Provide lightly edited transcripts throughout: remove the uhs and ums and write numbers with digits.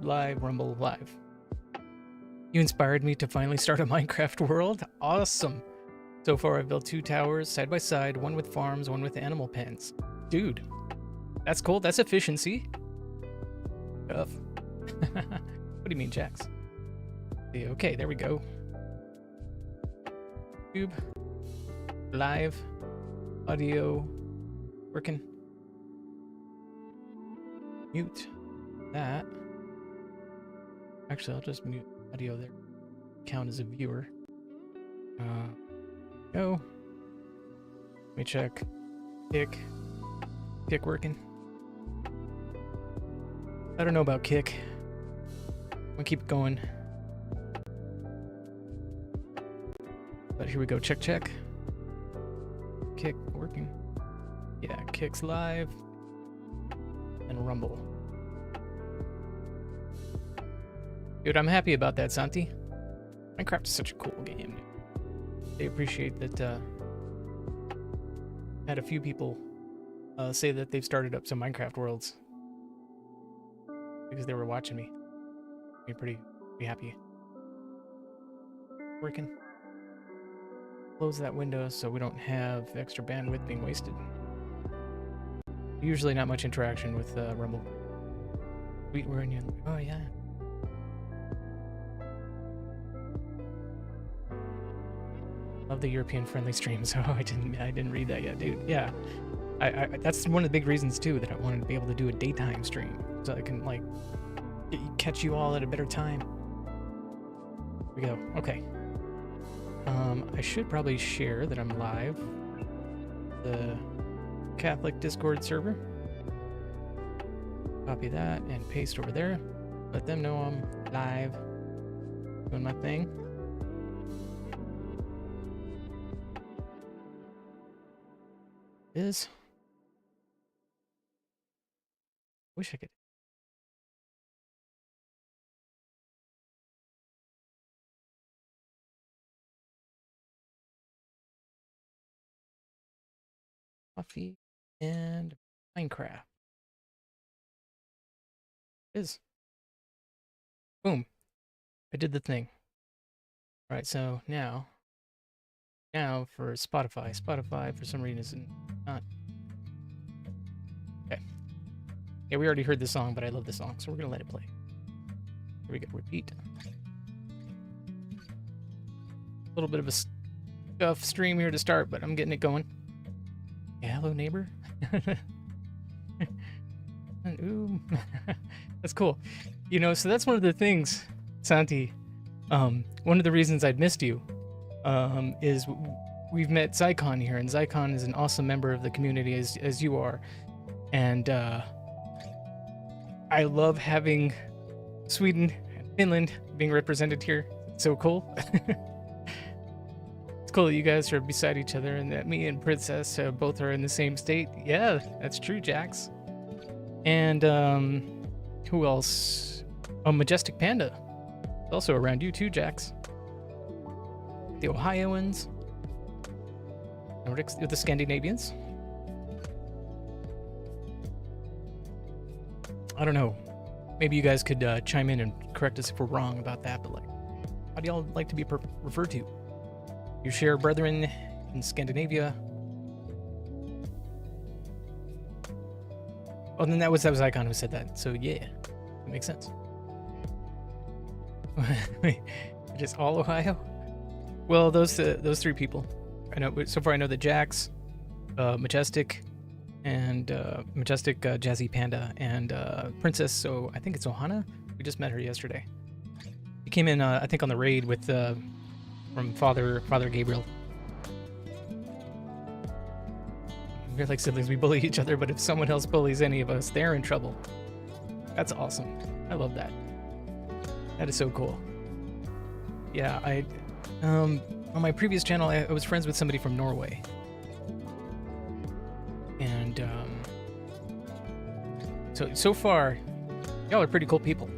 YouTube Live, Rumble Live. You inspired me to finally start a Minecraft world. Awesome. So far, I've built 2 towers side by side, one with farms, one with animal pens. Dude, that's cool. That's efficiency. Tough. What do you mean, Jax? Yeah, okay, there we go. YouTube Live, audio working. Mute that. Actually, I'll just mute audio there. Count as a viewer. No. Let me check. Kick working. I don't know about Kick. I'm gonna keep going. But here we go. Check. Kick working. Yeah, Kick's live. And Rumble. Dude, I'm happy about that, Santi. Minecraft is such a cool game. They appreciate that. Had a few people say that they've started up some Minecraft worlds because they were watching me. Be pretty happy. Working. Close that window so we don't have extra bandwidth being wasted. Usually not much interaction with Rumble. Sweet, we're in you. Oh yeah. Love the European friendly streams. Oh, I didn't read that yet, dude. Yeah, I that's one of the big reasons too that I wanted to be able to do a daytime stream so I can like catch you all at a better time. Here we go. Okay. I should probably share that I'm live. The Catholic Discord server. Copy that and paste over there. Let them know I'm live, doing my thing. Wish I could. Coffee and Minecraft. Boom. I did the thing. All right, so now for Spotify. Spotify for some reason is not. Okay. Yeah, we already heard the song, but I love the song, so we're gonna let it play. Here we go. Repeat. A little bit of a scuff stream here to start, but I'm getting it going. Yeah, hello neighbor. Ooh. That's cool. You know, so that's one of the things, Santi. One of the reasons I'd missed you is we've met Zycon here, and Zycon is an awesome member of the community as you are. And I love having Sweden and Finland being represented here. It's so cool. It's cool that you guys are beside each other and that me and Princess both are in the same state. Yeah, that's true, Jax. And who else? Oh, Majestic Panda. Also around you too, Jax. The Ohioans. Nordics, the Scandinavians. I don't know. Maybe you guys could chime in and correct us if we're wrong about that, but like, how do y'all like to be referred to? You share brethren in Scandinavia. Oh, then that was Icon who said that. So yeah, that makes sense. Wait, just all Ohio? Well, those 3 people. I know. So far, I know that Jax, Majestic, and Jazzy Panda, and Princess. So I think it's Ohana. We just met her yesterday. She came in, I think, on the raid with from Father Gabriel. We're like siblings. We bully each other, but if someone else bullies any of us, they're in trouble. That's awesome. I love that. That is so cool. Yeah, on my previous channel, I was friends with somebody from Norway. And so far, y'all are pretty cool people.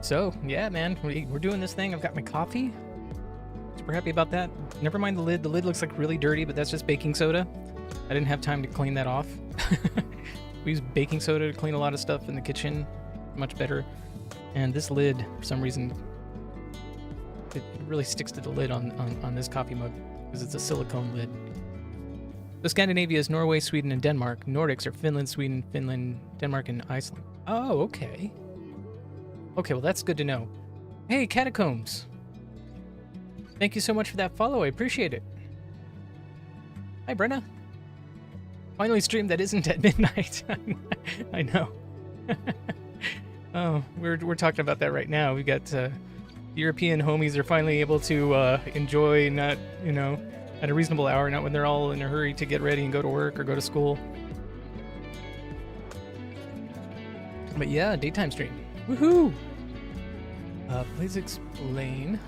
So, yeah, man, we're doing this thing. I've got my coffee. Super happy about that. Never mind the lid. The lid looks like really dirty, but that's just baking soda. I didn't have time to clean that off. We use baking soda to clean a lot of stuff in the kitchen, much better. And this lid, for some reason, it really sticks to the lid on this coffee mug because it's a silicone lid. So Scandinavia is Norway, Sweden, and Denmark. Nordics are Finland, Sweden, Denmark, and Iceland. Oh, okay. Okay, well that's good to know. Hey, Catacombs. Thank you so much for that follow. I appreciate it. Hi, Brenna. Finally streamed that isn't at midnight. I know. Oh, we're talking about that right now. We got European homies are finally able to enjoy, not, you know, at a reasonable hour, not when they're all in a hurry to get ready and go to work or go to school. But yeah, daytime stream. Woohoo! Please explain,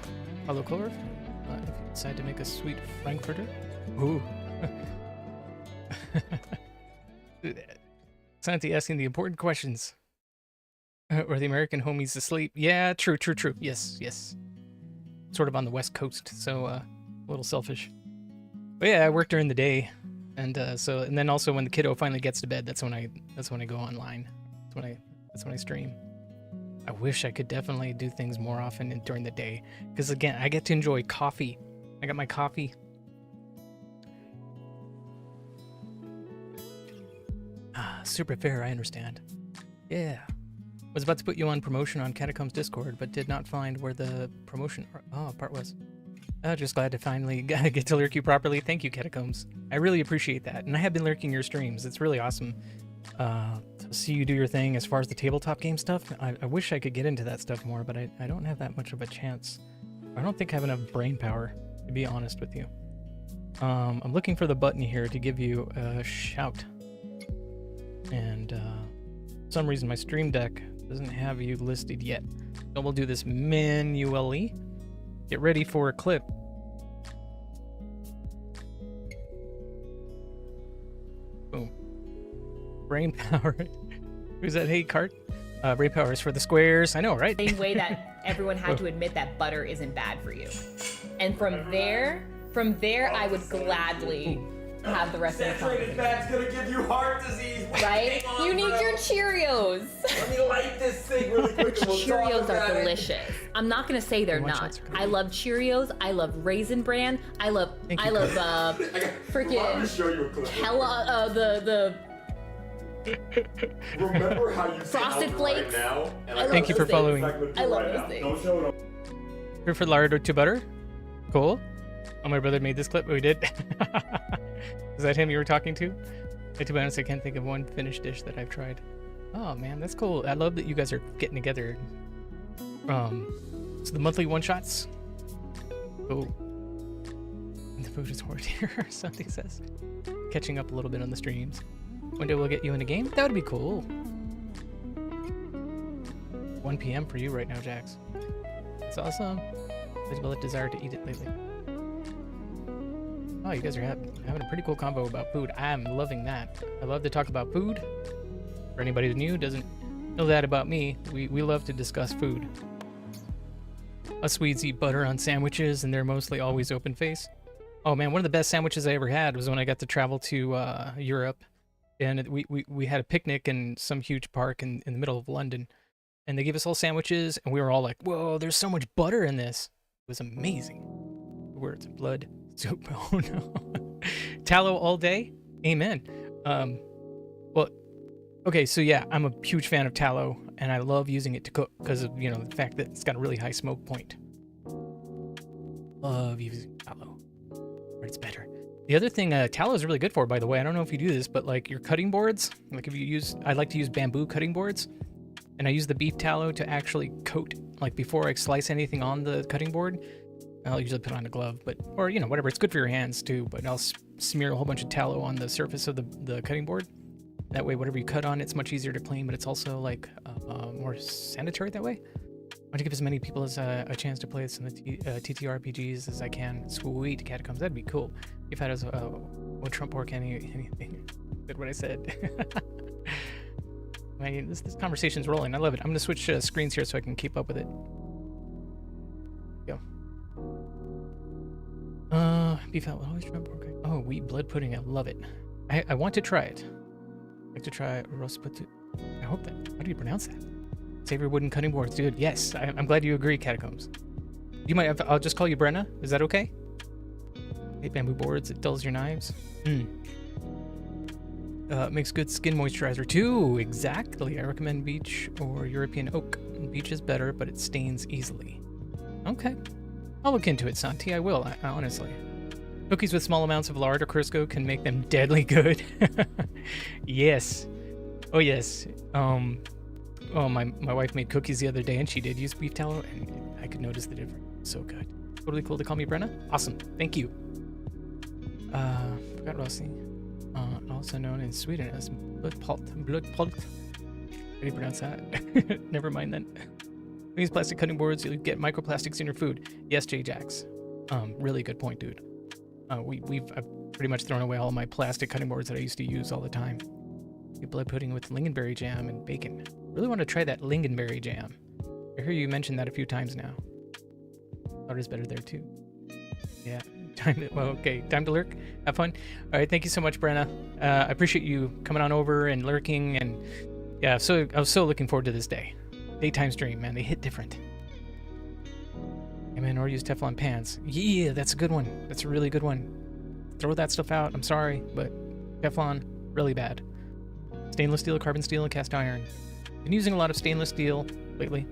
Hello Clover, if you decide to make a sweet Frankfurter. Ooh. Santi asking the important questions. Or the American homies asleep. Yeah, true. Yes. Sort of on the West Coast, so a little selfish. But yeah, I work during the day, and and then also when the kiddo finally gets to bed, that's when I go online. That's when I stream. I wish I could definitely do things more often during the day, because again, I get to enjoy coffee. I got my coffee. Super fair, I understand. Yeah. Was about to put you on promotion on Catacombs Discord, but did not find where the promotion part was. Just glad to finally get to lurk you properly. Thank you, Catacombs. I really appreciate that. And I have been lurking your streams. It's really awesome to see you do your thing as far as the tabletop game stuff. I wish I could get into that stuff more, but I don't have that much of a chance. I don't think I have enough brain power, to be honest with you. I'm looking for the button here to give you a shout. And for some reason my Stream Deck doesn't have you listed yet. So we'll do this manually. Get ready for a clip. Boom. Brain power. Who's that? Hey, Cart. Brain power is for the squares. I know, right? Same way that everyone had to admit that butter isn't bad for you. And from there, I would gladly have the rest of the Saturated fat's gonna give you heart disease. Right? You need your Cheerios. Let me light this thing really quick. Cheerios are delicious. I'm not gonna say they're not. I love Cheerios. I love Raisin Bran. I love freaking show you a clip. the Remember how you Frosted Flakes? Right now, Thank you for following. I love those things. Don't show it. Here for lard to butter. Cool. Oh, my brother made this clip. Oh, he did. Is that him you were talking to? To be honest, I can't think of one finished dish that I've tried. Oh man, that's cool. I love that you guys are getting together. So the monthly one-shots. Oh. The food is horrid here, something says. Catching up a little bit on the streams. One day we'll get you in a game? That would be cool. 1 p.m. for you right now, Jax. That's awesome. I've developed desire to eat it lately. Oh, you guys are having a pretty cool convo about food. I'm loving that. I love to talk about food. For anybody who's new, doesn't know that about me, we love to discuss food. Us Swedes eat butter on sandwiches, and they're mostly always open face. Oh man, one of the best sandwiches I ever had was when I got to travel to Europe, and we had a picnic in some huge park in the middle of London, and they gave us all sandwiches, and we were all like, "Whoa, there's so much butter in this!" It was amazing. Words of blood. Soup. Oh no. Tallow all day? Amen. Well, okay, so yeah, I'm a huge fan of tallow, and I love using it to cook because of, you know, the fact that it's got a really high smoke point. Love using tallow, but it's better. The other thing tallow is really good for, by the way, I don't know if you do this, but like your cutting boards, like if you use, I like to use bamboo cutting boards, and I use the beef tallow to actually coat, like before I slice anything on the cutting board. I'll usually put on a glove, or you know, whatever. It's good for your hands too, but I'll smear a whole bunch of tallow on the surface of the cutting board. That way, whatever you cut on, it's much easier to clean, but it's also like more sanitary that way. I want to give as many people as a chance to play some of the TTRPGs as I can. Sweet Catacombs, that'd be cool. If that is would Trump work anything? Good what I said. Man, this conversation's rolling. I love it. I'm gonna switch screens here so I can keep up with it. Go. Beef out always Trump. Okay. Oh, wheat blood pudding. I love it. I want to try it. like to try Rosputu. I hope that. How do you pronounce that? Savory wooden cutting boards, dude. Yes, I'm glad you agree, Catacombs. You might have. I'll just call you Brenna. Is that okay? Hate bamboo boards. It dulls your knives. Makes good skin moisturizer too. Exactly. I recommend beech or European oak. Beech is better, but it stains easily. Okay. I'll look into it, Santi. I will. I honestly. Cookies with small amounts of lard or Crisco can make them deadly good. Yes. Oh yes. Oh, my wife made cookies the other day, and she did use beef tallow, and I could notice the difference. So good. Totally cool to call me Brenna. Awesome. Thank you. Forgot Rossi. Also known in Sweden as Blodpalt. Blodpalt. How do you pronounce that? Never mind then. These plastic cutting boards, you'll get microplastics in your food. Yes, J-Jax. Really good point, dude. I've pretty much thrown away all my plastic cutting boards that I used to use all the time. Blood pudding with lingonberry jam and bacon. Really want to try that lingonberry jam. I hear you mention that a few times now. Thought is better there too. Yeah. Okay. Time to lurk. Have fun. All right. Thank you so much, Brenna. I appreciate you coming on over and lurking. And yeah, I was so looking forward to this day. Daytime stream, man. They hit different. Hey, man, or use Teflon pans. Yeah, that's a good one. That's a really good one. Throw that stuff out. I'm sorry, but Teflon, really bad. Stainless steel, carbon steel, and cast iron. Been using a lot of stainless steel lately.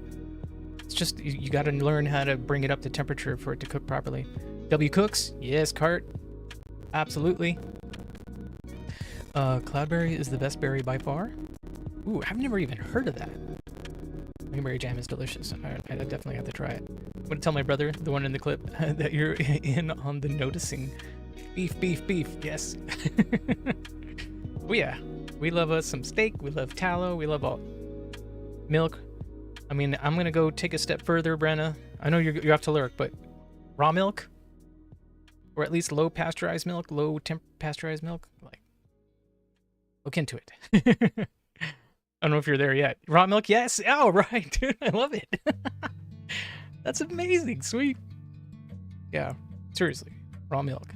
It's just, you got to learn how to bring it up to temperature for it to cook properly. W Cooks, yes, Cart. Absolutely. Cloudberry is the best berry by far. Ooh, I've never even heard of that. Lingonberry jam is delicious. I definitely have to try it. I'm gonna tell my brother, the one in the clip, that you're in on the noticing. Beef, beef, beef, yes. Oh yeah. We love us some steak, we love tallow, we love all milk. I mean, I'm gonna go take a step further, Brenna. I know you have to lurk, but raw milk, or at least low pasteurized milk, low temp pasteurized milk, like look into it. I don't know if you're there yet. Raw milk, yes. Oh, right, dude, I love it. That's amazing, sweet. Yeah, seriously, raw milk.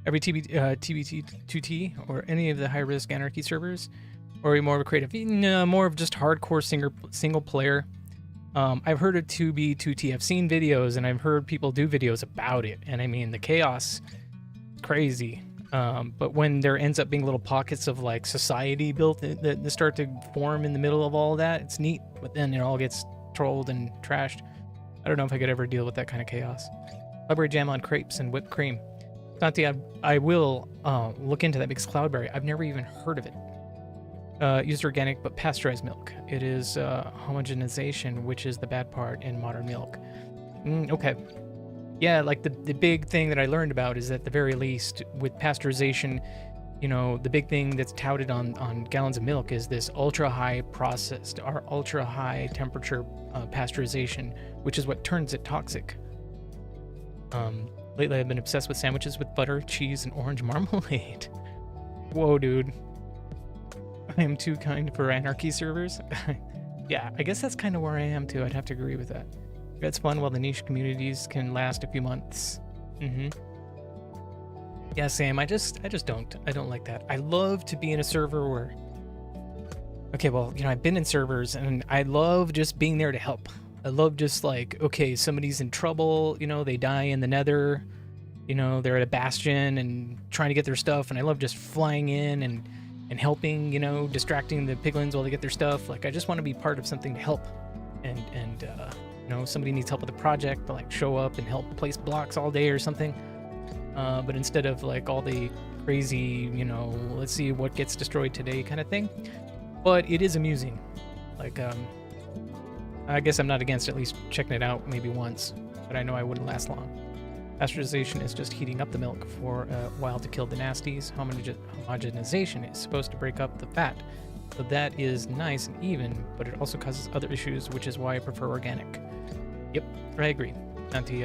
Every TBT2T or any of the high-risk anarchy servers, or are you more of a creative? No, more of just hardcore single player. I've heard of 2B2T. I've seen videos, and I've heard people do videos about it. And I mean, the chaos is crazy. But when there ends up being little pockets of like society built that start to form in the middle of all of that, it's neat. But then it all gets trolled and trashed. I don't know if I could ever deal with that kind of chaos. Cloudberry jam on crepes and whipped cream. Santi, I will look into that because Cloudberry, I've never even heard of it. Used organic but pasteurized milk. It is homogenization, which is the bad part in modern milk. Okay. Yeah, like the big thing that I learned about is at the very least with pasteurization, you know, the big thing that's touted on gallons of milk is this ultra high processed or ultra high temperature pasteurization, which is what turns it toxic. Lately, I've been obsessed with sandwiches with butter, cheese, and orange marmalade. Whoa, dude. I am too kind for anarchy servers. Yeah, I guess that's kind of where I am, too. I'd have to agree with that. It's fun while the niche communities can last a few months. Yeah, Sam, I just don't. I don't like that. I love to be in a server where... Okay, well, you know, I've been in servers, and I love just being there to help. I love just like, okay, somebody's in trouble, you know, they die in the nether, you know, they're at a bastion and trying to get their stuff, and I love just flying in and helping, you know, distracting the piglins while they get their stuff. Like, I just want to be part of something to help. And you know, somebody needs help with a project, to like show up and help place blocks all day or something. But instead of like all the crazy, you know, let's see what gets destroyed today kind of thing. But it is amusing. Like, I guess I'm not against at least checking it out maybe once, but I know I wouldn't last long. Pasteurization is just heating up the milk for a while to kill the nasties. Homogenization is supposed to break up the fat, so that is nice and even, but it also causes other issues, which is why I prefer organic. Yep, I agree. Santi,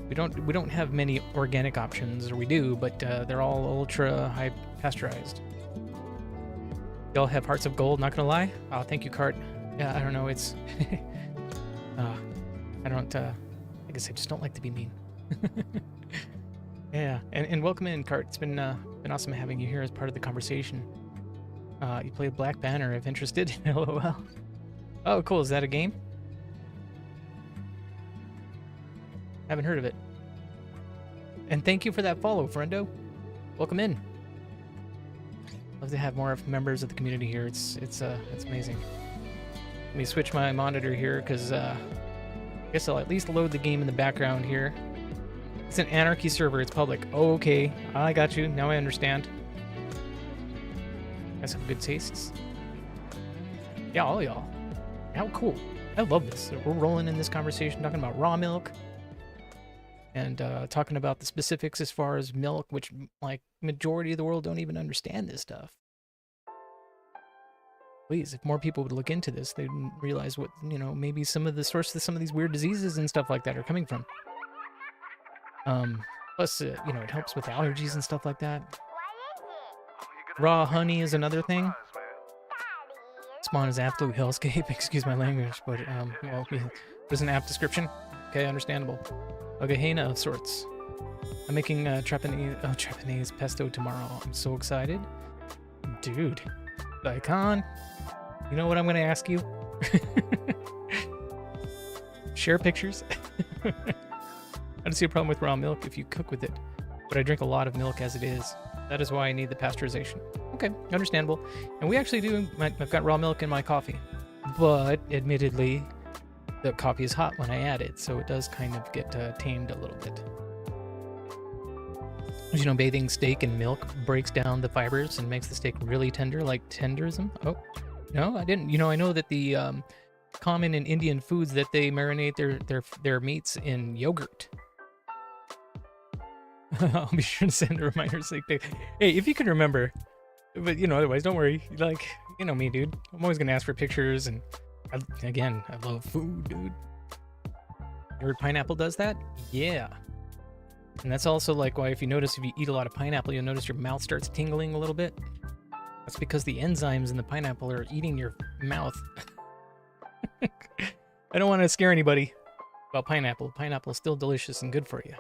we don't have many organic options, or we do, but they're all ultra high pasteurized. Y'all have hearts of gold, not gonna lie. Oh, thank you, Cart. Yeah, I don't know, it's... I don't, I guess I just don't like to be mean. Yeah, and welcome in, Cart. It's been Been awesome having you here as part of the conversation. You played Black Banner if interested. LOL. Oh, cool. Is that a game? Haven't heard of it. And thank you for that follow, friendo. Welcome in. Love to have more members of the community here. It's amazing. Let me switch my monitor here because I guess I'll at least load the game in the background here. It's an anarchy server. It's public. Oh, okay. I got you. Now I understand. Got some good tastes. Yeah, all y'all. How cool. I love this. We're rolling in this conversation talking about raw milk and talking about the specifics as far as milk, which like majority of the world don't even understand this stuff. Please, if more people would look into this, they'd realize what, you know, maybe some of the sources of some of these weird diseases and stuff like that are coming from. Plus, you know, it helps with allergies and stuff like that. Raw honey is another thing. Spawn is absolute hellscape. Excuse my language, but well, there's an app description. Okay, understandable. Okay, Hena of sorts. I'm making Trapanese pesto tomorrow. I'm so excited, dude. Icon. You know what I'm gonna ask you? Share pictures. I don't see a problem with raw milk if you cook with it, but I drink a lot of milk as it is. That is why I need the pasteurization. Okay, understandable. And we actually do, I've got raw milk in my coffee, but admittedly, the coffee is hot when I add it, so it does kind of get tamed a little bit. You know, bathing steak in milk breaks down the fibers and makes the steak really tender, like tenderism. Oh, no, I didn't. You know, I know that the common in Indian foods that they marinate their meats in yogurt. I'll be sure to send a reminder. Hey, if you can remember, but you know, otherwise, don't worry. Like, you know me, dude. I'm always gonna ask for pictures, and again, I love food, dude. You heard pineapple does that? Yeah. And that's also like why if you eat a lot of pineapple, you'll notice your mouth starts tingling a little bit. That's because the enzymes in the pineapple are eating your mouth. I don't want to scare anybody about pineapple. Pineapple is still delicious and good for you.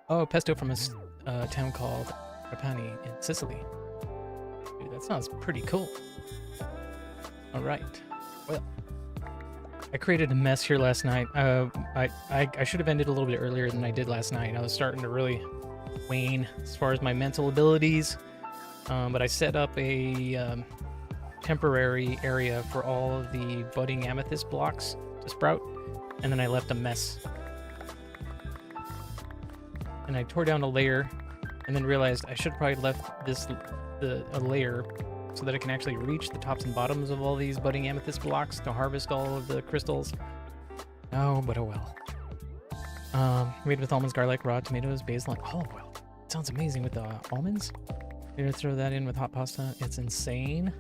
Oh, pesto from a town called Trapani in Sicily. Dude, that sounds pretty cool. All right. Well, I created a mess here last night. I should have ended a little bit earlier than I did last night. I was starting to really wane as far as my mental abilities. But I set up a temporary area for all of the budding amethyst blocks to sprout, and then I left a mess. And I tore down a layer, and then realized I should have probably left a layer so that I can actually reach the tops and bottoms of all these budding amethyst blocks to harvest all of the crystals. Oh, but oh well. Made with almonds, garlic, raw tomatoes, basil, and olive oil. Sounds amazing with the almonds. You're gonna throw that in with hot pasta. It's insane.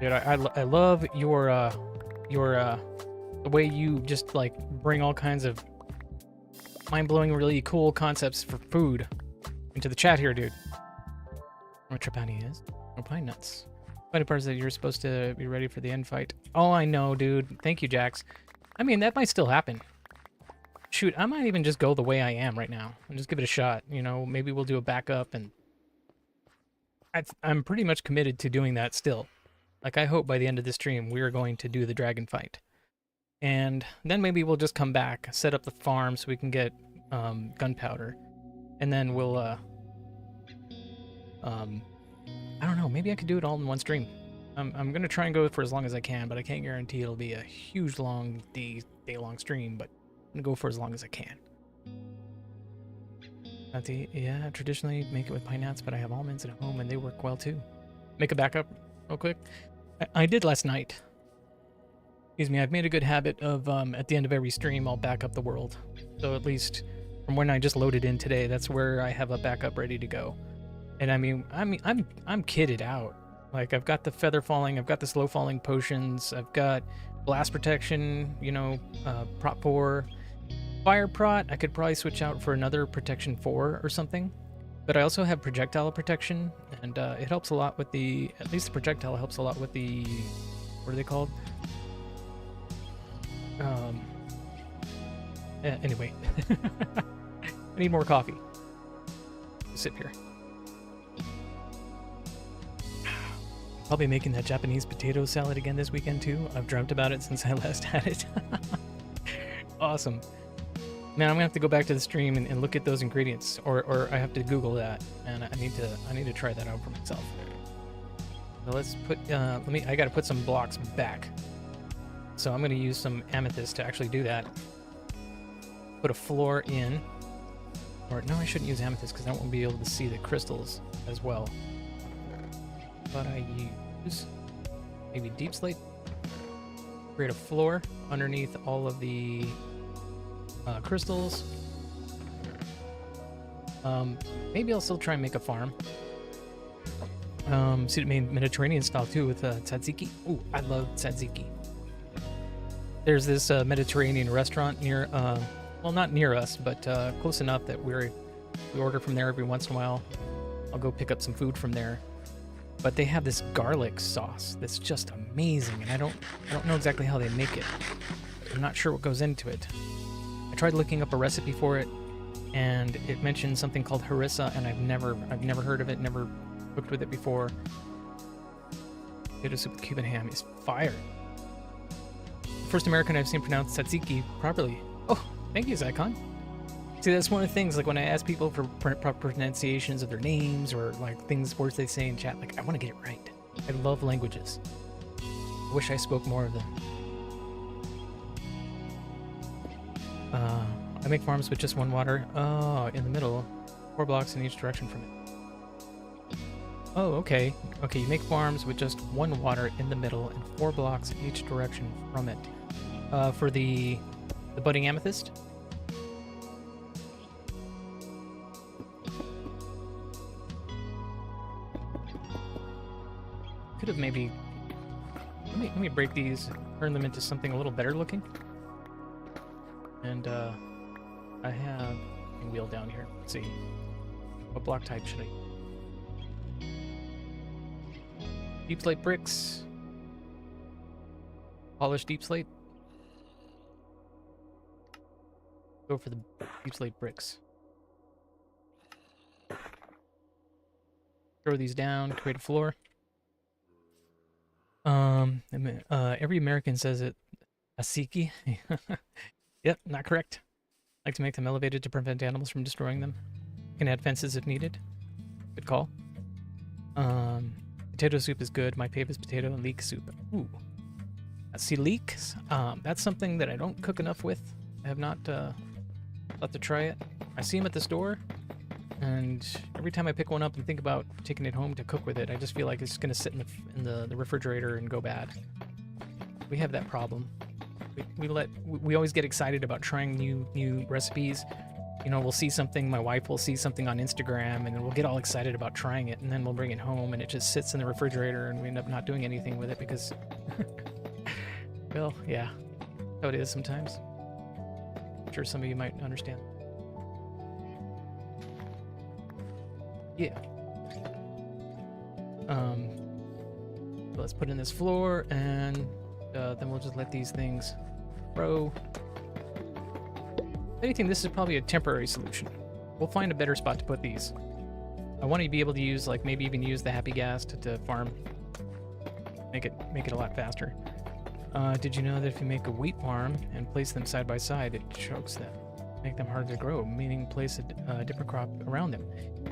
Dude, I love your the way you just like bring all kinds of mind-blowing, really cool concepts for food into the chat here, dude. What trapani is? Or pine nuts. Funny part is that you're supposed to be ready for the end fight. Oh, I know, dude. Thank you, Jax. I mean, that might still happen. Shoot, I might even just go the way I am right now and just give it a shot. You know, maybe we'll do a backup, and I'm pretty much committed to doing that still. Like, I hope by the end of the stream we are going to do the dragon fight. And then maybe we'll just come back, set up the farm so we can get gunpowder. And then we'll, I don't know, maybe I could do it all in one stream. I'm going to try and go for as long as I can, but I can't guarantee it'll be a huge, long, day-long stream, but I'm going to go for as long as I can. Yeah, traditionally make it with pine nuts, but I have almonds at home and they work well too. Make a backup real quick. I did last night. Excuse me, I've made a good habit of, at the end of every stream, I'll back up the world. So at least from when I just loaded in today, that's where I have a backup ready to go. And I'm kitted out. Like, I've got the feather falling, I've got the slow falling potions, I've got blast protection, you know, prot 4. Fire prot, I could probably switch out for another protection 4 or something. But I also have projectile protection, and it helps a lot with the, at least the projectile helps a lot with the, what are they called? Anyway. I need more coffee. Sip here. I'll be making that Japanese potato salad again this weekend too. I've dreamt about it since I last had it. Awesome. Man, I'm gonna have to go back to the stream and look at those ingredients, or I have to Google that, and I need to try that out for myself. So let's put I gotta put some blocks back. So I'm gonna use some amethyst to actually do that. Put a floor in, or no, I shouldn't use amethyst because I won't be able to see the crystals as well. But I use maybe deep slate. Create a floor underneath all of the crystals. Maybe I'll still try and make a farm. See, it made Mediterranean style too with tzatziki. Ooh, I love tzatziki. There's this Mediterranean restaurant near, well, not near us, but close enough that we order from there every once in a while. I'll go pick up some food from there. But they have this garlic sauce that's just amazing, and I don't know exactly how they make it. I'm not sure what goes into it. I tried looking up a recipe for it, and it mentioned something called harissa, and I've never heard of it, never cooked with it before. Potato soup with Cuban ham is fire. First American I've seen pronounce tzatziki properly. Oh, thank you, Zycon. See, that's one of the things, like when I ask people for proper pronunciations of their names or like words they say in chat, like I want to get it right. I love languages. I wish I spoke more of them. I make farms with just one water. Oh, in the middle. 4 blocks in each direction from it. Oh, okay. Okay, you make farms with just one water in the middle and 4 blocks in each direction from it. For the budding amethyst? Could have maybe... Let me break these, turn them into something a little better looking. And I have a wheel down here. Let's see. What block type should I... Deep slate bricks. Polished deep slate. Go for the deep slate bricks. Throw these down, create a floor. Every American says it. Asiki. Yep, not correct. Like to make them elevated to prevent animals from destroying them. Can add fences if needed. Good call. Potato soup is good. My favorite is potato and leek soup. Ooh. See, leeks. That's something that I don't cook enough with. I have not thought to try it. I see them at the store, and every time I pick one up and think about taking it home to cook with it, I just feel like it's gonna sit in the refrigerator and go bad. We have that problem. We always get excited about trying new recipes. You know, we'll see something, my wife will see something on Instagram, and then we'll get all excited about trying it, and then we'll bring it home, and it just sits in the refrigerator, and we end up not doing anything with it because, well, yeah, that's how it is sometimes. I'm sure some of you might understand. Yeah. Let's put in this floor, and then we'll just let these things grow. If anything, this is probably a temporary solution. We'll find a better spot to put these. I want to be able to use, like, maybe even use the happy gas to farm. Make it a lot faster. Did you know that if you make a wheat farm and place them side by side, it chokes them? Make them harder to grow, meaning place a different crop around them.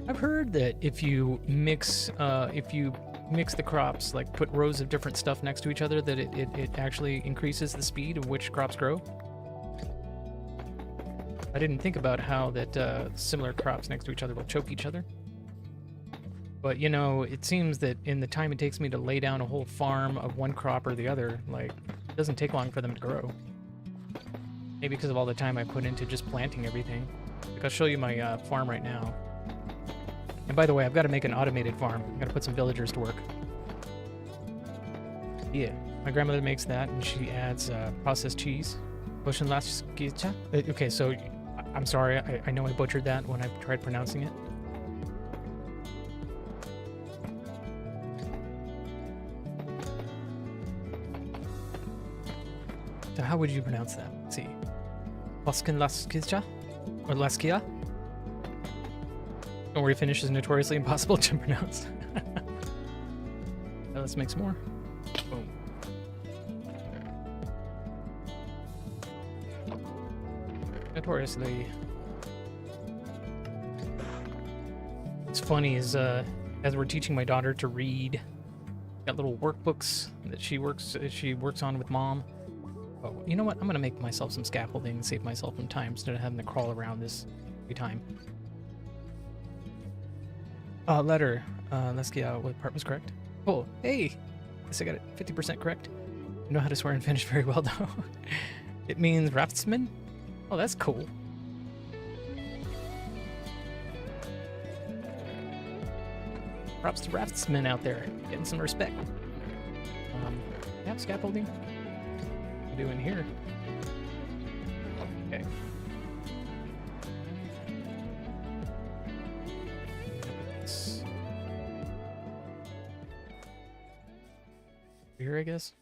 I've heard that if you mix the crops, like put rows of different stuff next to each other, that it actually increases the speed of which crops grow. I didn't think about how that similar crops next to each other will choke each other. But, you know, it seems that in the time it takes me to lay down a whole farm of one crop or the other, like, it doesn't take long for them to grow. Maybe because of all the time I put into just planting everything. Like, I'll show you my farm right now. And by the way, I've got to make an automated farm. I've got to put some villagers to work. Yeah, my grandmother makes that, and she adds processed cheese. Okay, so I'm sorry, I know I butchered that when I tried pronouncing it. So how would you pronounce that? Let's see. Poskenlaskizcha? Or Laskia? Don't worry, finish is notoriously impossible to pronounce. Now let's make some more. Boom. Notoriously. What's funny is as we're teaching my daughter to read, got little workbooks that she works on with mom. Oh, you know what? I'm gonna make myself some scaffolding and save myself some time instead of having to crawl around this every time. Letter. Let's get out what part was correct. Oh, hey! Guess I got it 50% correct. I know how to swear in Finnish very well, though. It means raftsman? Oh, that's cool. Props to raftsmen out there, getting some respect. Yeah, scaffolding. What are we doing here? Okay. Here, I guess.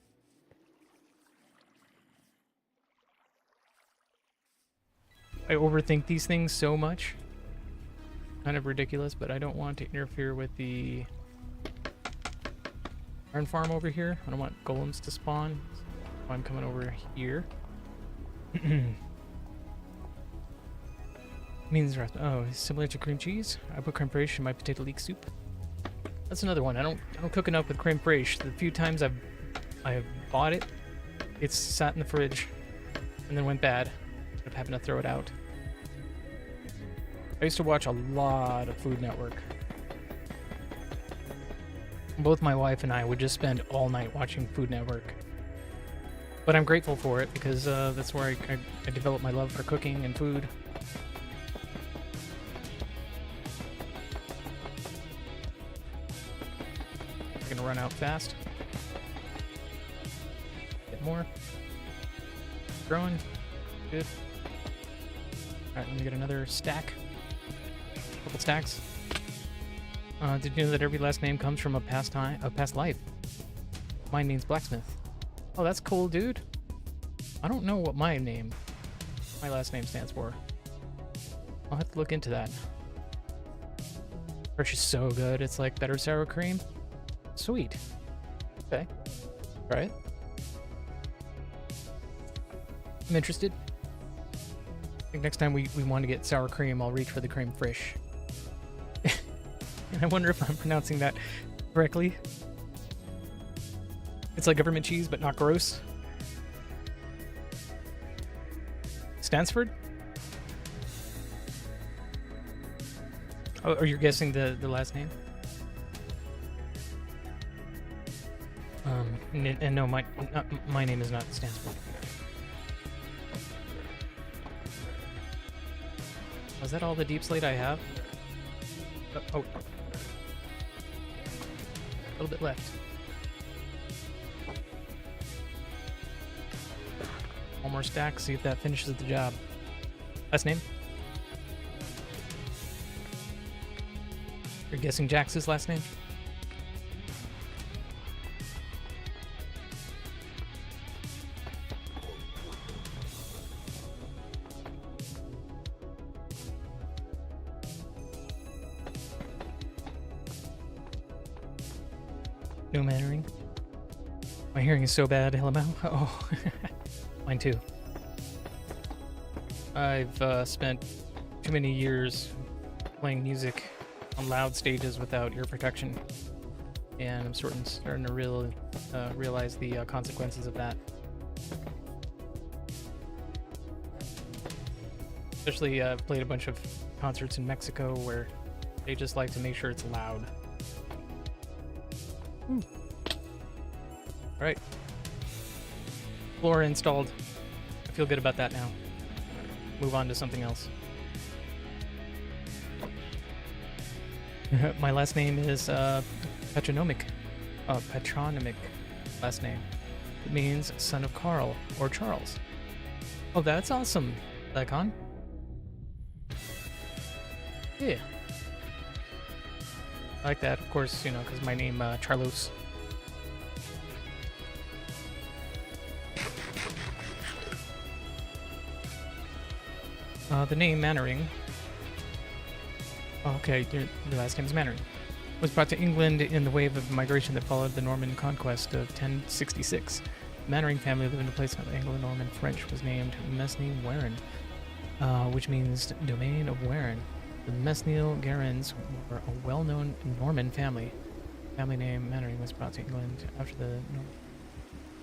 I overthink these things so much. Kind of ridiculous, but I don't want to interfere with the iron farm over here. I don't want golems to spawn. So I'm coming over here. Means oh, similar to cream cheese. I put creme fraiche in my potato leek soup. That's another one. I don't cook enough with creme fraiche. The few times I've bought it, it's sat in the fridge and then went bad. Ended up having to throw it out. I used to watch a lot of Food Network. Both my wife and I would just spend all night watching Food Network. But I'm grateful for it because that's where I developed my love for cooking and food. Gonna run out fast. Get more. Growing. Good. Alright, let me get another stack. Couple stacks. Did you know that every last name comes from a past life? My name's Blacksmith. Oh, that's cool, dude. I don't know what my last name stands for. I'll have to look into that. Fresh is so good. It's like better sour cream. Sweet. Okay. Try it. I'm interested. I think next time we want to get sour cream, I'll reach for the creme fraiche. And I wonder if I'm pronouncing that correctly. It's like government cheese, but not gross. Stansford? Oh, are you guessing the last name? And no, my name is not Stansford. Was that all the deep slate I have? Oh. A little bit left. One more stack, see if that finishes the job. Last name? You're guessing Jax's last name? No mannering. My hearing is so bad, LML. Oh, mine too. I've spent too many years playing music on loud stages without ear protection, and I'm starting to realize the consequences of that. Especially, I've played a bunch of concerts in Mexico where they just like to make sure it's loud. Alright. Floor installed. I feel good about that now. Move on to something else. My last name is patronymic. Patronymic last name. It means son of Carl or Charles. Oh, that's awesome, Lycon. Yeah. I like that, of course, you know, because my name, Charlos. The name Mannering Okay, your last name is Mannering. Was brought to England in the wave of migration that followed the Norman conquest of 1066. The Mannering family lived in a place called Anglo-Norman French was named Mesnil Warren, which means domain of Warren. The Mesnil Garens were a well-known Norman family. Family name Mannering was brought to England after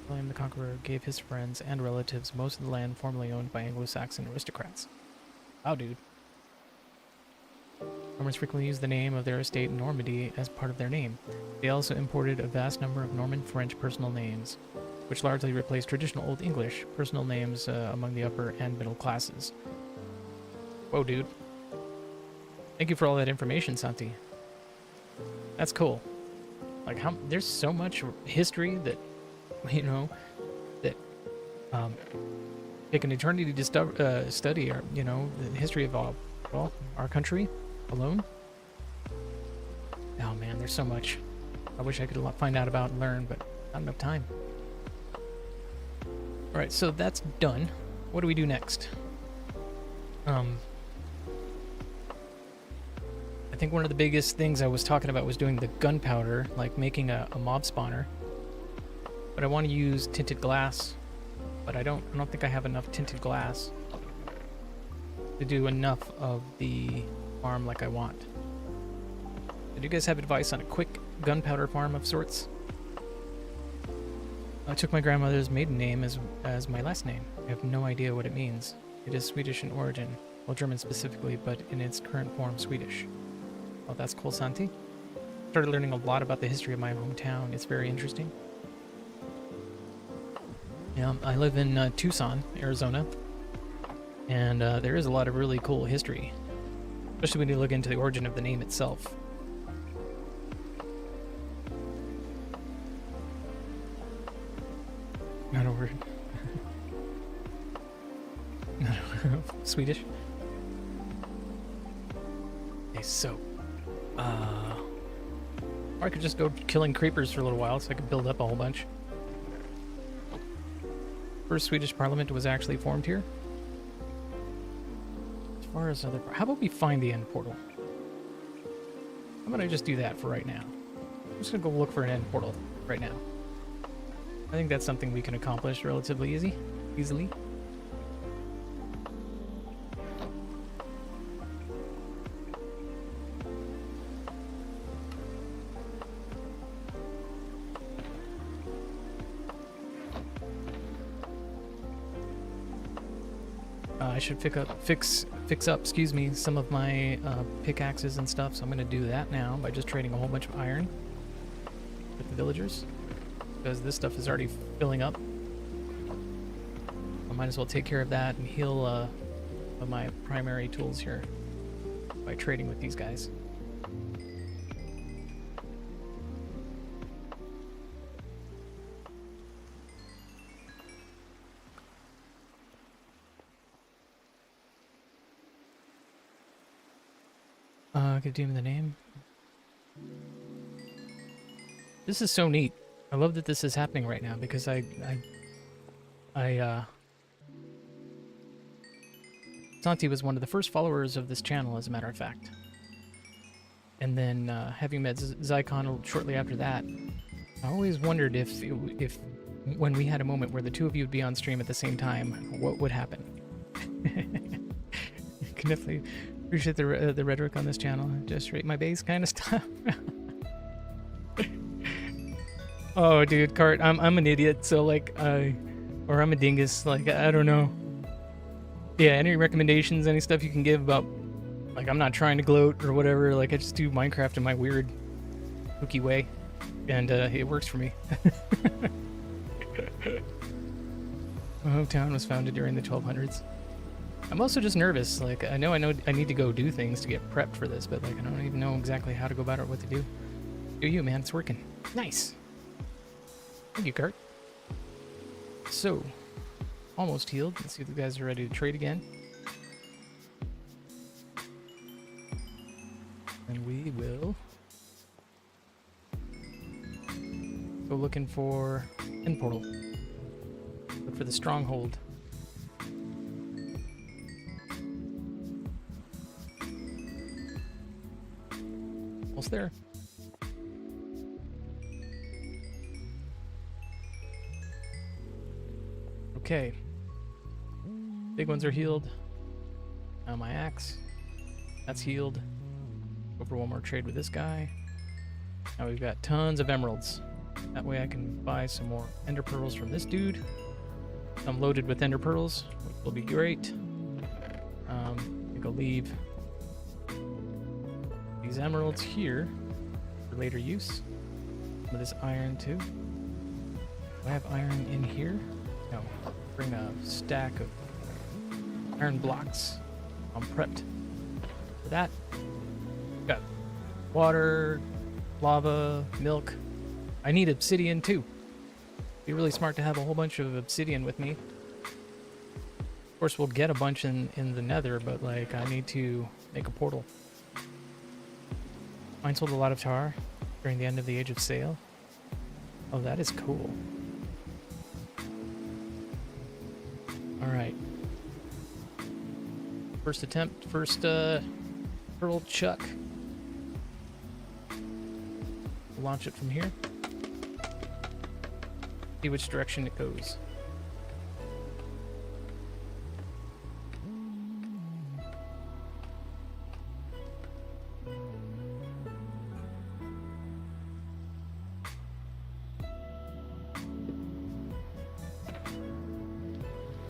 William the Conqueror gave his friends and relatives most of the land formerly owned by Anglo-Saxon aristocrats. Wow, dude. Normans frequently used the name of their estate Normandy as part of their name. They also imported a vast number of Norman French personal names, which largely replaced traditional Old English personal names among the upper and middle classes. Whoa, dude. Thank you for all that information, Santi. That's cool. Like, there's so much history that, you know, that take an eternity to study, or, you know, the history of our country alone. Oh man, there's so much I wish I could find out about and learn, but not enough time. Alright, so that's done. What do we do next? I think one of the biggest things I was talking about was doing the gunpowder, like making a mob spawner. But I want to use tinted glass, but I don't think I have enough tinted glass to do enough of the farm like I want. Do you guys have advice on a quick gunpowder farm of sorts? I took my grandmother's maiden name as my last name. I have no idea what it means. It is Swedish in origin, well, German specifically, but in its current form, Swedish. Oh, that's cool, Santi. Started learning a lot about the history of my hometown. It's very interesting. Yeah, I live in Tucson, Arizona, and there is a lot of really cool history, especially when you look into the origin of the name itself. Not a word. Swedish. Okay, so, or I could just go killing creepers for a little while, so I could build up a whole bunch. First Swedish parliament was actually formed here. As far as other, how about we find the end portal? How about I just do that for right now? I'm just gonna go look for an end portal right now. I think that's something we can accomplish relatively easily. I should fix up, excuse me, some of my pickaxes and stuff. So I'm gonna do that now by just trading a whole bunch of iron with the villagers, because this stuff is already filling up. I might as well take care of that and heal one of my primary tools here by trading with these guys. Could give me the name. This is so neat. I love that this is happening right now, because Santi was one of the first followers of this channel, as a matter of fact. And then having met Zycon shortly after that, I always wondered if when we had a moment where the two of you would be on stream at the same time, what would happen. You can definitely appreciate the rhetoric on this channel. Just rate my base kind of stuff. Oh, dude, Cart, I'm an idiot. So like, or I'm a dingus. Like, I don't know. Yeah, any recommendations, any stuff you can give about, like, I'm not trying to gloat or whatever. Like, I just do Minecraft in my weird, kooky way, and it works for me. My hometown was founded during the 1200s. I'm also just nervous. Like, I know I need to go do things to get prepped for this, but like, I don't even know exactly how to go about it or what to do. Do you, man? It's working. Nice. Thank you, Kurt. So, almost healed. Let's see if the guys are ready to trade again. And we will go looking for end portal. Look for the stronghold. Almost there. Okay. Big ones are healed. Now my axe. That's healed. Go for one more trade with this guy. Now we've got tons of emeralds. That way I can buy some more ender pearls from this dude. I'm loaded with ender pearls, which will be great. I think I'll leave these emeralds here for later use. Some of this iron too. Do I have iron in here? No. Bring a stack of iron blocks. I'm prepped for that. Got water, lava, milk. I need obsidian too. Be really smart to have a whole bunch of obsidian with me. Of course, we'll get a bunch in the nether, but like I need to make a portal. Mine sold a lot of tar during the end of the Age of Sail. Oh, that is cool. Alright. First attempt, first pearl chuck. We'll launch it from here. See which direction it goes.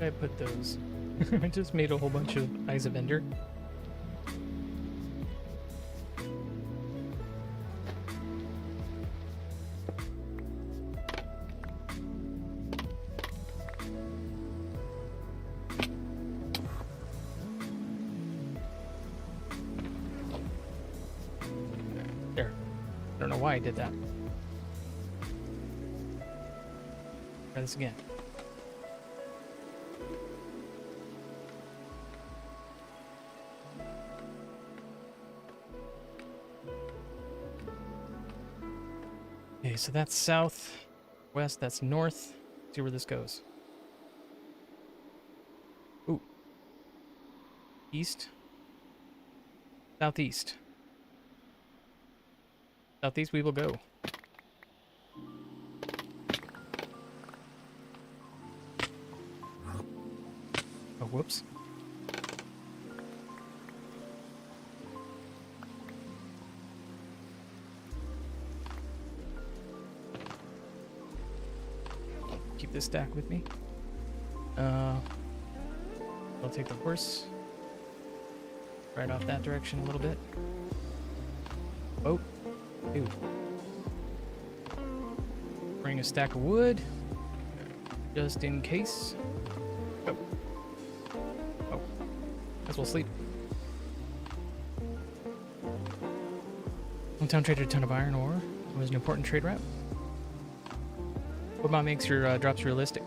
I put those. I just made a whole bunch of Eyes of Ender. There. I don't know why I did that. Try this again. Okay, so that's south, west, that's north. See where this goes. Ooh. East. Southeast. Southeast we will go. Oh, whoops. Keep this stack with me. I'll take the horse right off that direction a little bit. Oh, dude. Bring a stack of wood just in case. Oh, oh, guess we'll sleep. Hometown traded a ton of iron ore. It was an important trade route. What mod makes your drops realistic?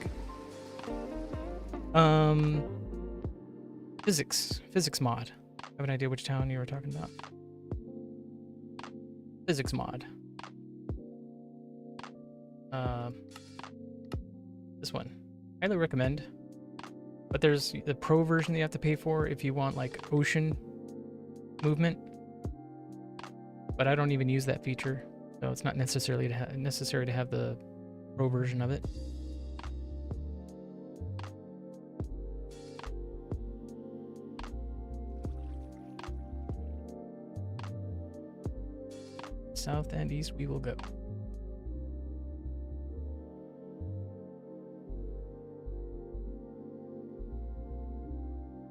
Physics mod. I have an idea which town you were talking about. Physics mod. This one. Highly recommend. But there's the pro version that you have to pay for if you want like ocean movement. But I don't even use that feature, so it's not necessary to have the pro version of it. South and east we will go.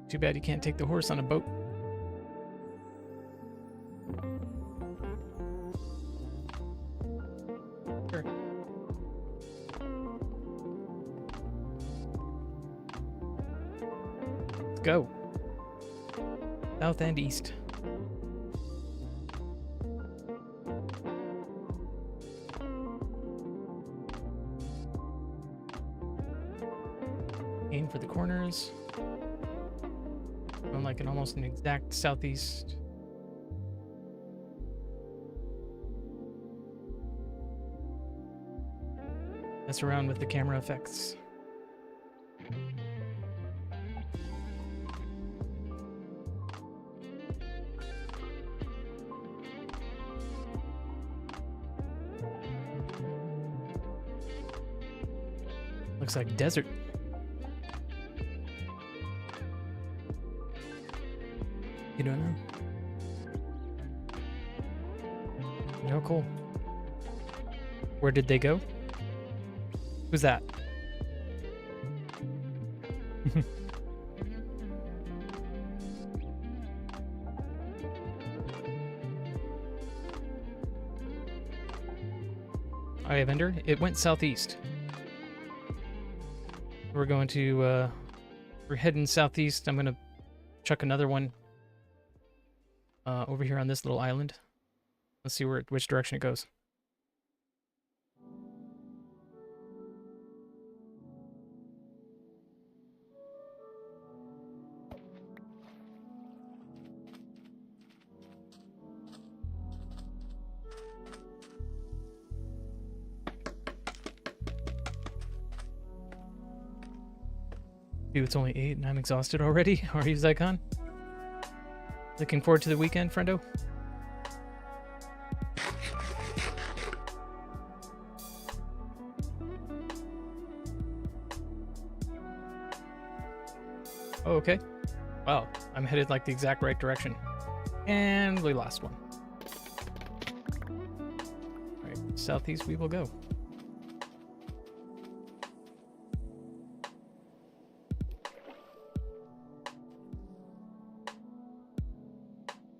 Too bad you can't take the horse on a boat. Sure. Let's go. South and east. Aim for the corners. Going like almost an exact southeast. Mess around with the camera effects. Looks like desert. You don't know? No, cool. Where did they go? Who's that? Hi, vendor. It went southeast. We're going to, we're heading southeast. I'm gonna chuck another one over here on this little island. Let's see which direction it goes. Dude, it's only 8 and I'm exhausted already. How are you, Zycon? Looking forward to the weekend, friendo? Oh, okay. Wow, I'm headed like the exact right direction. And we lost one. Alright, southeast we will go.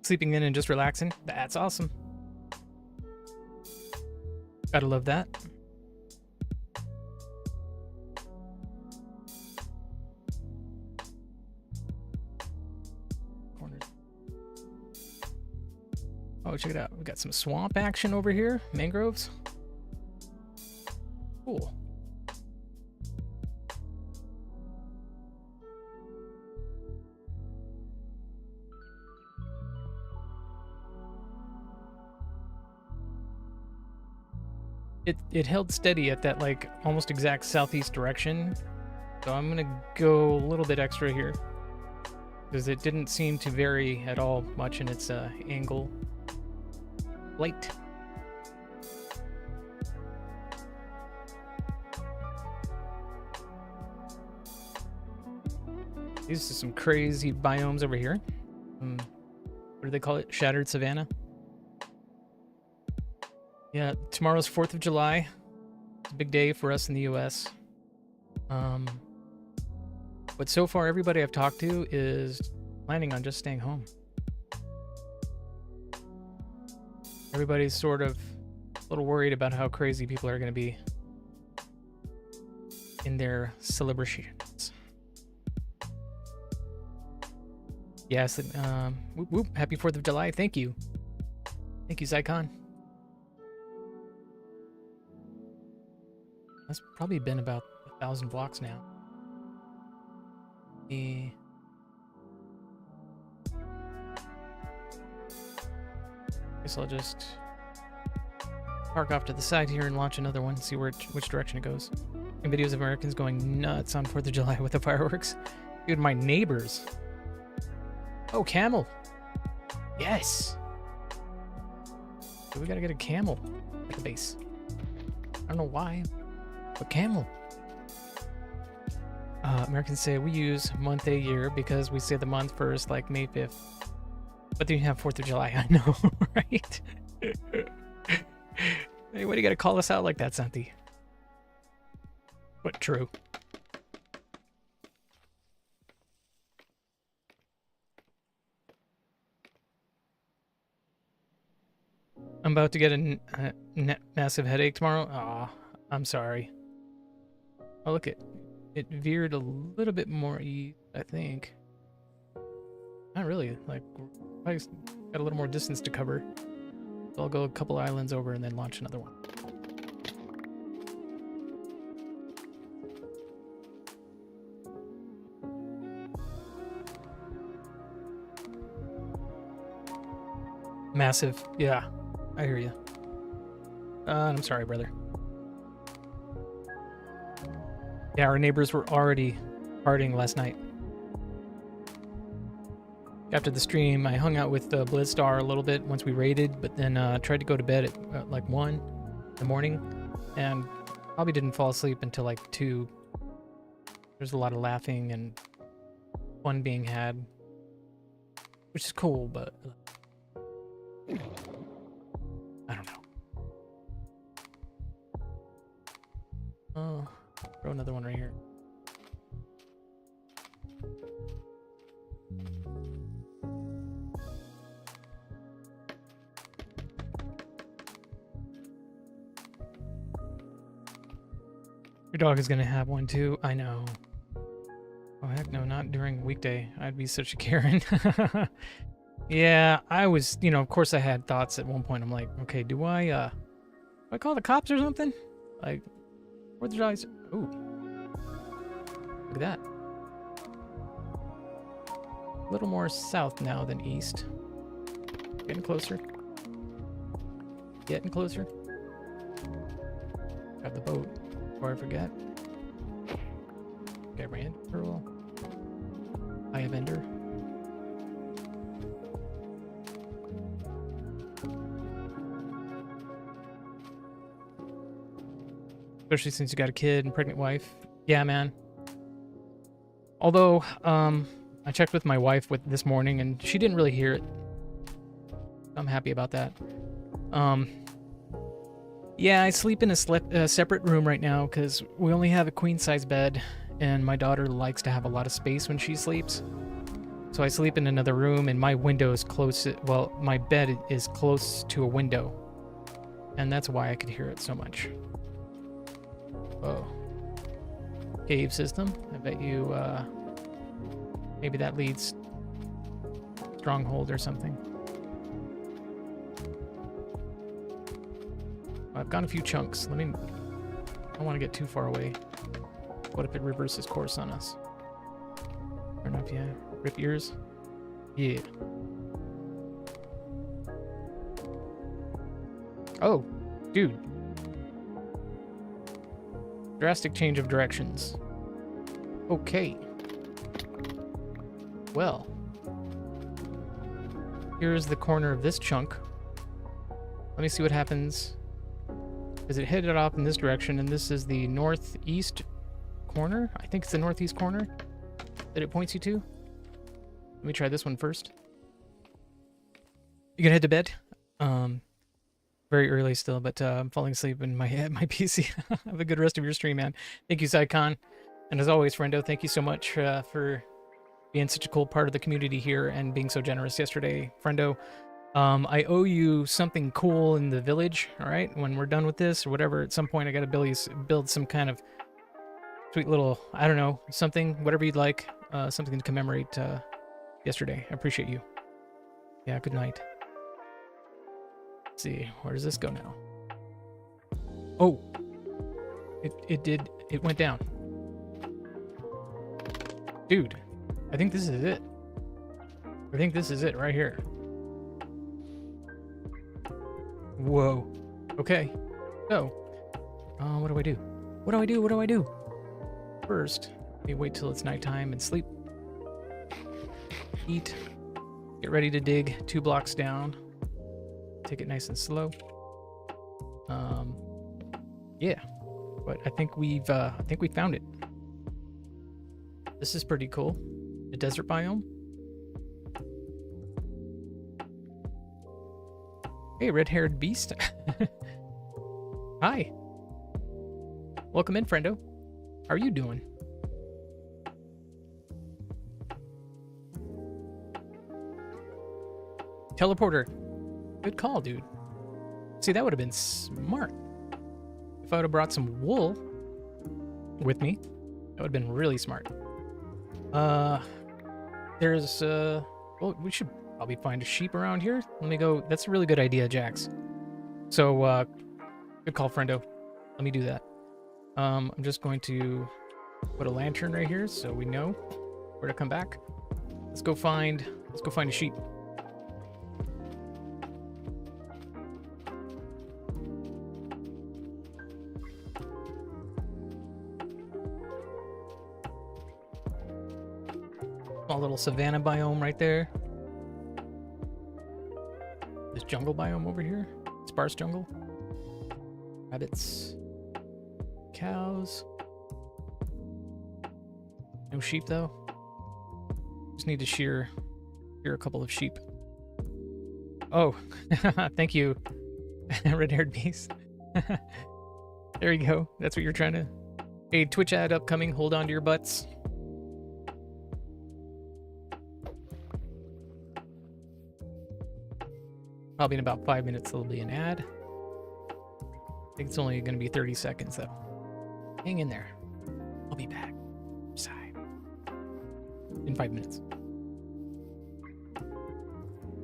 Sleeping in and just relaxing. That's awesome. Gotta love that. Corners. Oh, check it out. We got some swamp action over here. Mangroves. Cool. It held steady at that like almost exact southeast direction. So I'm gonna go a little bit extra here because it didn't seem to vary at all much in its angle. Light. These are some crazy biomes over here. What do they call it? Shattered savanna. Yeah, tomorrow's 4th of July. It's a big day for us in the US. But so far, everybody I've talked to is planning on just staying home. Everybody's sort of a little worried about how crazy people are going to be in their celebrations. Yes, whoop, whoop, happy 4th of July. Thank you. Thank you, Zycon. That's probably been about 1,000 blocks now. Guess I'll just park off to the side here and launch another one, see which direction it goes. And videos of Americans going nuts on 4th of July with the fireworks. Dude, my neighbors. Oh, camel. Yes. So we gotta get a camel at the base. I don't know why. But camel. Americans say we use month a year because we say the month first, like May 5th. But then you have 4th of July. I know, right? Hey, why do you gotta call us out like that, Santi? But true. I'm about to get a massive headache tomorrow. Aw, I'm sorry. Oh, look, it veered a little bit more east, I think. Not really, like, I got a little more distance to cover. So I'll go a couple islands over and then launch another one. Massive, yeah, I hear you. I'm sorry, brother. Yeah, our neighbors were already partying last night. After the stream, I hung out with Blizzstar a little bit once we raided, but then tried to go to bed at like 1 in the morning, and probably didn't fall asleep until like 2 There's a lot of laughing and fun being had, which is cool, but I don't know. Oh, throw another one right here. Your dog is gonna have one too. I know. Oh heck no, not during weekday. I'd be such a Karen. Yeah, I was, you know, of course I had thoughts at one point. I'm like, okay, do I call the cops or something? Like, where's the dogs? Ooh. Look at that. A little more south now than east. Getting closer. Getting closer. Grab the boat before I forget. Okay, Rand Pearl. Eye of Ender. Especially since you got a kid and pregnant wife. Yeah, man. Although, I checked with my wife this morning and she didn't really hear it. I'm happy about that. Yeah, I sleep in a separate room right now because we only have a queen-size bed, and my daughter likes to have a lot of space when she sleeps. So I sleep in another room, and my window is close. Well, my bed is close to a window, and that's why I could hear it so much. Oh, cave system. I bet you. Maybe that leads stronghold or something. I've got a few chunks. I don't want to get too far away. What if it reverses course on us? Fair enough, yeah. Rip ears? Yeah. Oh, dude. Drastic change of directions. Okay. Well. Here's the corner of this chunk. Let me see what happens. Is it headed off in this direction, and this is the northeast corner? I think it's the northeast corner that it points you to. Let me try this one first. You gonna head to bed? Very early still, but I'm falling asleep in my PC. Have a good rest of your stream, man. Thank you, Zycon. And as always, Friendo, thank you so much for being such a cool part of the community here and being so generous yesterday, Friendo. I owe you something cool in the village, all right? When we're done with this or whatever, at some point I gotta build some kind of sweet little, I don't know, something, whatever you'd like, something to commemorate yesterday. I appreciate you. Yeah, good night. Let's see, where does this go now? Oh, it went down. Dude, I think this is it. I think this is it right here. Whoa. Okay. So, what do I do? What do I do? What do I do? First, let me wait till it's nighttime and sleep. Eat. Get ready to dig 2 blocks down. Take it nice and slow. Yeah. But I think we found it. This is pretty cool. The desert biome. Hey, red-haired beast. Hi. Welcome in, friendo. How are you doing? Teleporter. Good call, dude. See, that would have been smart. If I would have brought some wool with me, that would have been really smart. There's, well, we should probably find a sheep around here. Let me go. That's a really good idea, Jax. So, good call, friendo. Let me do that. I'm just going to put a lantern right here so we know where to come back. Let's go find a sheep. Small little savanna biome right there. This jungle biome over here. Sparse jungle. Rabbits. Cows. No sheep though. Just need to shear a couple of sheep. Oh, thank you, red-haired beast. There you go. That's what you're trying to. Hey, Twitch ad upcoming. Hold on to your butts. Probably in about 5 minutes there'll be an ad. I think it's only going to be 30 seconds though. Hang in there. I'll be back. Sigh. In 5 minutes.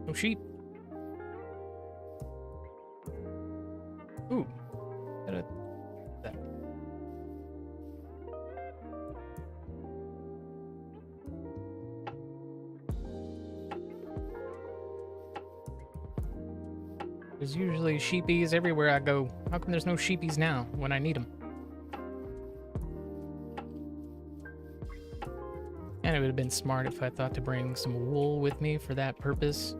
No sheep. Ooh. That. There's usually sheepies everywhere I go. How come there's no sheepies now when I need them? And it would have been smart if I thought to bring some wool with me for that purpose.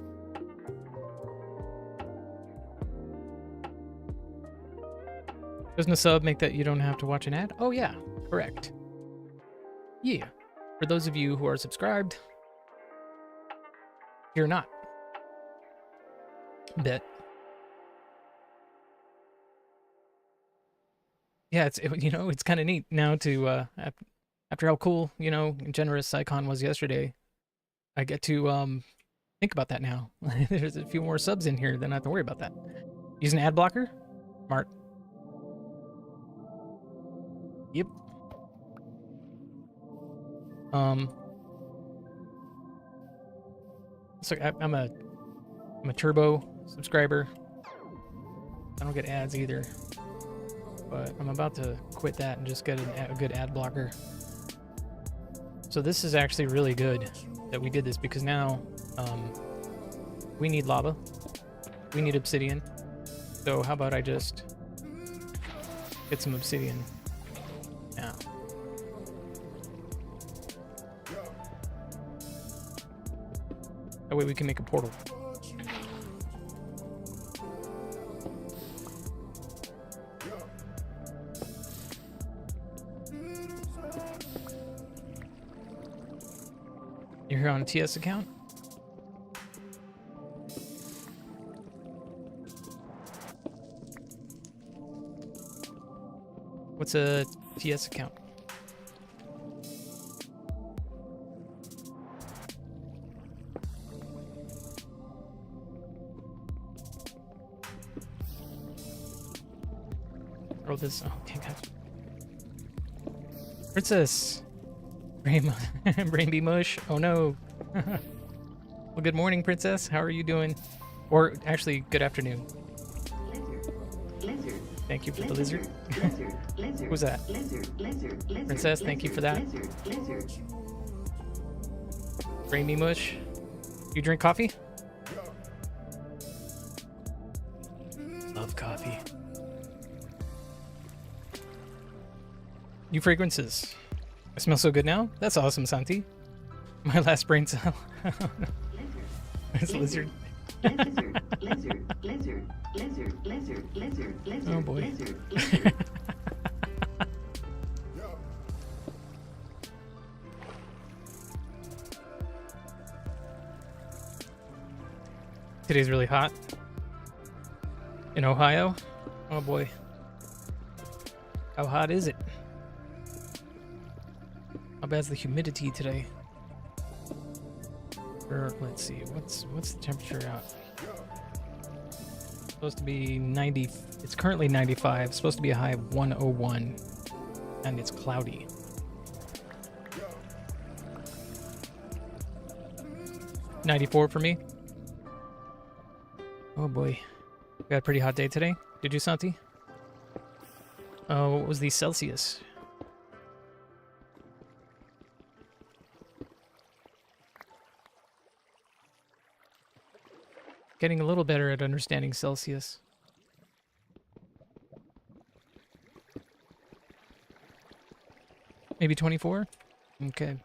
Doesn't a sub make that you don't have to watch an ad? Oh yeah, correct. Yeah. For those of you who are subscribed, you're not. Bet. Yeah, it's it's kind of neat now to after how cool and generous Icon was yesterday. I get to think about that now. There's a few more subs in here, then I have to worry about that. Use an ad blocker? Smart. Yep. So I'm a turbo subscriber. I don't get ads either. But I'm about to quit that and just get a good ad blocker. So this is actually really good that we did this because now we need lava. We need obsidian. So how about I just get some obsidian now. That way we can make a portal. You're here on a TS account? What's a TS account? Oh, this. Oh, okay, gotcha. Princess. Brainby Mush. Oh no. Well, good morning, Princess. How are you doing? Or actually, good afternoon. Lizard. Thank you for the lizard. Lizard. Who's that? Lizard. Princess, thank you for that. Lizard. Brainby Mush. You drink coffee? Love coffee. New fragrances. I smell so good now? That's awesome, Santi. My last brain cell. It's lizard. Lizard. Oh boy. Today's really hot. In Ohio? Oh boy. How hot is it? How bad's the humidity today? Or, let's see, what's the temperature out? Supposed to be 90. It's currently 95. Supposed to be a high of 101, and it's cloudy. $94 for me. Oh boy, we got a pretty hot day today. Did you, Santi? Oh, what was the Celsius? Getting a little better at understanding Celsius. Maybe 24? Okay.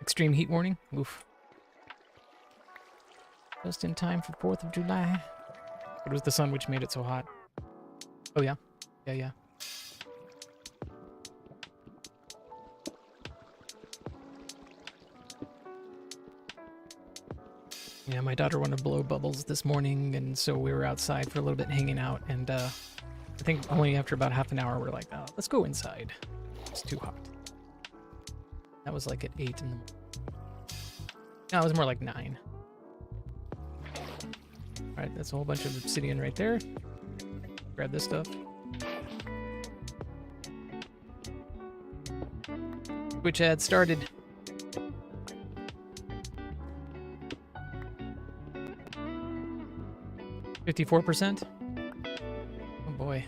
Extreme heat warning? Oof. Just in time for 4th of July. It was the sun which made it so hot. Oh yeah? Yeah. Yeah, my daughter wanted to blow bubbles this morning, and so we were outside for a little bit hanging out, and I think only after about half an hour we're like, oh, let's go inside. It's too hot. That was like at 8 in the morning. No, it was more like 9. Alright, that's a whole bunch of obsidian right there. Grab this stuff. Twitch ad started. $54%? Oh boy.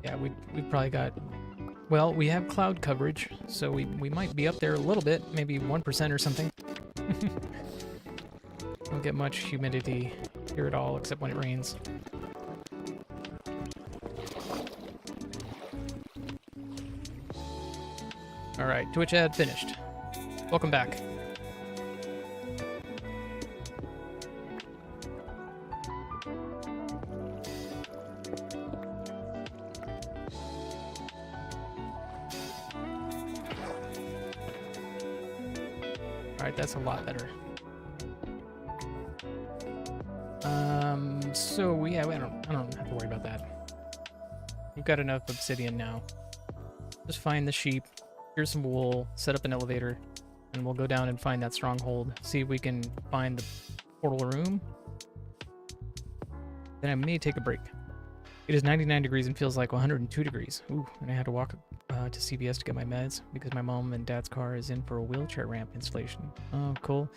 Yeah, we probably got... Well, we have cloud coverage, so we might be up there a little bit, maybe 1% or something. Don't get much humidity here at all, except when it rains. Alright, Twitch ad finished. Welcome back. Alright, that's a lot better. So yeah, I don't have to worry about that. We've got enough obsidian now. Just find the sheep, here's some wool, set up an elevator, and we'll go down and find that stronghold. See if we can find the portal room. Then I may take a break. It is 99 degrees and feels like 102 degrees. Ooh, and I had to walk to CVS to get my meds because my mom and dad's car is in for a wheelchair ramp installation. Oh, cool.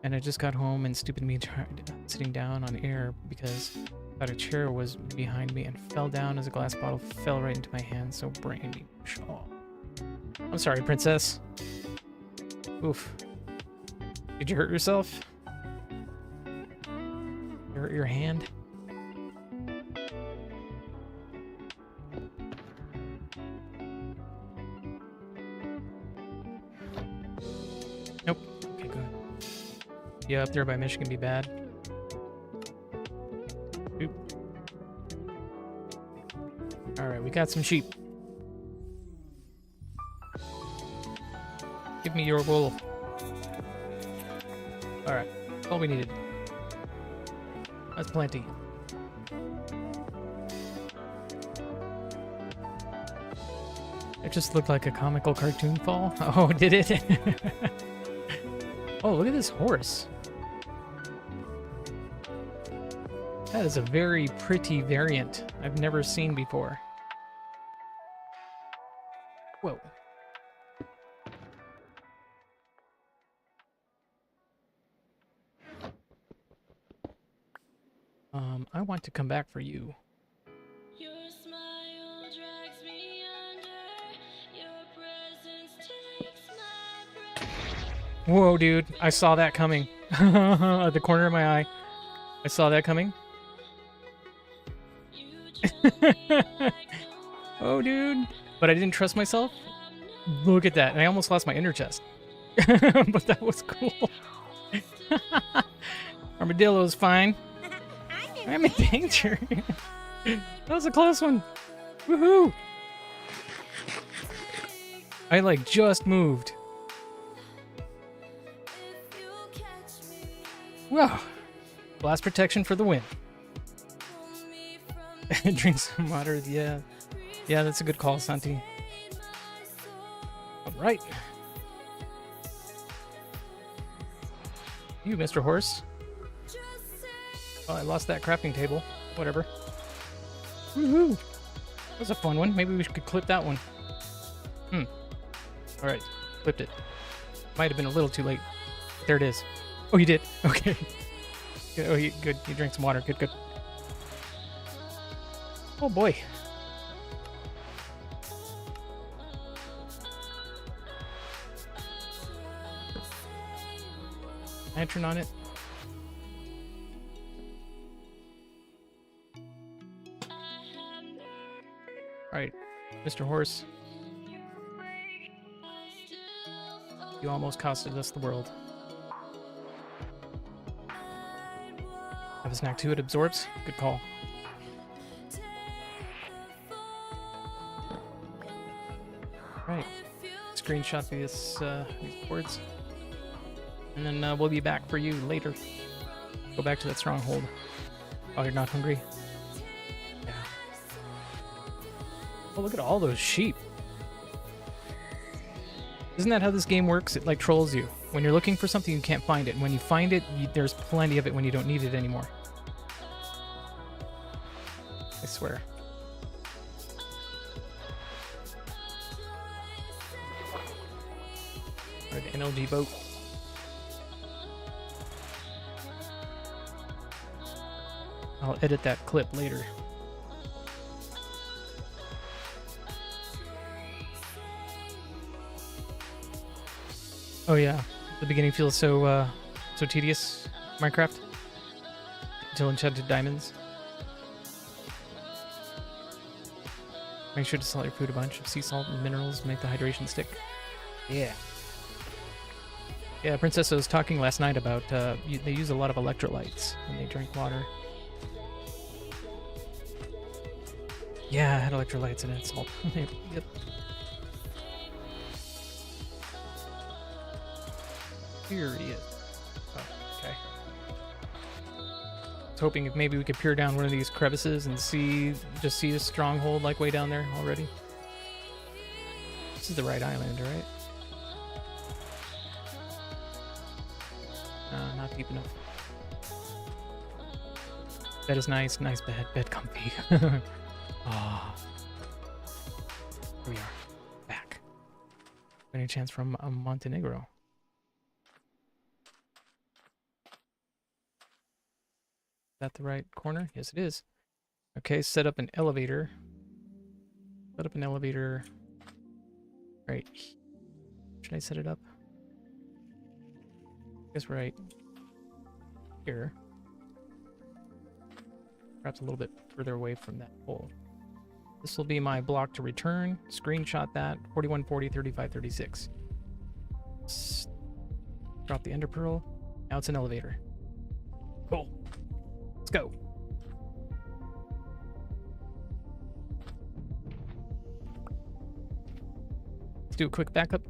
And I just got home and stupid me tried sitting down on air because I thought a chair was behind me and fell down as a glass bottle fell right into my hand, so brainy. Oh. I'm sorry, princess. Oof. Did you hurt yourself? You hurt your hand? Nope. Okay, good. Yeah, up there by Michigan be bad. Oop. Alright, we got some sheep. Give me your wool. Alright, all we needed. That's plenty. It just looked like a comical cartoon fall. Oh, did it? Oh, look at this horse. That is a very pretty variant I've never seen before. Whoa. I want to come back for you. Your smile drags me under. Your presence takes my breath. Whoa, dude. I saw that coming. At the corner of my eye. I saw that coming. Oh, dude. But I didn't trust myself. Look at that. And I almost lost my inner chest. But that was cool. Armadillo's fine. I'm in danger. That was a close one. Woohoo! I like just moved. Wow. Blast protection for the win. Drink some water. Yeah. Yeah, that's a good call, Santi. All right. You, Mr. Horse. Oh, I lost that crafting table. Whatever. Woohoo! That was a fun one. Maybe we could clip that one. Alright. Clipped it. Might have been a little too late. There it is. Oh, you did? Okay. Oh, good. You drank some water. Good, good. Oh, boy. Lantern on it. Alright, Mr. Horse. You almost costed us the world. Have a snack too, it absorbs. Good call. Right. Screenshot these boards. And then we'll be back for you later. Go back to that stronghold. Oh, you're not hungry? Yeah. Oh, look at all those sheep. Isn't that how this game works? It like trolls you. When you're looking for something, you can't find it. And when you find it, there's plenty of it when you don't need it anymore. I swear. Alright, NLG boat. I'll edit that clip later. Oh yeah, the beginning feels so so tedious. Minecraft until enchanted diamonds. Make sure to salt your food a bunch of sea salt and minerals to make the hydration stick. Yeah. Yeah, Princess was talking last night about they use a lot of electrolytes when they drink water. Yeah, it had electrolytes in it, salt. Yep. Period. Oh, okay. I was hoping if maybe we could peer down one of these crevices and just see the stronghold like way down there already. This is the right island, right? Not deep enough. Bed is nice, nice bed, bed comfy. Ah. Here we are, back. Any chance from Montenegro? Is that the right corner? Yes, it is. Okay, set up an elevator. Set up an elevator. Right. Should I set it up? I guess right here. Perhaps a little bit further away from that pole. This will be my block to return. Screenshot that. 4140, 3536. Drop the ender pearl. Now it's an elevator. Cool. Let's go. Let's do a quick backup.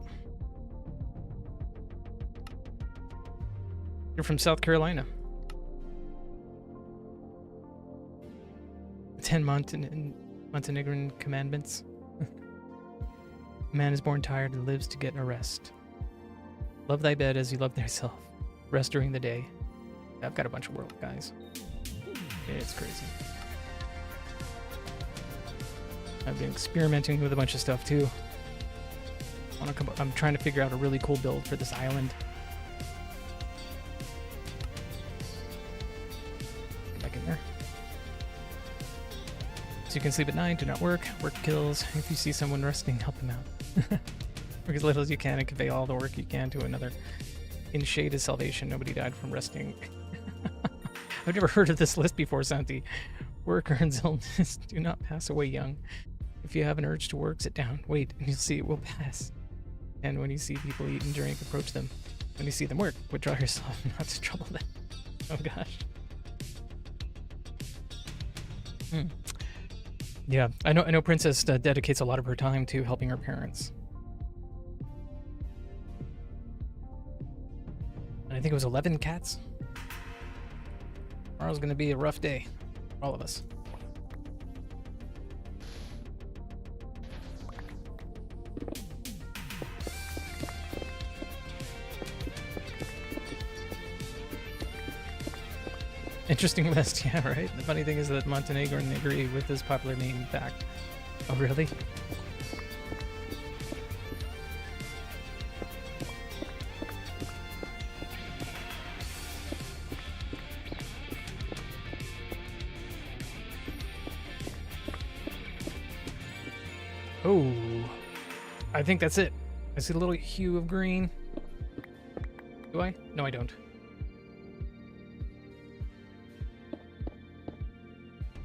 You're from South Carolina. 10 Montenegrin commandments. A man is born tired and lives to get a rest. Love thy bed as you love thyself. Rest during the day. I've got a bunch of world, guys. It's crazy. I've been experimenting with a bunch of stuff too. I'm trying to figure out a really cool build for this island. Get back in there. So you can sleep at night, do not work. Work kills. If you see someone resting, help them out. Work as little as you can and convey all the work you can to another. In shade is salvation. Nobody died from resting. I've never heard of this list before, Santi. Work earns illness. Do not pass away young. If you have an urge to work, sit down. Wait, and you'll see it will pass. And when you see people eat and drink, approach them. When you see them work, withdraw yourself not to trouble them. Oh gosh. Yeah, I know Princess dedicates a lot of her time to helping her parents. And I think it was 11 cats. Tomorrow's gonna be a rough day for all of us. Interesting list, yeah, right? The funny thing is that Montenegrin agree with this popular meme fact. Oh, really? Oh, I think that's it. I see a little hue of green. Do I? No, I don't.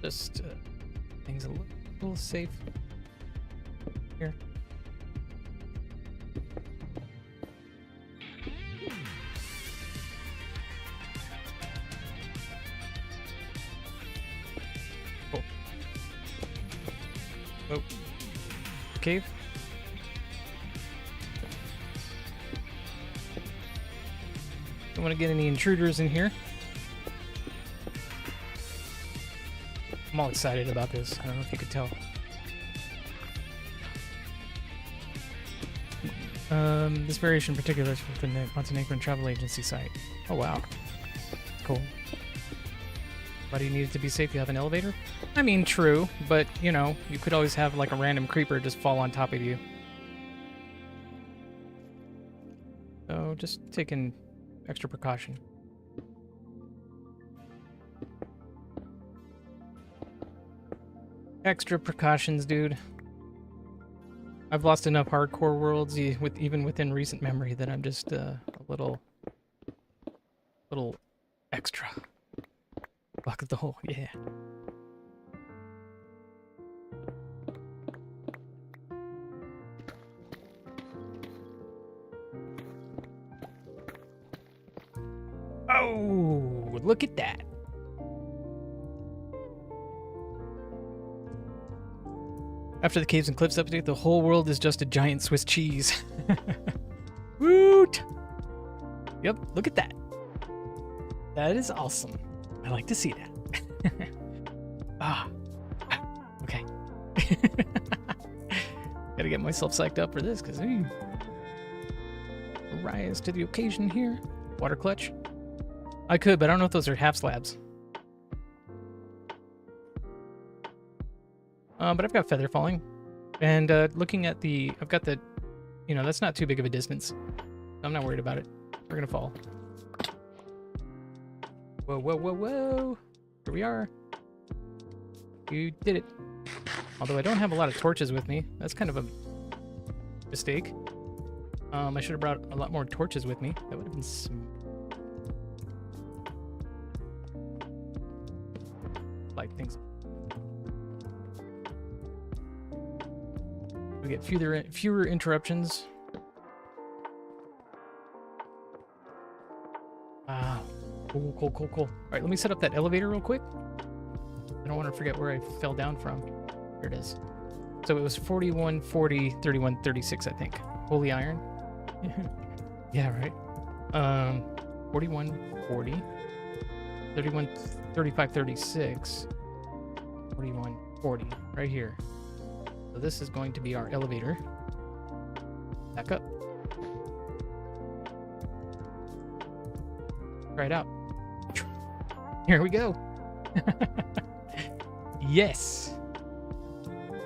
Just things a little safe here. Oh. Oh. Cave. Don't want to get any intruders in here. I'm all excited about this. I don't know if you could tell. This variation in particular is from the Montenegrin travel agency site. Oh wow. Cool. Why do you need it to be safe? You have an elevator? I mean, true, but you know, you could always have like a random creeper just fall on top of you. So just taking extra precaution. Extra precautions, dude. I've lost enough hardcore worlds even within recent memory that I'm just a little extra. Lock the hole, yeah. Oh, look at that. After the Caves and Cliffs update, the whole world is just a giant Swiss cheese. Woot! Yep, look at that. That is awesome. I like to see that. Ah. Okay. Gotta get myself psyched up for this, because rise to the occasion here. Water clutch. I could, but I don't know if those are half slabs. But I've got feather falling, and looking at I've got the, you know, that's not too big of a distance. I'm not worried about it. We're gonna fall. Whoa, whoa, whoa, whoa! Here we are. You did it. Although I don't have a lot of torches with me. That's kind of a mistake. I should have brought a lot more torches with me. That would have been some light things. We get fewer interruptions. Ah, cool, cool, cool, cool. All right, let me set up that elevator real quick. I don't want to forget where I fell down from. Here it is. So it was 41, 40, 31, 36, I think. Holy iron. Yeah, right. 41, 40, 31, 35, 36, 41, 40, right here. So this is going to be our elevator. Back up. Try it out. Here we go. Yes.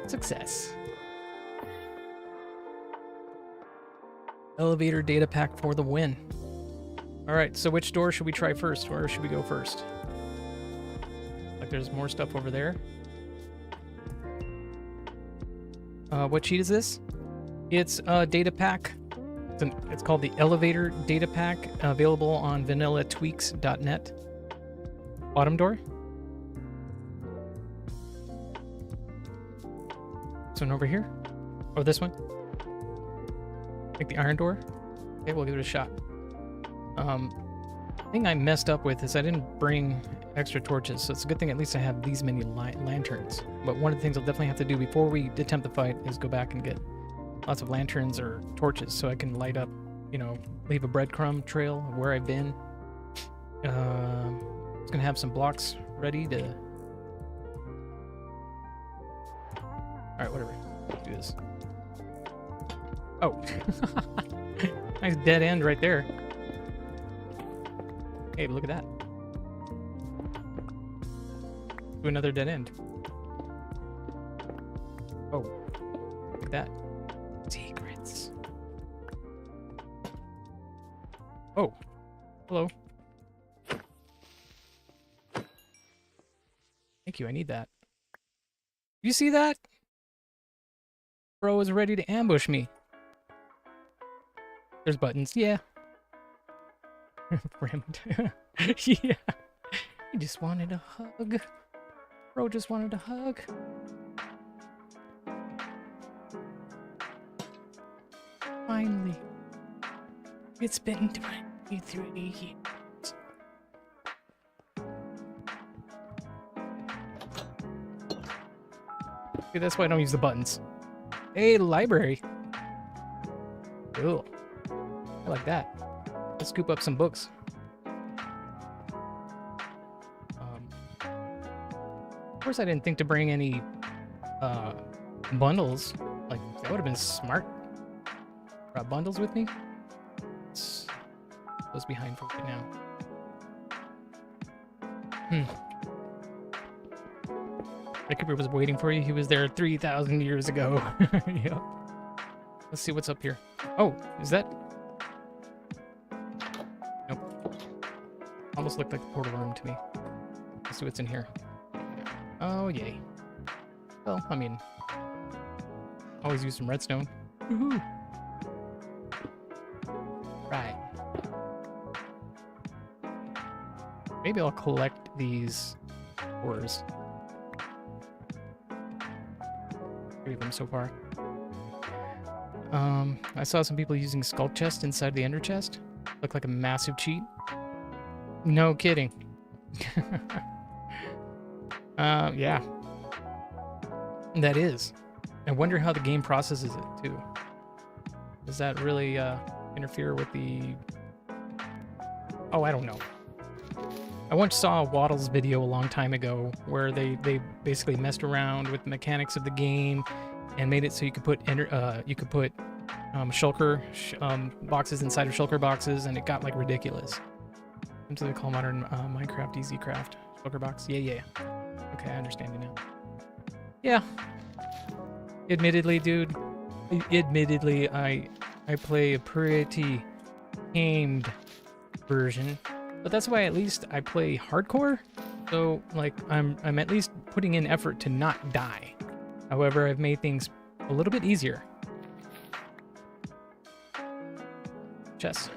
Success. Elevator data pack for the win. All right, so which door should we try first? Where should we go first? Like there's more stuff over there. What sheet is this? It's a data pack. It's called the Elevator Data Pack, available on vanillatweaks.net. Bottom door. This one over here. Or this one. Like the iron door. Okay, we'll give it a shot. Thing I messed up with is I didn't bring extra torches, so it's a good thing at least I have these many lanterns. But one of the things I'll definitely have to do before we attempt the fight is go back and get lots of lanterns or torches so I can light up, you know, leave a breadcrumb trail of where I've been. I was gonna have some blocks ready to... Alright, whatever. Let's do this. Oh. Nice dead end right there. Hey, look at that. Do another dead end. Oh. Look at that. Secrets. Oh. Hello. Thank you, I need that. You see that? Bro is ready to ambush me. There's buttons, yeah. Friend. Yeah. He just wanted a hug. Bro just wanted a hug. Finally. It's been 23 years. See, that's why I don't use the buttons. Hey, library. Cool. I like that. Let's scoop up some books. course, I didn't think to bring any bundles. Like, that would have been smart. Brought bundles with me. It's goes behind for right now. The Cooper was waiting for you. He was there 3,000 years ago. Yep. Let's see what's up here. Oh, is that? Nope. Almost looked like the portal room to me. Let's see what's in here. Oh, yay. Well, I mean, always use some redstone. Woohoo! Right. Maybe I'll collect these ores. 3 of them so far. I saw some people using Sculpt Chest inside the Ender Chest. Looked like a massive cheat. No kidding. Yeah. That is. I wonder how the game processes it, too. Does that really interfere with the... Oh, I don't know. I once saw a Waddles video a long time ago where they basically messed around with the mechanics of the game and made it so you could put shulker boxes inside of shulker boxes, and it got like ridiculous. What do they call modern Minecraft Easy Craft? Shulker box? Yeah. Okay, I understand you now. Yeah. Admittedly, dude. Admittedly, I play a pretty tamed version. But that's why at least I play hardcore. So like I'm at least putting in effort to not die. However, I've made things a little bit easier. Chess.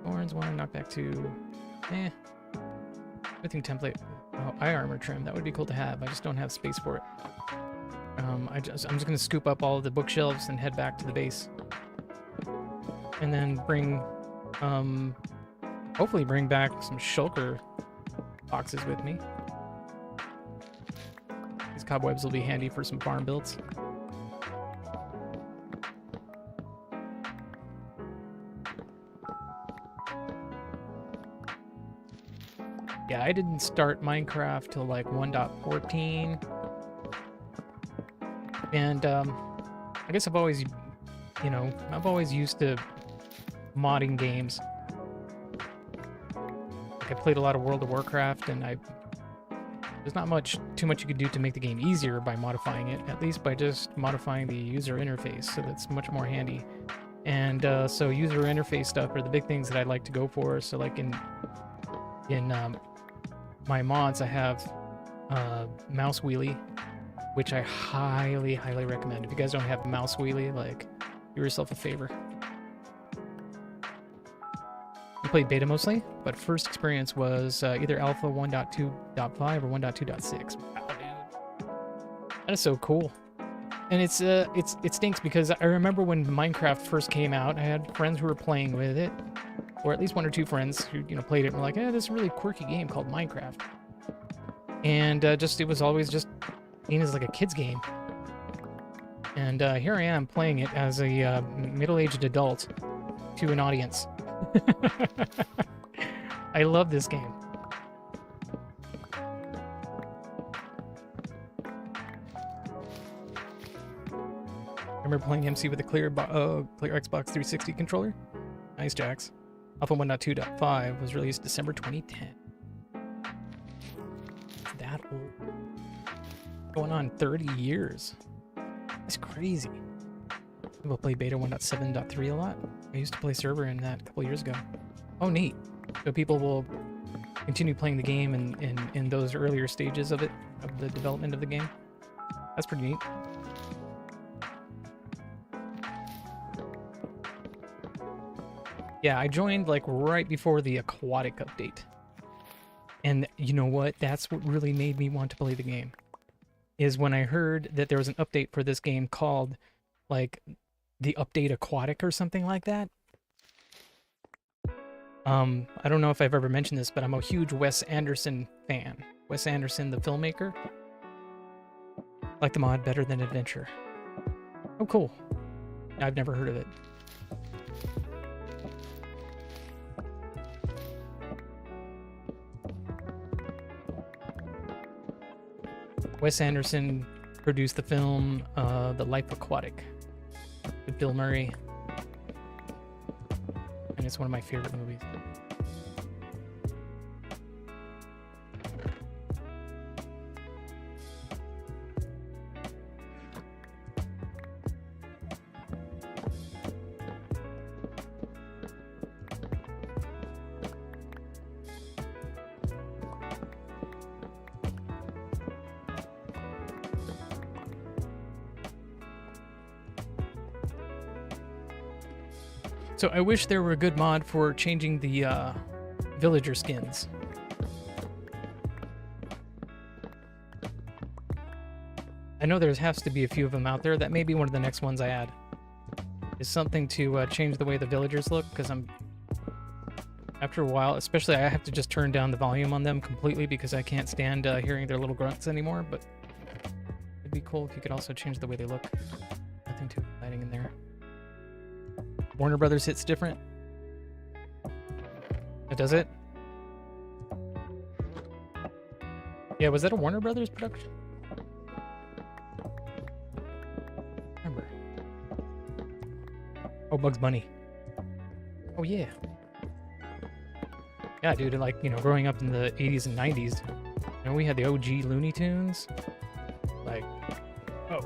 Thorns 1, knockback 2. Smithing template. Oh, eye armor trim. That would be cool to have. I just don't have space for it. I'm just gonna scoop up all of the bookshelves and head back to the base. And then bring hopefully bring back some shulker boxes with me. These cobwebs will be handy for some farm builds. Yeah, I didn't start Minecraft till like 1.14. And I guess I've always used to modding games. Like I played a lot of World of Warcraft, and there's not too much you could do to make the game easier by modifying it, at least by just modifying the user interface, so that's much more handy. And so user interface stuff are the big things that I'd like to go for. So like in my mods, I have mouse wheelie, which I highly recommend. If you guys don't have mouse wheelie, like, do yourself a favor. I played beta mostly, but first experience was either alpha 1.2.5 or 1.2.6. Wow, dude. That is so cool. And it stinks because I remember when Minecraft first came out, I had friends who were playing with it, or at least 1 or 2 friends who played it and were like, this really quirky game called Minecraft. And it was always just seen as like a kid's game. And here I am playing it as a middle-aged adult to an audience. I love this game. Remember playing MC with a clear Xbox 360 controller? Nice, Jax. Alpha 1.2.5 was released December 2010. It's that old. Going on 30 years. That's crazy. People play beta 1.7.3 a lot. I used to play server in that a couple years ago. Oh, neat. So people will continue playing the game in those earlier stages of it, of the development of the game. That's pretty neat. Yeah, I joined like right before the aquatic update. And you know what? That's what really made me want to play the game. Is when I heard that there was an update for this game called like the Update Aquatic or something like that. I don't know if I've ever mentioned this, but I'm a huge Wes Anderson fan. Wes Anderson, the filmmaker. Like the mod better than Adventure. Oh, cool. I've never heard of it. Wes Anderson produced the film The Life Aquatic with Bill Murray. And it's one of my favorite movies. So I wish there were a good mod for changing the villager skins. I know there has to be a few of them out there. That may be one of the next ones I add. Is something to change the way the villagers look, because after a while, especially I have to just turn down the volume on them completely because I can't stand hearing their little grunts anymore, but it'd be cool if you could also change the way they look. Nothing too exciting in there. Warner Brothers hits different. It does it? Yeah, was that a Warner Brothers production? Remember. Oh, Bugs Bunny. Oh yeah. Yeah, dude, like, you know, growing up in the 80s and 90s, you know, we had the OG Looney Tunes. Like, oh.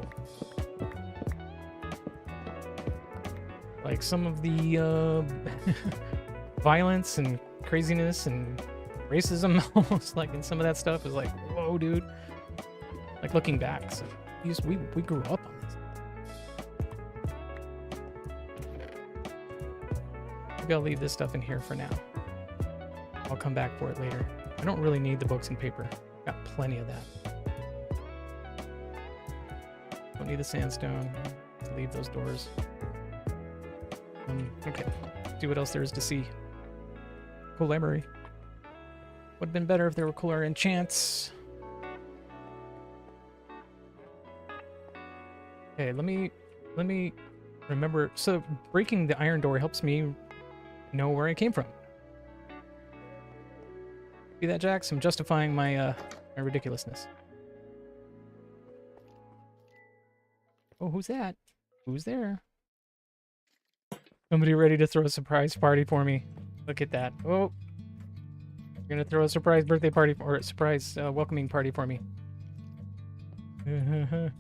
Like some of the violence and craziness and racism almost like in some of that stuff is like, whoa, dude. Like looking back, so we grew up on this. Maybe I'll leave this stuff in here for now. I'll come back for it later. I don't really need the books and paper. Got plenty of that. Don't need the sandstone. Leave those doors. Okay, see what else there is to see. Cool library. Would have been better if there were cooler enchants. Okay, let me remember. So breaking the iron door helps me know where I came from. See that, Jax? I'm justifying my my ridiculousness. Oh, who's that? Who's there? Somebody ready to throw a surprise party for me. Look at that. Oh. You're gonna throw a surprise birthday party or a surprise welcoming party for me. Where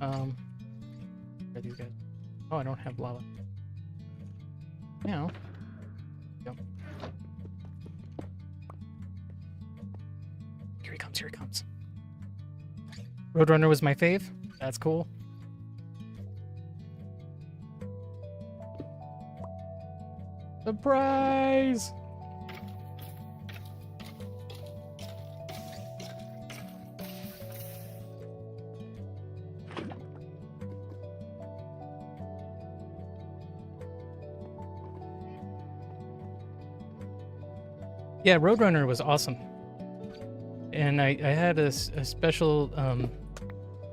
are these guys? Oh, I don't have lava. Now. Go. Here he comes, here he comes. Roadrunner was my fave. That's cool. Surprise! Yeah, Roadrunner was awesome. And I had a special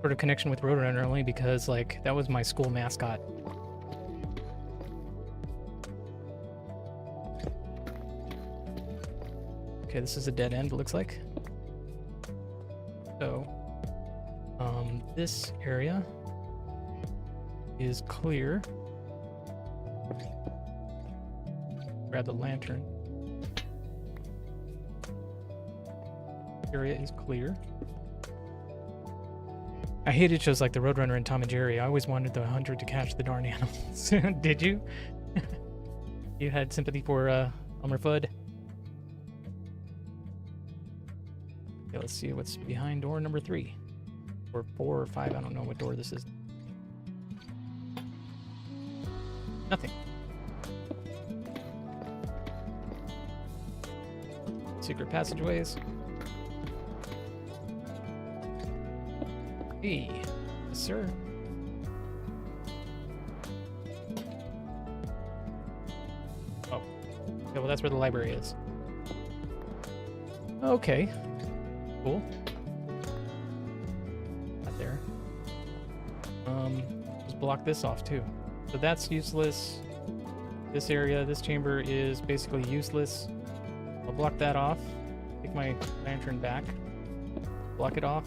sort of connection with Roadrunner only because, like, that was my school mascot. Okay, this is a dead end, it looks like. So, this area is clear. Grab the lantern. Area is clear. I hated shows like the Roadrunner and Tom and Jerry. I always wanted the hunter to catch the darn animals. Did you? You had sympathy for Elmer Fudd? Okay, let's see what's behind door number 3. Or 4 or 5, I don't know what door this is. Nothing. Secret passageways. Hey, yes, sir. Oh, okay, well, that's where the library is. Okay, cool. Not there. Just block this off too. So that's useless. This area, this chamber is basically useless. I'll block that off. Take my lantern back. Block it off.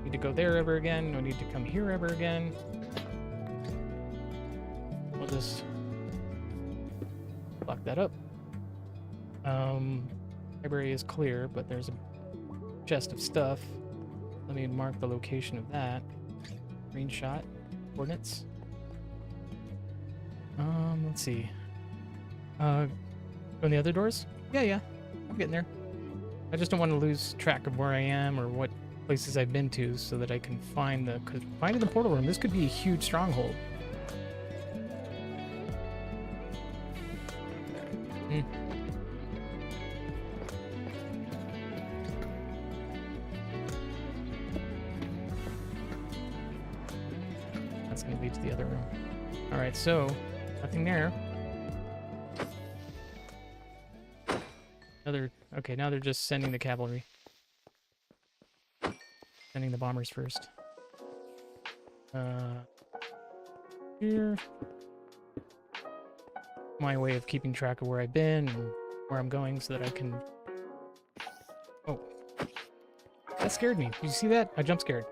Need to go there ever again. No need to come here ever again. We'll just lock that up. Library is clear, but there's a chest of stuff. Let me mark the location of that. Screenshot. Coordinates. Let's see. Go in the other doors? Yeah. I'm getting there. I just don't want to lose track of where I am or what places I've been to so that I can find the... Cause finding the portal room, this could be a huge stronghold. That's going to lead to the other room. Alright, so nothing there. Okay, now they're just sending the cavalry. Sending the bombers first. Here. My way of keeping track of where I've been and where I'm going so that I can... Oh. That scared me. Did you see that? I jump scared.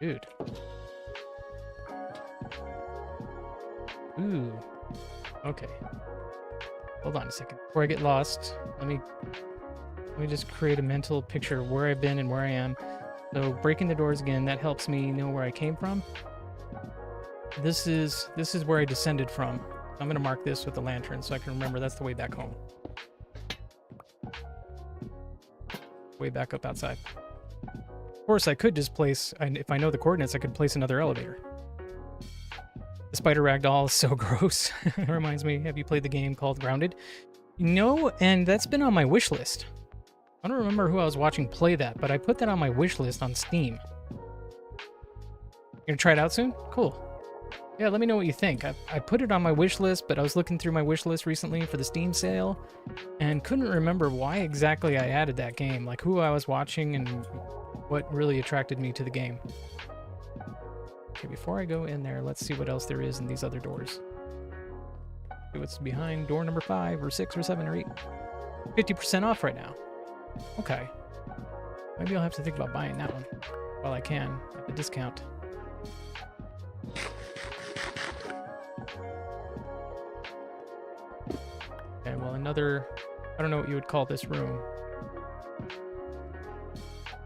Dude. Ooh. Okay. Hold on a second. Before I get lost, let me just create a mental picture of where I've been and where I am. So breaking the doors again, that helps me know where I came from. This is where I descended from. I'm gonna mark this with the lantern so I can remember that's the way back home. Way back up outside. Of course, I could just place, if I know the coordinates, I could place another elevator. The spider ragdoll is so gross. It reminds me, have you played the game called Grounded? No, and that's been on my wish list. I don't remember who I was watching play that, but I put that on my wish list on Steam. You gonna try it out soon? Cool. Yeah, let me know what you think. I put it on my wish list, but I was looking through my wish list recently for the Steam sale and couldn't remember why exactly I added that game, like who I was watching and what really attracted me to the game. Okay, before I go in there, let's see what else there is in these other doors. See what's behind door number 5 or 6 or 7 or 8. 50% off right now. Okay. Maybe I'll have to think about buying that one while I can at the discount. Okay, well, another... I don't know what you would call this room.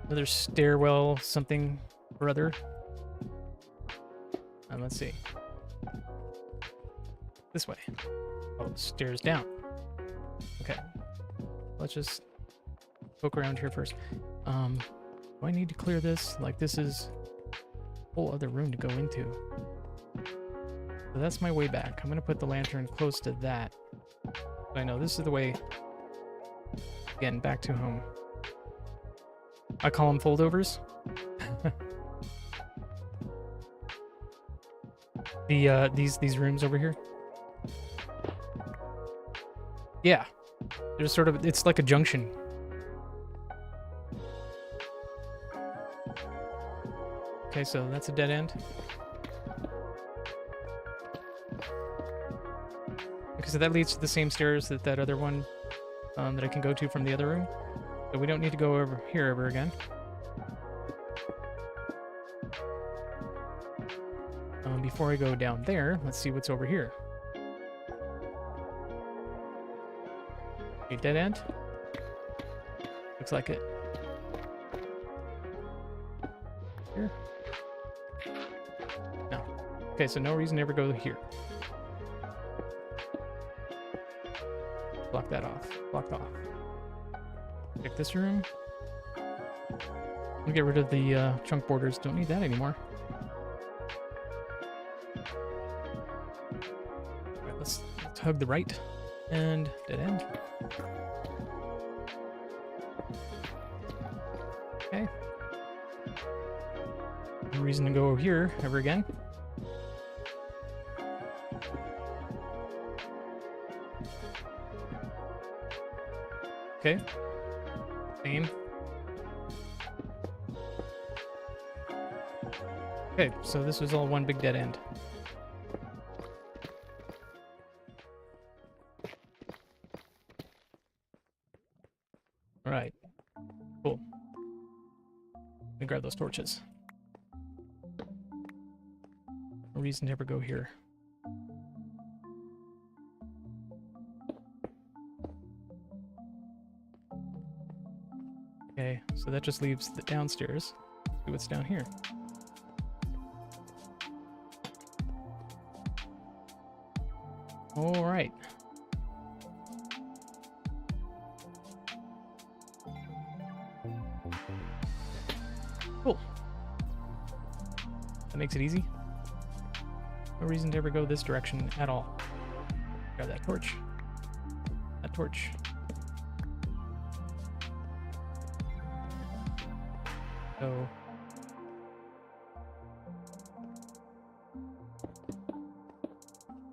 Another stairwell something or other. Let's see. This way. Oh, stairs down. Okay. Let's just poke around here first. Do I need to clear this? Like, this is a whole other room to go into. So that's my way back. I'm going to put the lantern close to that. I know this is the way, again, back to home. I call them foldovers. These rooms over here. Yeah. There's sort of, it's like a junction. Okay, so that's a dead end. Okay, so that leads to the same stairs that that other one that I can go to from the other room. So we don't need to go over here ever again. Before I go down there, let's see what's over here. A dead end? Looks like it. Here? No. Okay, so no reason to ever go here. Block that off. Blocked off. Check this room. We'll get rid of the chunk borders. Don't need that anymore. Alright, let's hug the right. And dead end. Okay. No reason to go here ever again. Okay. Same. Okay, so this was all one big dead end. grab those torches. No reason to ever go here. Okay, so that just leaves the downstairs. See what's down here. All right. Cool. That makes it easy. No reason to ever go this direction at all. Grab that torch. That torch. So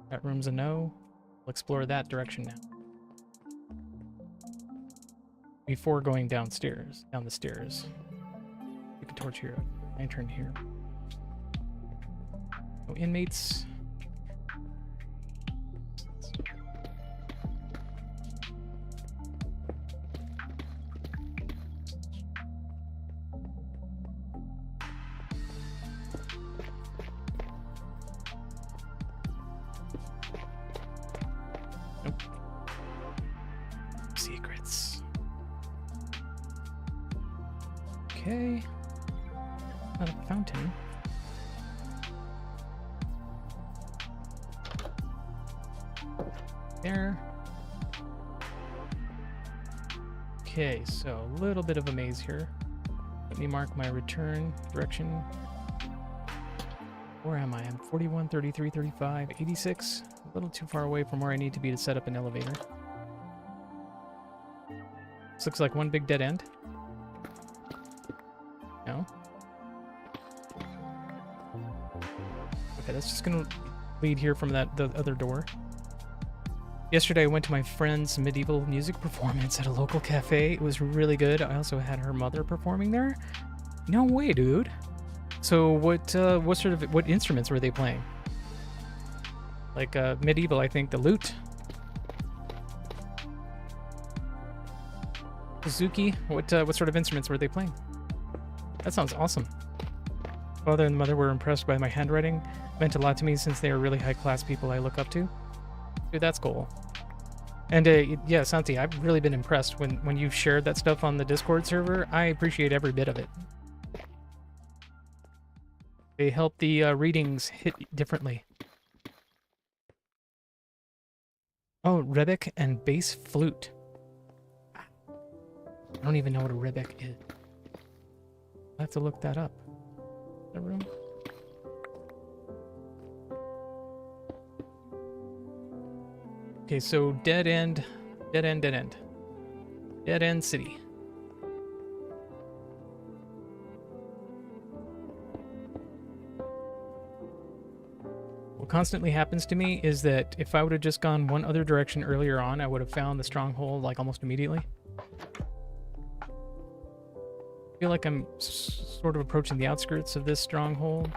that room's a no. We'll explore that direction now. Before going downstairs, down the stairs. Take a torch here, lantern here. No inmates. Nope. Secrets. Okay. Not a fountain. There. Okay, so a little bit of a maze here. Let me mark my return direction. Where am I? I'm 41, 33, 35, 86. A little too far away from where I need to be to set up an elevator. This looks like one big dead end. No? Okay, that's just gonna lead here from the other door. Yesterday I went to my friend's medieval music performance at a local cafe. It was really good. I also had her mother performing there. No way, dude. So what instruments were they playing? Like medieval, I think the lute. Suzuki, what sort of instruments were they playing? That sounds awesome. Father and mother were impressed by my handwriting. Meant a lot to me since they are really high-class people I look up to. Dude, that's cool. And yeah, Santi, I've really been impressed when you've shared that stuff on the Discord server. I appreciate every bit of it. They help the readings hit differently. Oh, rebec and bass flute. I don't even know what a rebec is. I have to look that up. The room. Okay, so dead end city. What constantly happens to me is that if I would have just gone one other direction earlier on, I would have found the stronghold like almost immediately. I feel like I'm sort of approaching the outskirts of this stronghold.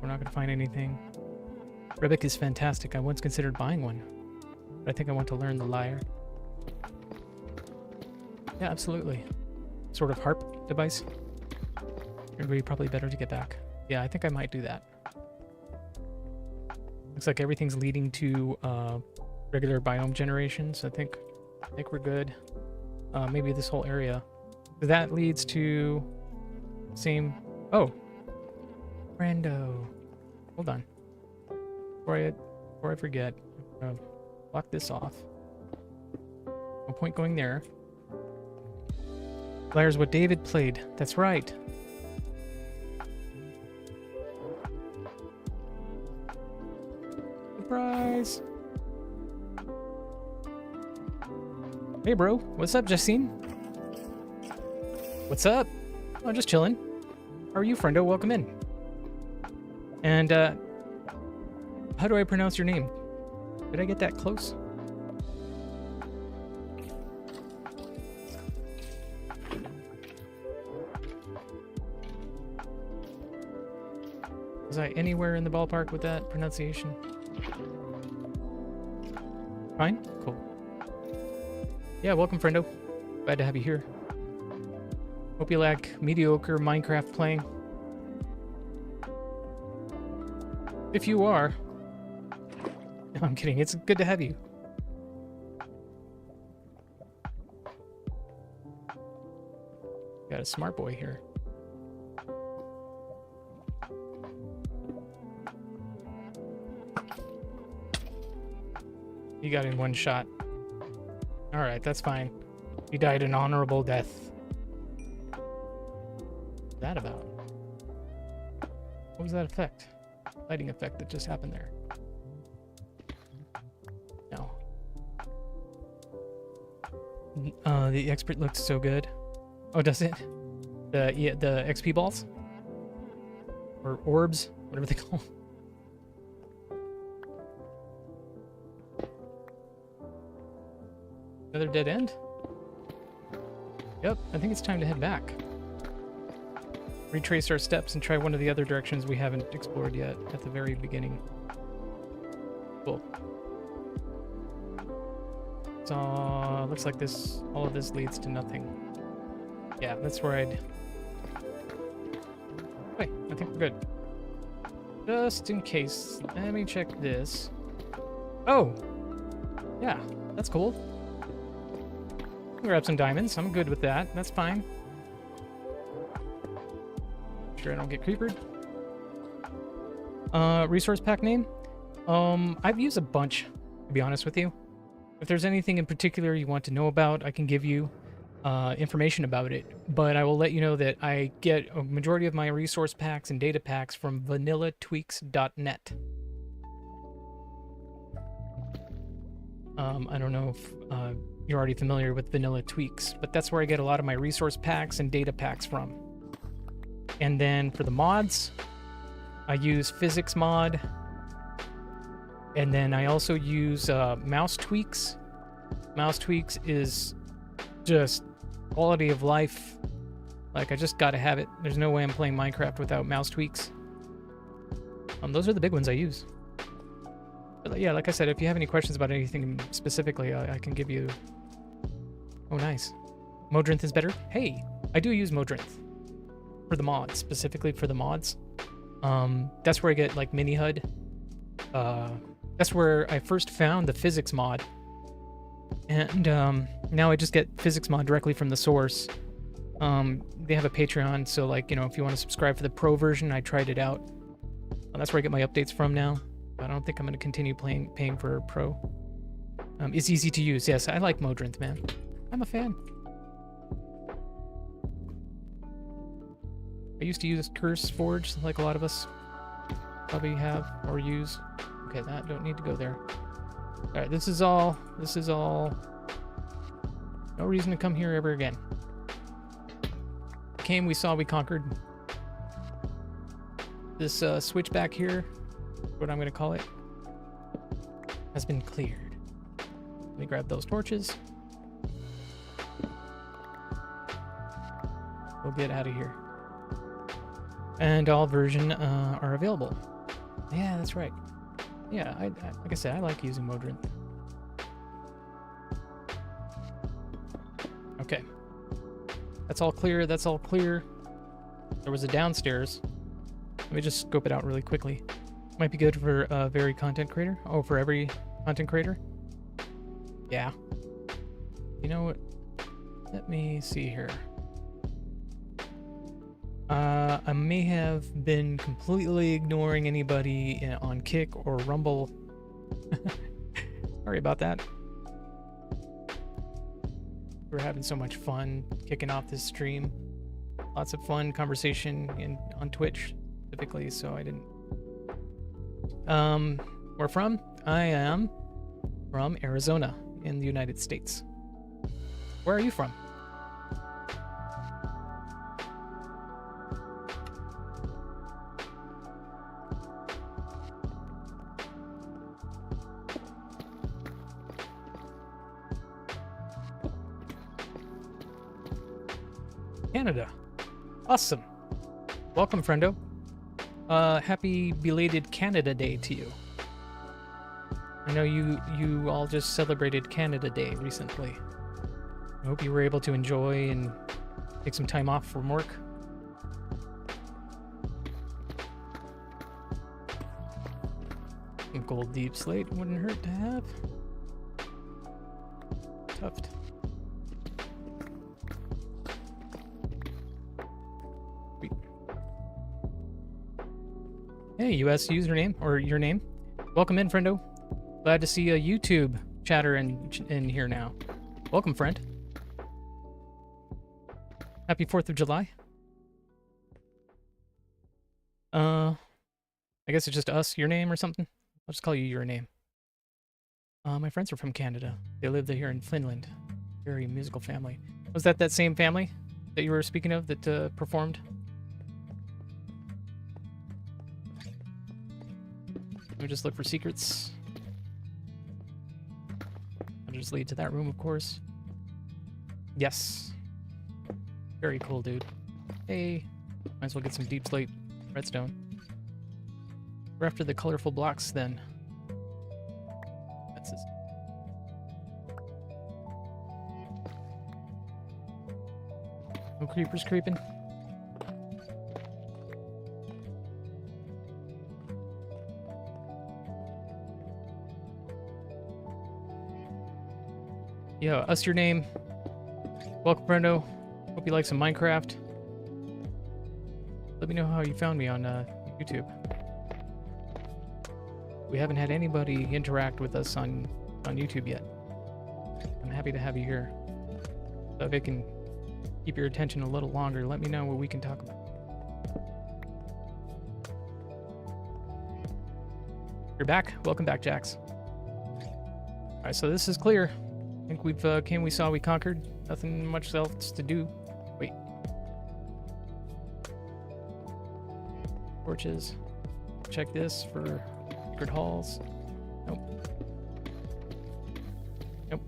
We're not going to find anything. Rebec is fantastic. I once considered buying one, but I think I want to learn the lyre. Yeah, absolutely. Sort of harp device. It would be probably better to get back. Yeah, I think I might do that. Looks like everything's leading to regular biome generations. I think we're good. Maybe this whole area. That leads to same. Oh, Brando. Hold on. Before I forget, block this off. No point going there. Lyre's what David played. That's right. Surprise! Hey, bro. What's up, Justine? What's up? Oh, just chilling. How are you, friendo? Welcome in. And, how do I pronounce your name? Did I get that close? Was I anywhere in the ballpark with that pronunciation? Fine? Cool. Yeah, welcome, friendo. Glad to have you here. Hope you like mediocre Minecraft playing. If you are, no, I'm kidding. It's good to have you. Got a smart boy here. You got in one shot. Alright, that's fine. You died an honorable death. What's that about? What was that effect? Lighting effect that just happened there. No. The expert looks so good. Oh, does it? The XP balls? Or orbs? Whatever they call them. Another dead end? Yep, I think it's time to head back. Retrace our steps and try one of the other directions we haven't explored yet at the very beginning. Cool. So, looks like all of this leads to nothing. Yeah, that's where I'd... Wait, I think we're good. Just in case, let me check this. Oh! Yeah, that's cool. Grab some diamonds. I'm good with that. That's fine. Sure I don't get creepered. Resource pack name? I've used a bunch, to be honest with you. If there's anything in particular you want to know about, I can give you information about it. But I will let you know that I get a majority of my resource packs and data packs from vanillatweaks.net. I don't know if you're already familiar with Vanilla Tweaks, but that's where I get a lot of my resource packs and data packs from. And then for the mods, I use Physics Mod. And then I also use Mouse Tweaks. Mouse Tweaks is just quality of life. Like, I just gotta have it. There's no way I'm playing Minecraft without Mouse Tweaks. Those are the big ones I use. But yeah, like I said, if you have any questions about anything specifically, I can give you... Oh, nice. Modrinth is better? Hey, I do use Modrinth. For the mods, specifically for the mods. That's where I get, like, Mini HUD. That's where I first found the Physics Mod. And now I just get Physics Mod directly from the source. They have a Patreon, so, like, you know, if you want to subscribe for the Pro version, I tried it out. That's where I get my updates from now. I don't think I'm going to continue paying for Pro. It's easy to use. Yes, I like Modrinth, man. I'm a fan. I used to use CurseForge, like a lot of us probably have or use. Okay, that don't need to go there. All right, this is all. No reason to come here ever again. Came, we saw, we conquered. This switchback here, what I'm going to call it, has been cleared. Let me grab those torches. We'll get out of here. And all version are available. Yeah, that's right. Yeah, I like I said, I like using Modrinth. Okay. That's all clear. That's all clear. There was a downstairs. Let me just scope it out really quickly. Might be good for every content creator. Oh, for every content creator? Yeah. You know what? Let me see here. I may have been completely ignoring anybody on Kick or Rumble. Sorry about that. We're having so much fun kicking off this stream. Lots of fun conversation on Twitch specifically, so I didn't. Where from? I am from Arizona in the United States. Where are you from? Canada. Awesome. Welcome, friendo. Happy belated Canada Day to you. I know you all just celebrated Canada Day recently. I hope you were able to enjoy and Take some time off from work. Some gold deep slate wouldn't hurt to have. Tuft. Sweet. Hey, US username or your name. Welcome in, friendo. Glad to see a YouTube chatter in here now. Welcome, friend. Happy 4th of July. I guess it's just us, your name or something. I'll just call you your name. My friends are from Canada. They live here in Finland. Very musical family. Was that same family that you were speaking of that performed? Let me just look for secrets. I'll just lead to that room, of course. Yes. Very cool, dude. Hey. Might as well get some deep slate redstone. We're after the colorful blocks then. That's his. No creepers creeping. Yeah, us your name. Welcome, Brendo. Hope you like some Minecraft. Let me know how you found me on YouTube. We haven't had anybody interact with us on YouTube yet. I'm happy to have you here. So if I can keep your attention a little longer, let me know what we can talk about. You're back? Welcome back, Jax. Alright, so this is clear. I think we've we saw, we conquered. Nothing much else to do. Wait. Torches. Check this for secret halls. Nope. Nope.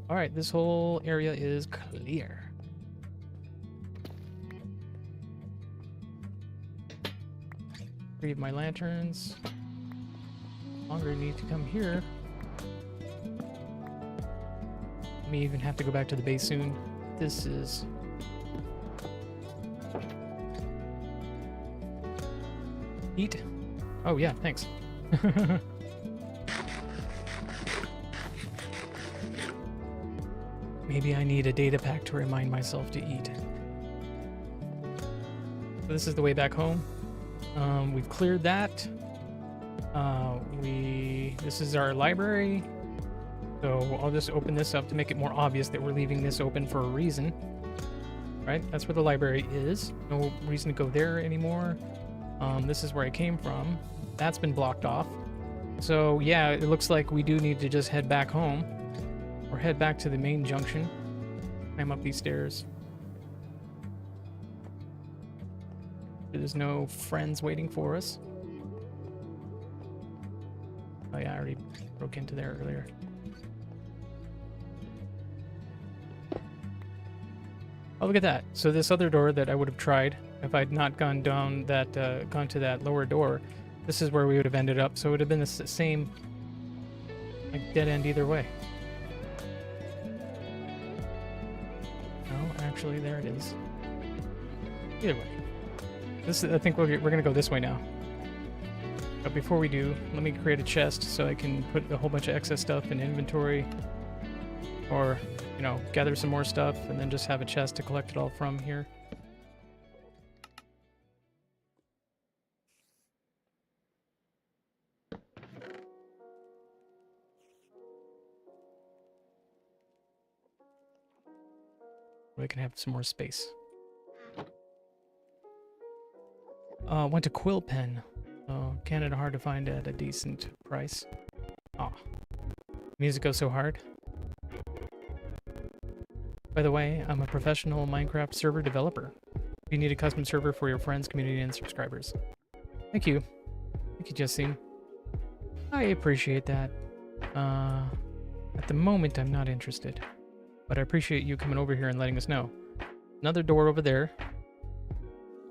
Alright, this whole area is clear. Three of my lanterns. Longer need to come here. May even have to go back to the base soon. This is eat. Oh yeah, thanks. Maybe I need a data pack to remind myself to eat. So this is the way back home. We've cleared that. This is our library. So I'll just open this up to make it more obvious that we're leaving this open for a reason. Right? That's where the library is. No reason to go there anymore. This is where I came from. That's been blocked off. So yeah, it looks like we do need to just head back home. Or head back to the main junction. Climb up these stairs. There's no friends waiting for us. Oh yeah, I already broke into there earlier. Oh, look at that. So this other door that I would have tried if I'd not gone down that, gone to that lower door, this is where we would have ended up. So it would have been the same, like, dead end either way. No, actually, there it is. Either way. This, I think we're gonna go this way now. But before we do, let me create a chest so I can put a whole bunch of excess stuff in inventory. Or, you know, gather some more stuff and then just have a chest to collect it all from here. I can have some more space. Went to Quill Pen. Canada hard to find at a decent price. Aw. Music goes so hard. By the way, I'm a professional Minecraft server developer. If you need a custom server for your friends, community, and subscribers. Thank you. Thank you, Justine. I appreciate that. At the moment, I'm not interested. But I appreciate you coming over here and letting us know. Another door over there.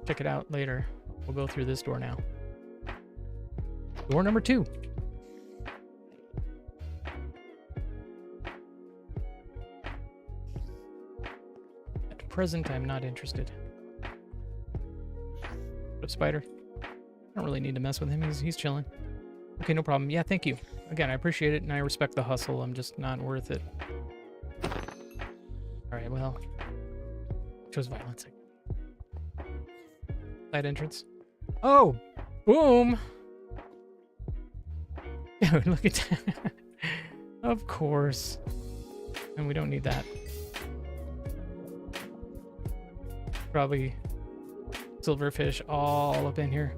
Check it out later. We'll go through this door now. Door number 2. present, I'm not interested. What up, Spider? I don't really need to mess with him. He's chilling. Okay, no problem. Yeah, thank you. Again, I appreciate it, and I respect the hustle. I'm just not worth it. Alright, well. Chose violence. Side entrance. Oh! Boom! Dude, look at that. Of course. And we don't need that. Probably silverfish all up in here.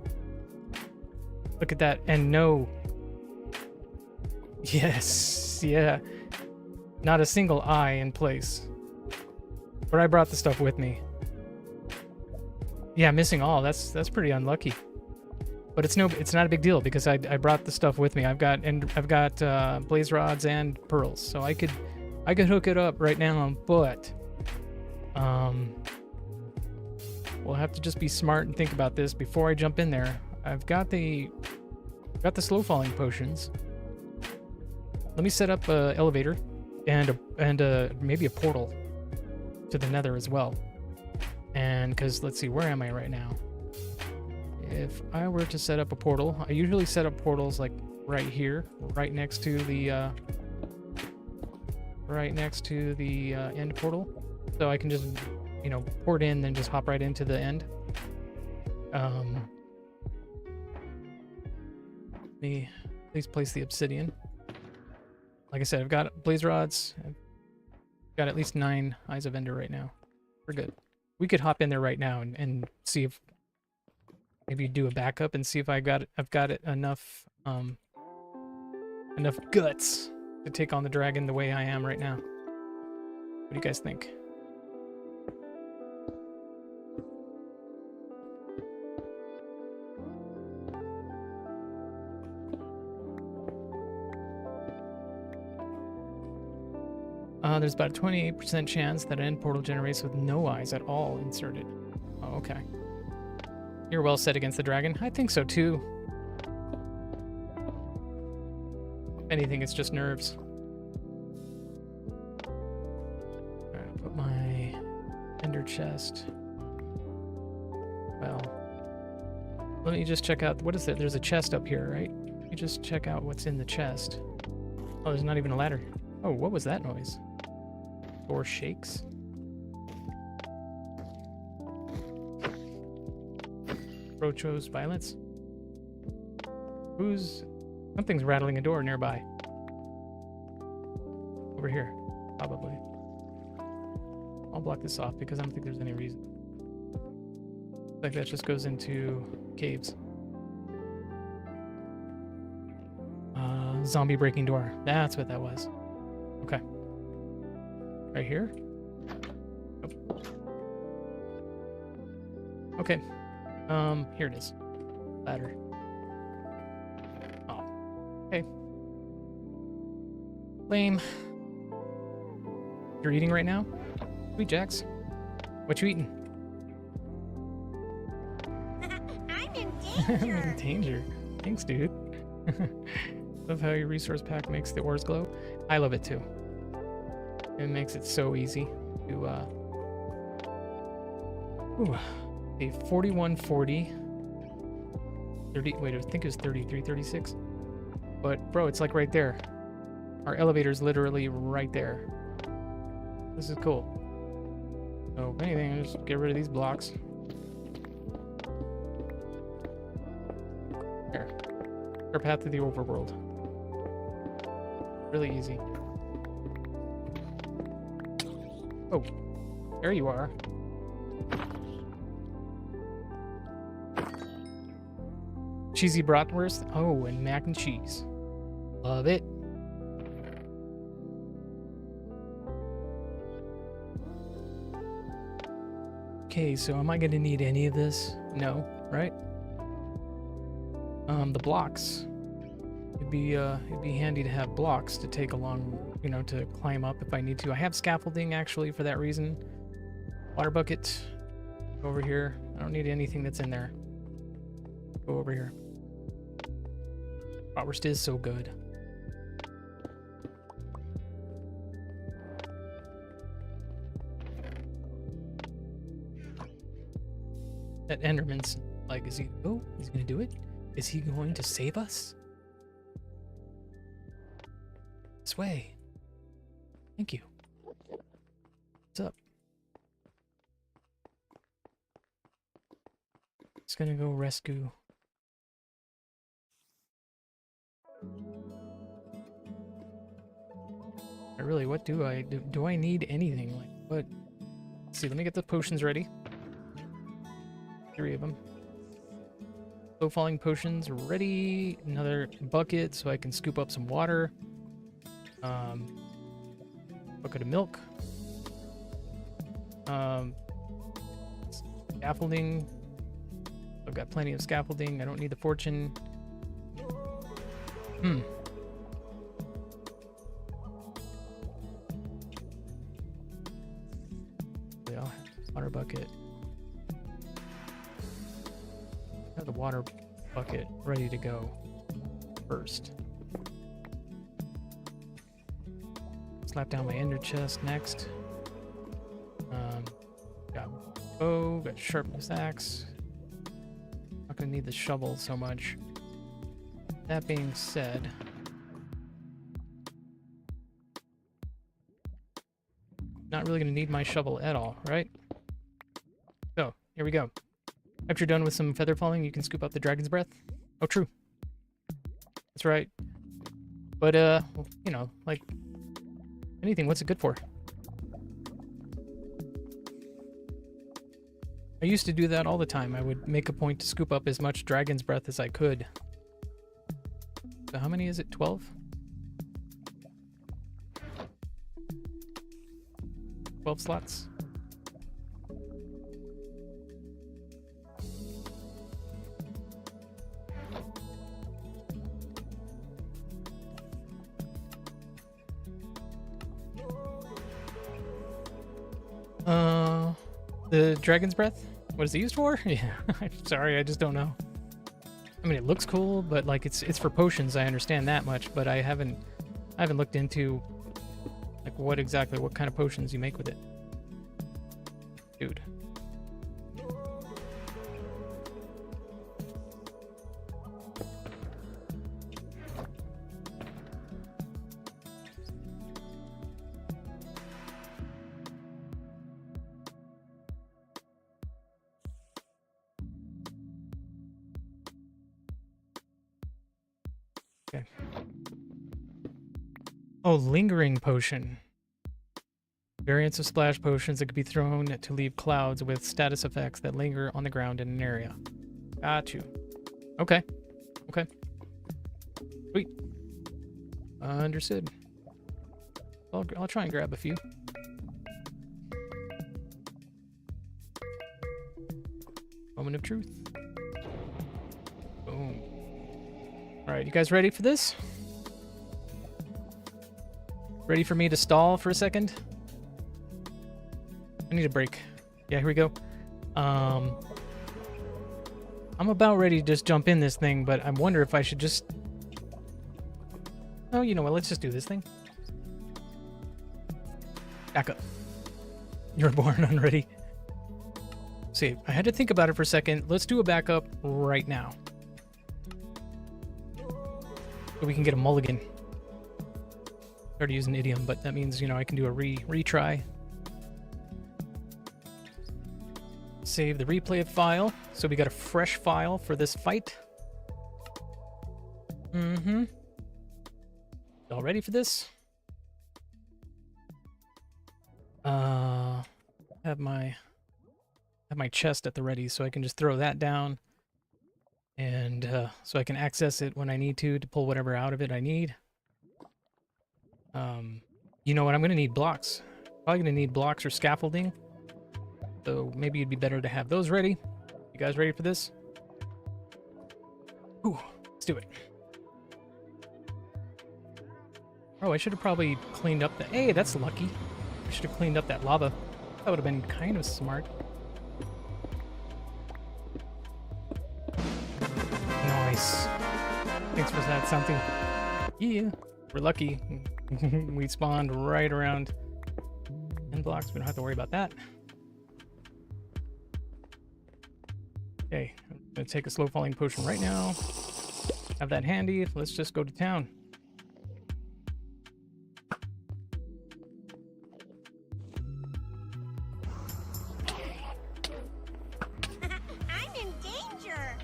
Look at that. And no. Yes. Yeah. Not a single eye in place. But I brought the stuff with me. Yeah, missing all. That's pretty unlucky. But it's not a big deal because I brought the stuff with me. I've got blaze rods and pearls, so I could hook it up right now. But we'll have to just be smart and think about this before I jump in there. I've got the slow falling potions. Let me set up a elevator and maybe a portal to the Nether as well. And because let's see, where am I right now? If I were to set up a portal, I usually set up portals like right here, right next to the end portal, so I can just, you know, port in, then just hop right into the end. Me please place the obsidian. Like I said, I've got blaze rods. I've got at least 9 Eyes of Ender right now. We're good. We could hop in there right now and see if maybe do a backup and see if I've got it enough enough guts to take on the dragon the way I am right now. What do you guys think? There's about a 28% chance that an end portal generates with no eyes at all inserted. Oh, okay. You're well set against the dragon. I think so too. If anything, it's just nerves. Alright, I'll put my ender chest. Well, let me just check out, what is it? There's a chest up here, right? Let me just check out what's in the chest. Oh, there's not even a ladder. Oh, what was that noise? Door shakes. Bro chose violence. Something's rattling a door nearby. Over here, probably. I'll block this off because I don't think there's any reason. Like that just goes into caves. Zombie breaking door. That's what that was. Okay. Right here? Oh. Okay. Here it is. Ladder. Oh. Okay. Lame. You're eating right now? Sweet Jax. What you eating? I'm in I'm danger. in danger. Thanks, dude. Love how your resource pack makes the ores glow. I love it too. It makes it so easy to a 4140 30, wait, I think it was 3336. But bro, it's like right there. Our elevator's literally right there. This is cool. So if anything, I'll just get rid of these blocks. Here. Our path to the overworld. Really easy. Oh, there you are. Cheesy bratwurst. Oh, and mac and cheese. Love it. Okay, so am I going to need any of this? No, right? The blocks. It'd be handy to have blocks to take along, you know, to climb up if I need to. I have scaffolding actually for that reason. Water bucket over here. I don't need anything that's in there. Go over here. Bratwurst is so good. That Enderman's like, is he? Oh, he's gonna do it. Is he going to save us? This way. Thank you. What's up? Just gonna go rescue. What do I do? Do I need anything? Like, what? Let's see, let me get the potions ready. 3 of them. Slow falling potions ready. Another bucket so I can scoop up some water. Bucket of milk. Scaffolding. I've got plenty of scaffolding. I don't need the fortune. Water bucket. Have the water bucket ready to go first. Slap down my ender chest next. Got bow, got sharpness axe. Not gonna need the shovel so much. That being said, not really gonna need my shovel at all, right? So, here we go. After you're done with some feather falling, you can scoop up the dragon's breath. Oh, true. That's right. But, you know, like, anything, what's it good for? I used to do that all the time. I would make a point to scoop up as much dragon's breath as I could. So how many is it? 12? 12 slots? The dragon's breath? What is it used for? Yeah, I'm sorry, I just don't know. I mean, it looks cool, but like it's for potions. I understand that much, but I haven't looked into like what kind of potions you make with it, dude. Okay. Oh, lingering potion. Variants of splash potions that could be thrown to leave clouds with status effects that linger on the ground in an area. Got you. Okay. Okay. Sweet. Understood. I'll try and grab a few. Moment of truth. Boom. Alright, you guys ready for this? Ready for me to stall for a second? I need a break. Yeah, here we go. I'm about ready to just jump in this thing, but I wonder if I should just... Oh, you know what? Let's just do this thing. Back up. You're born unready. See, I had to think about it for a second. Let's do a backup right now. So we can get a mulligan. Already used an idiom, but that means, you know, I can do a retry. Save the replay file. So we got a fresh file for this fight. Mm-hmm. Y'all ready for this? Have my chest at the ready so I can just throw that down. And so I can access it when I need to pull whatever out of it I need. You know what? I'm going to need blocks. Probably going to need blocks or scaffolding. So maybe it'd be better to have those ready. You guys ready for this? Ooh, let's do it. Oh, I should have probably cleaned up the... Hey, that's lucky. I should have cleaned up that lava. That would have been kind of smart. Nice. Thanks for that something. Yeah, we're lucky. We spawned right around 10 blocks. We don't have to worry about that. Okay, I'm gonna take a slow falling potion right now. Have that handy. Let's just go to town. I'm in danger.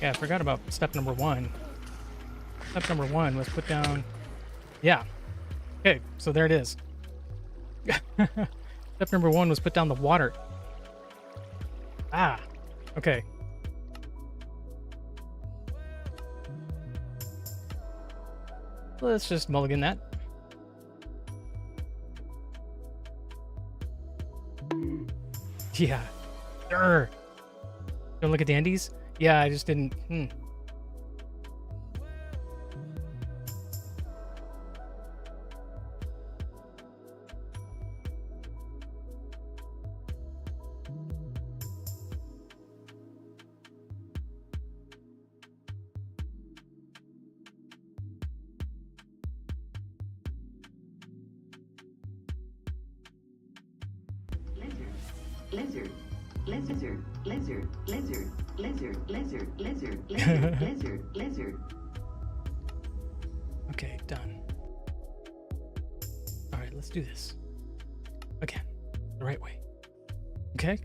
Yeah, I forgot about step number 1. Step number 1 was put down. Yeah. Okay, so there it is. Step number 1 was put down the water. Ah, okay. Let's just mulligan that. Yeah. Urgh. Don't look at the Andes? Yeah, I just didn't. Lizard, lizard, lizard, lizard, lizard, lizard, lizard, lizard, lizard, lizard. Okay, done. All right, let's do this. Again, the right way. Okay?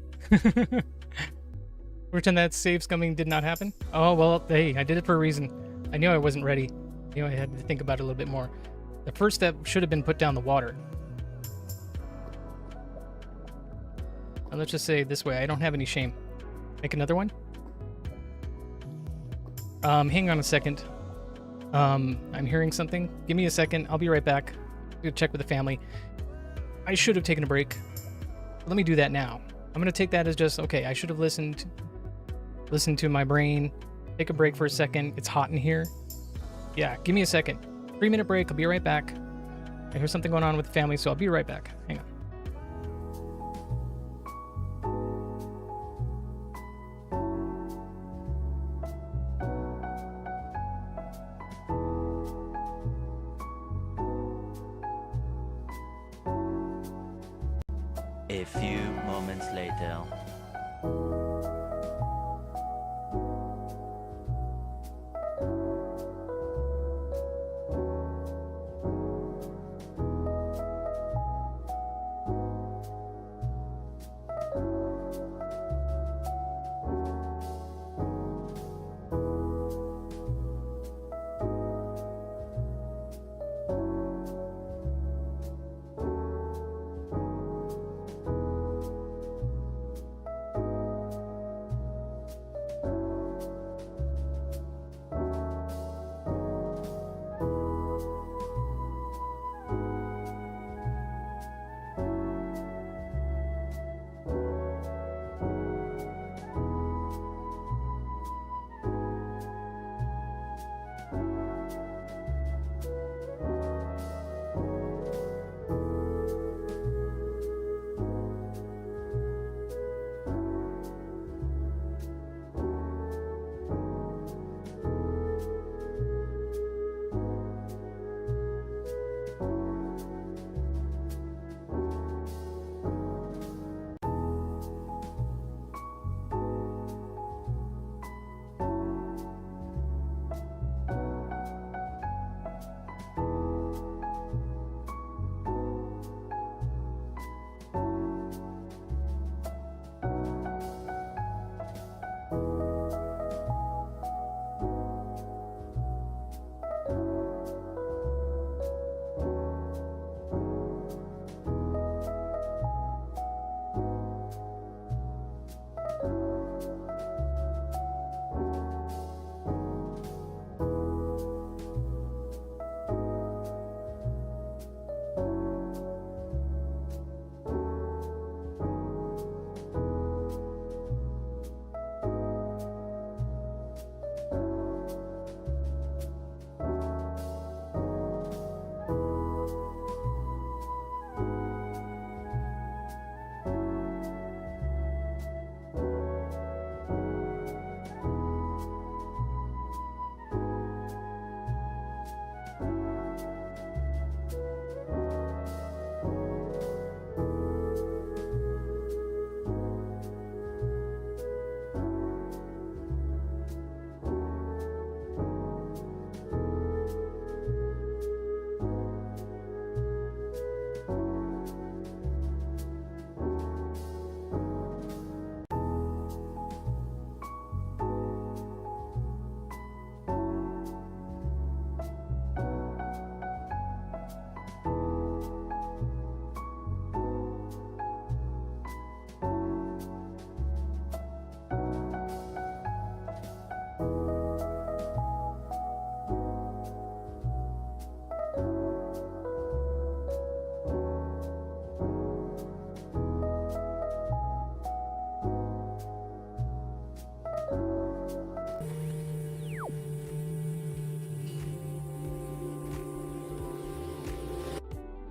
Pretend that save scumming did not happen? Oh, well, hey, I did it for a reason. I knew I wasn't ready. I knew I had to think about it a little bit more. The first step should have been put down the water. And let's just say it this way, I don't have any shame. Make another one? Hang on a second. I'm hearing something. Give me a second. I'll be right back. Go check with the family. I should have taken a break. Let me do that now. I'm gonna take that as just, okay, I should have listened to my brain. Take a break for a second. It's hot in here. Yeah, give me a second. 3-minute break. I'll be right back. I hear something going on with the family, so I'll be right back. Hang on. A few moments later.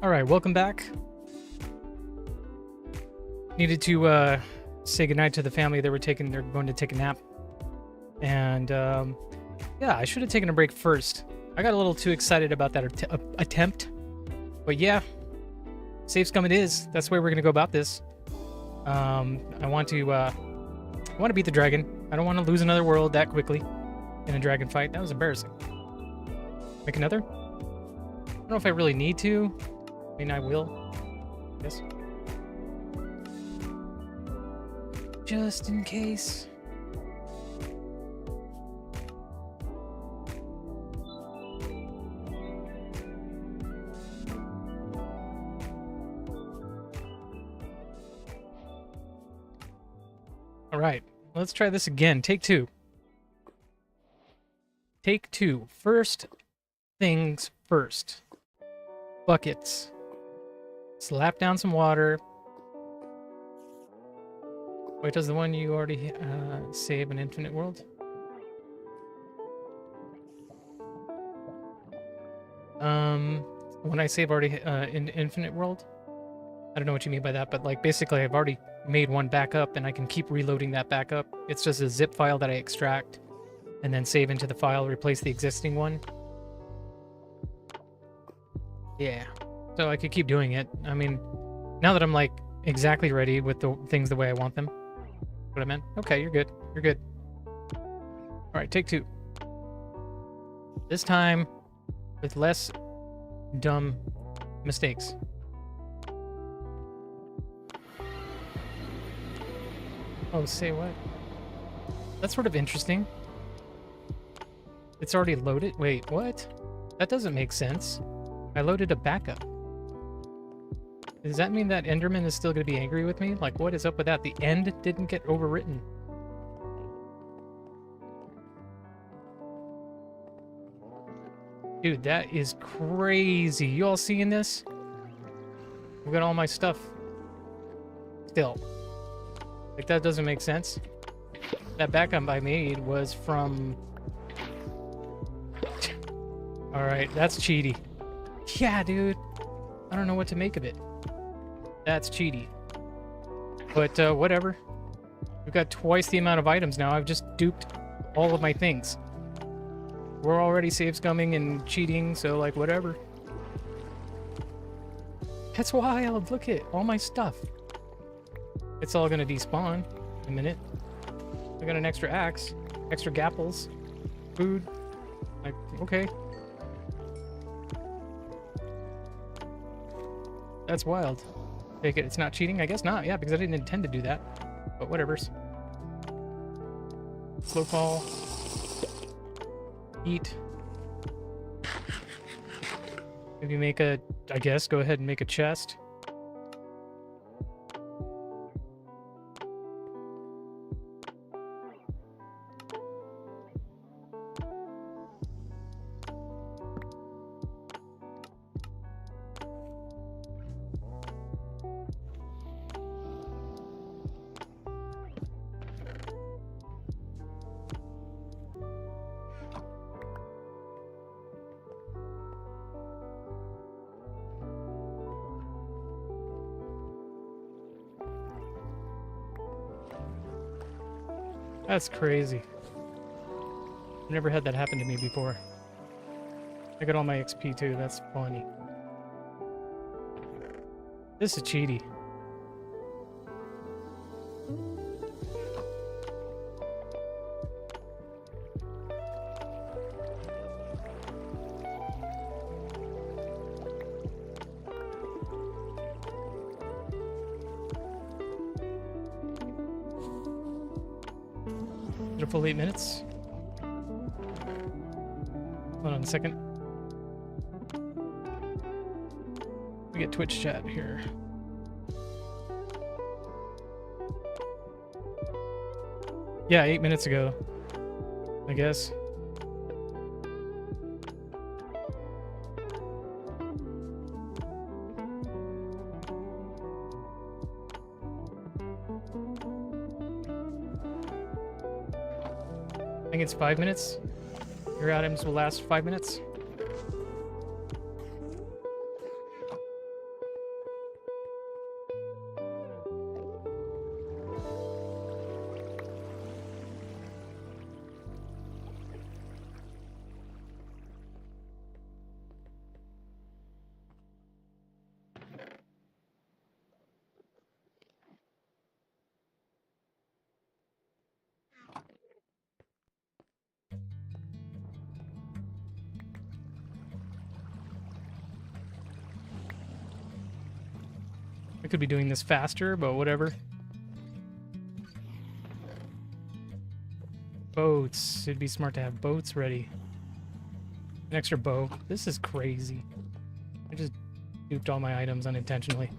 All right, welcome back. Needed to say goodnight to the family. They're going to take a nap. And yeah, I should have taken a break first. I got a little too excited about that attempt. But yeah, safe scum it is. That's the way we're gonna go about this. I want to beat the dragon. I don't want to lose another world that quickly in a dragon fight. That was embarrassing. Make another? I don't know if I really need to. I mean, I will. Yes. Just in case. All right, let's try this again. Take two. Take two. First things first. Buckets. Slap down some water. Wait, does the one you already save an infinite world? When I save already in infinite world? I don't know what you mean by that, but like basically I've already made one backup and I can keep reloading that backup. It's just a zip file that I extract and then save into the file, replace the existing one. Yeah. So I could keep doing it. I mean, now that I'm like exactly ready with the things the way I want them. What I meant? Okay, you're good. You're good. All right, take two. This time with less dumb mistakes. Oh, say what? That's sort of interesting. It's already loaded? Wait, what? That doesn't make sense. I loaded a backup. Does that mean that Enderman is still going to be angry with me? Like, what is up with that? The end didn't get overwritten. Dude, that is crazy. You all seeing this? I've got all my stuff. Still. Like, that doesn't make sense. That backup I made was from... Alright, that's cheaty. Yeah, dude. I don't know what to make of it. That's cheaty. But, whatever. We've got twice the amount of items now. I've just duped all of my things. We're already save scumming and cheating, so, like, whatever. That's wild. Look at all my stuff. It's all gonna despawn in a minute. I got an extra axe, extra gapples, food. Like, okay. That's wild. Take it. It's not cheating? I guess not. Yeah, because I didn't intend to do that. But whatever's. Slow fall. Eat. Maybe make a... I guess go ahead and make a chest. That's crazy. I've never had that happen to me before. I got all my XP too, that's funny. This is cheaty. A full 8 minutes. Hold on a second. We get Twitch chat here. Yeah, 8 minutes ago, I guess. I think it's 5 minutes. Your items will last 5 minutes. I could be doing this faster, but whatever. Boats. It'd be smart to have boats ready. An extra bow. This is crazy. I just duped all my items unintentionally.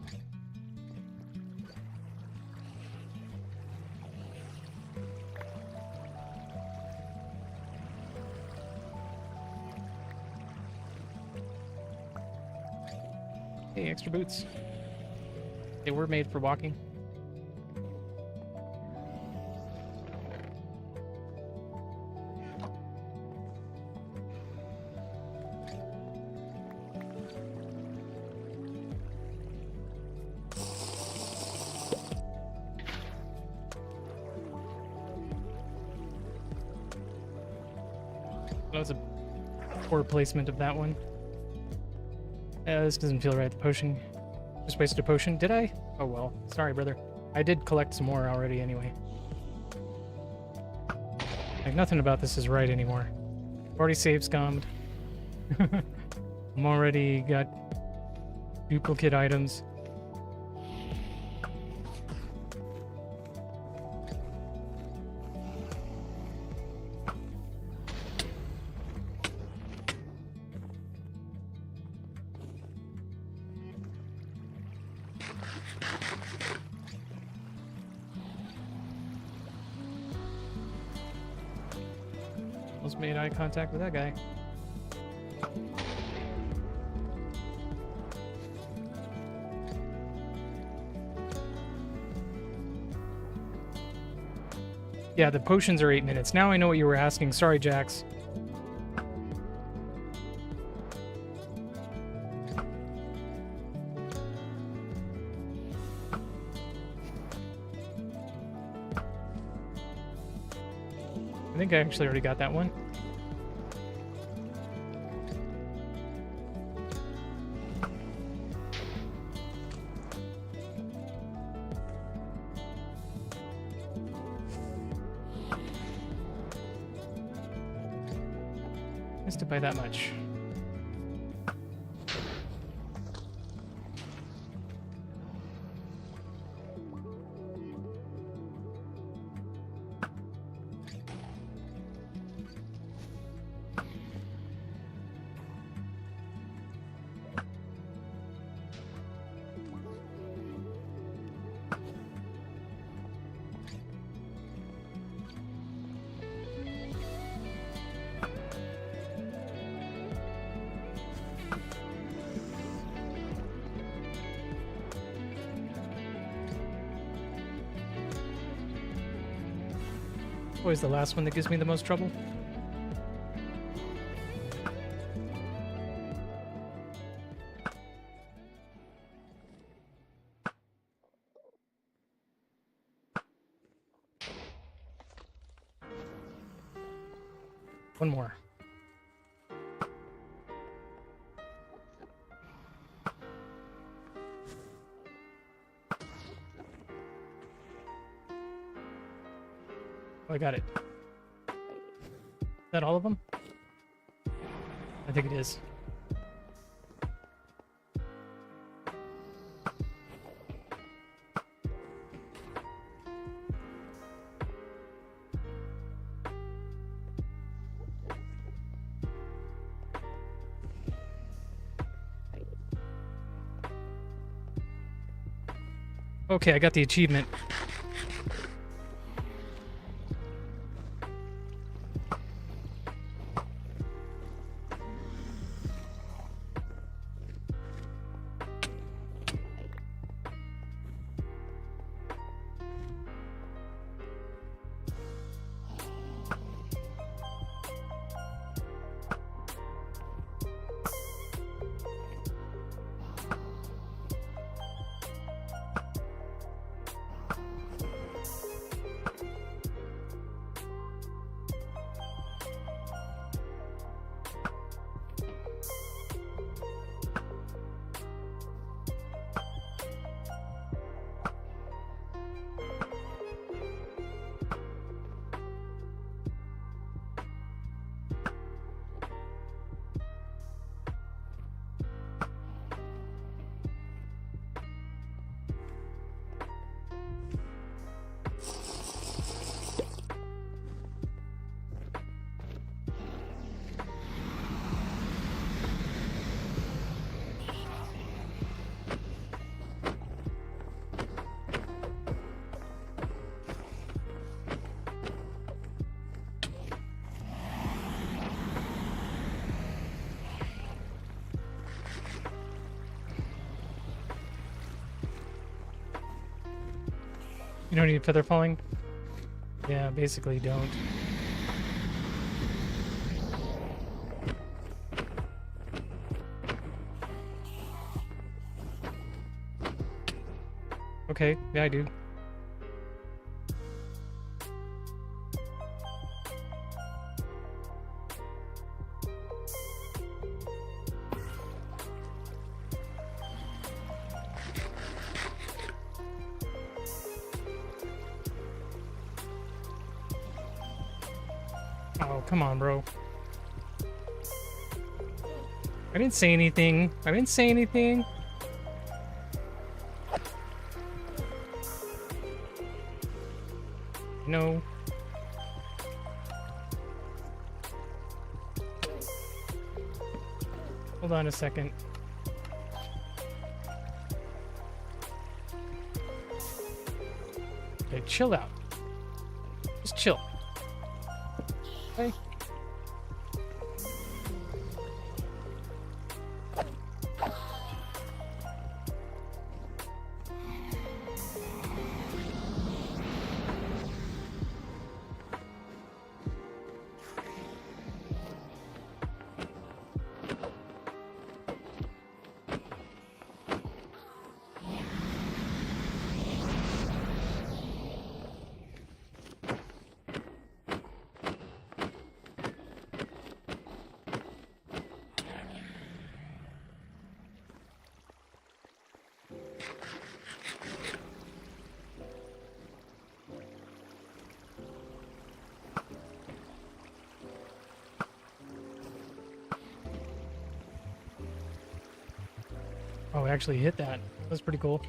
Hey, extra boots. They were made for walking. That was a poor placement of that one. This doesn't feel right. The potion. Just wasted a potion. Did I? Oh well. Sorry, brother. I did collect some more already anyway. Like, nothing about this is right anymore. Already save scummed. I'm already got duplicate items. Almost made eye contact with that guy. Yeah, the potions are 8 minutes. Now I know what you were asking. Sorry, Jax. I think I actually already got that one. Missed it by that much. Always the last one that gives me the most trouble. One more. Oh, I got it. Is that all of them? I think it is. Okay, I got the achievement. You don't need feather falling? Yeah, basically don't. Okay, yeah, I do. Oh, come on, bro. I didn't say anything. I didn't say anything. No. Hold on a second. Okay, chill out. Just chill. Okay. Oh, I actually hit that. That's pretty cool.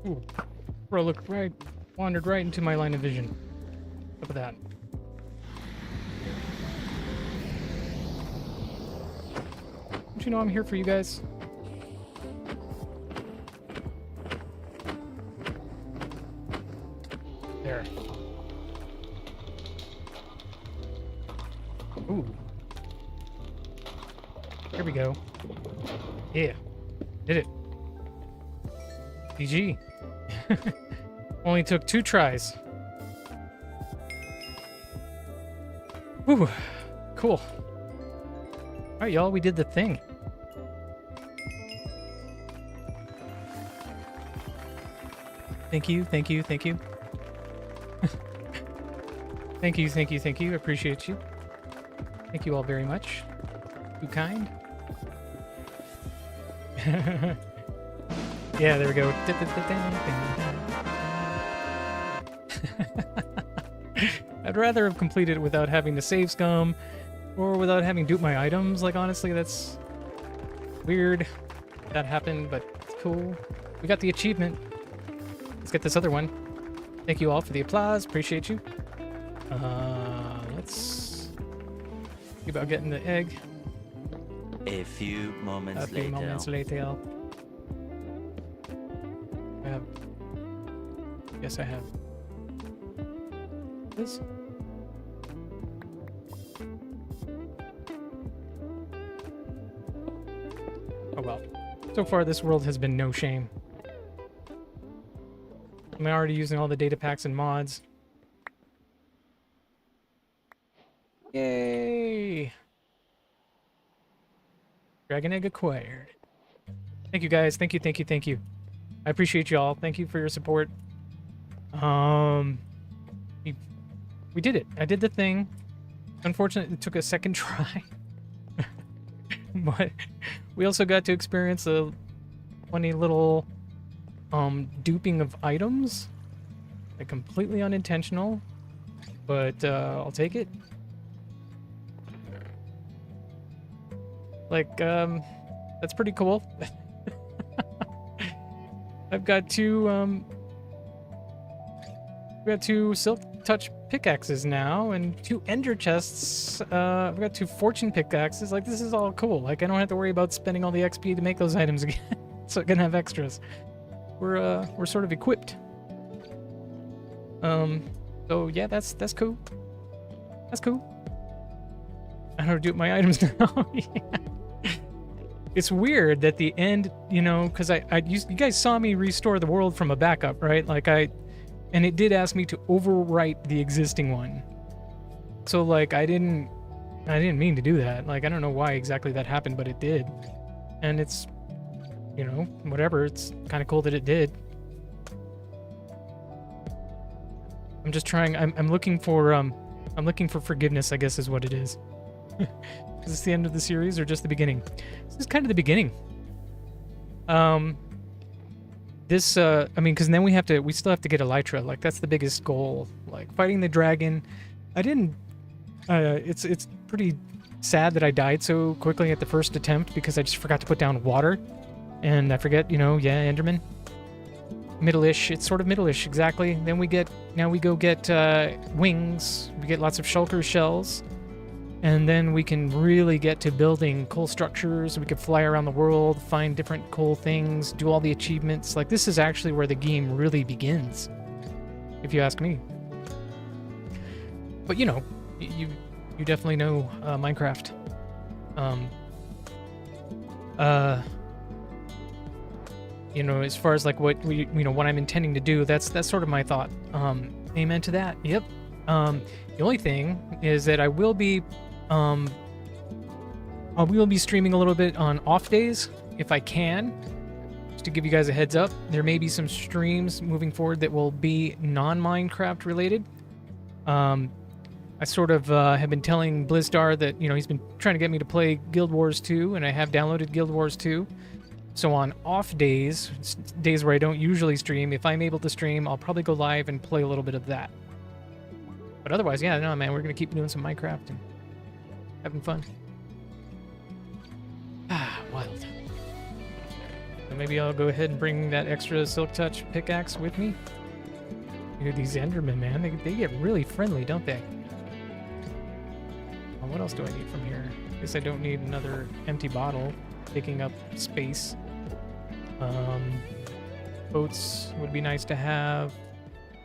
Ooh, bro, look right, wandered right into my line of vision. Look at that. Don't you know I'm here for you guys? There. Ooh. Here we go. Yeah. Did it. GG. Only took 2 tries. Whew. Cool. Alright, y'all, we did the thing. Thank you, thank you, thank you. Thank you, thank you, thank you. Appreciate you. Thank you all very much. Too kind. Yeah, there we go. I'd rather have completed it without having to save scum or without having to dupe my items. Like, honestly, that's weird that happened, but it's cool. We got the achievement. Let's get this other one. Thank you all for the applause. Appreciate you. Let's see about getting the egg. A few moments A few later. moments later. I have. Yes, I have. This. Oh well. So far, this world has been no shame. I'm already using all the data packs and mods. Yay! Dragon egg acquired. Thank you guys. Thank you, thank you, thank you. I appreciate y'all. Thank you for your support. We did it. I did the thing. Unfortunately, it took a second try. But we also got to experience a funny little duping of items. Like, completely unintentional. But I'll take it. Like, that's pretty cool. I've got two Silk Touch pickaxes now, and 2 Ender chests. I've got 2 Fortune pickaxes. Like, this is all cool. Like, I don't have to worry about spending all the XP to make those items again, so I can have extras. We're sort of equipped. So yeah, that's cool. That's cool. I don't do my items now. Yeah. It's weird that the end, you know, because you guys saw me restore the world from a backup, right? Like and it did ask me to overwrite the existing one. So like I didn't mean to do that. Like I don't know why exactly that happened, but it did. And it's, you know, whatever. It's kind of cool that it did. I'm just trying. I'm looking for forgiveness, I guess is what it is. Is this the end of the series or just the beginning? This is kind of the beginning. This I mean, because then we still have to get Elytra. Like that's the biggest goal. Like fighting the dragon. I didn't. It's pretty sad that I died so quickly at the first attempt because I just forgot to put down water, and I forget. You know, yeah, Enderman. Middle-ish. It's sort of middle-ish, exactly. Then we go get wings. We get lots of shulker shells. And then we can really get to building cool structures. We can fly around the world, find different cool things, do all the achievements. Like, this is actually where the game really begins, if you ask me. But, you know, you definitely know Minecraft. You know, as far as like what what I'm intending to do, that's sort of my thought. Amen to that. Yep. The only thing is that I will be streaming a little bit on off days if I can. Just to give you guys a heads up, there may be some streams moving forward that will be non-Minecraft related. I sort of have been telling Blizzstar that, you know, he's been trying to get me to play Guild Wars 2, and I have downloaded Guild Wars 2. So on off days, days where I don't usually stream, if I'm able to stream, I'll probably go live and play a little bit of that. But otherwise, yeah, no, man, we're going to keep doing some Minecraft and having fun. Wild. So maybe I'll go ahead and bring that extra Silk Touch pickaxe with me. You know, these Endermen, man, they get really friendly, don't they? Well, what else do I need from here? I guess I don't need another empty bottle taking up space. Boats would be nice to have.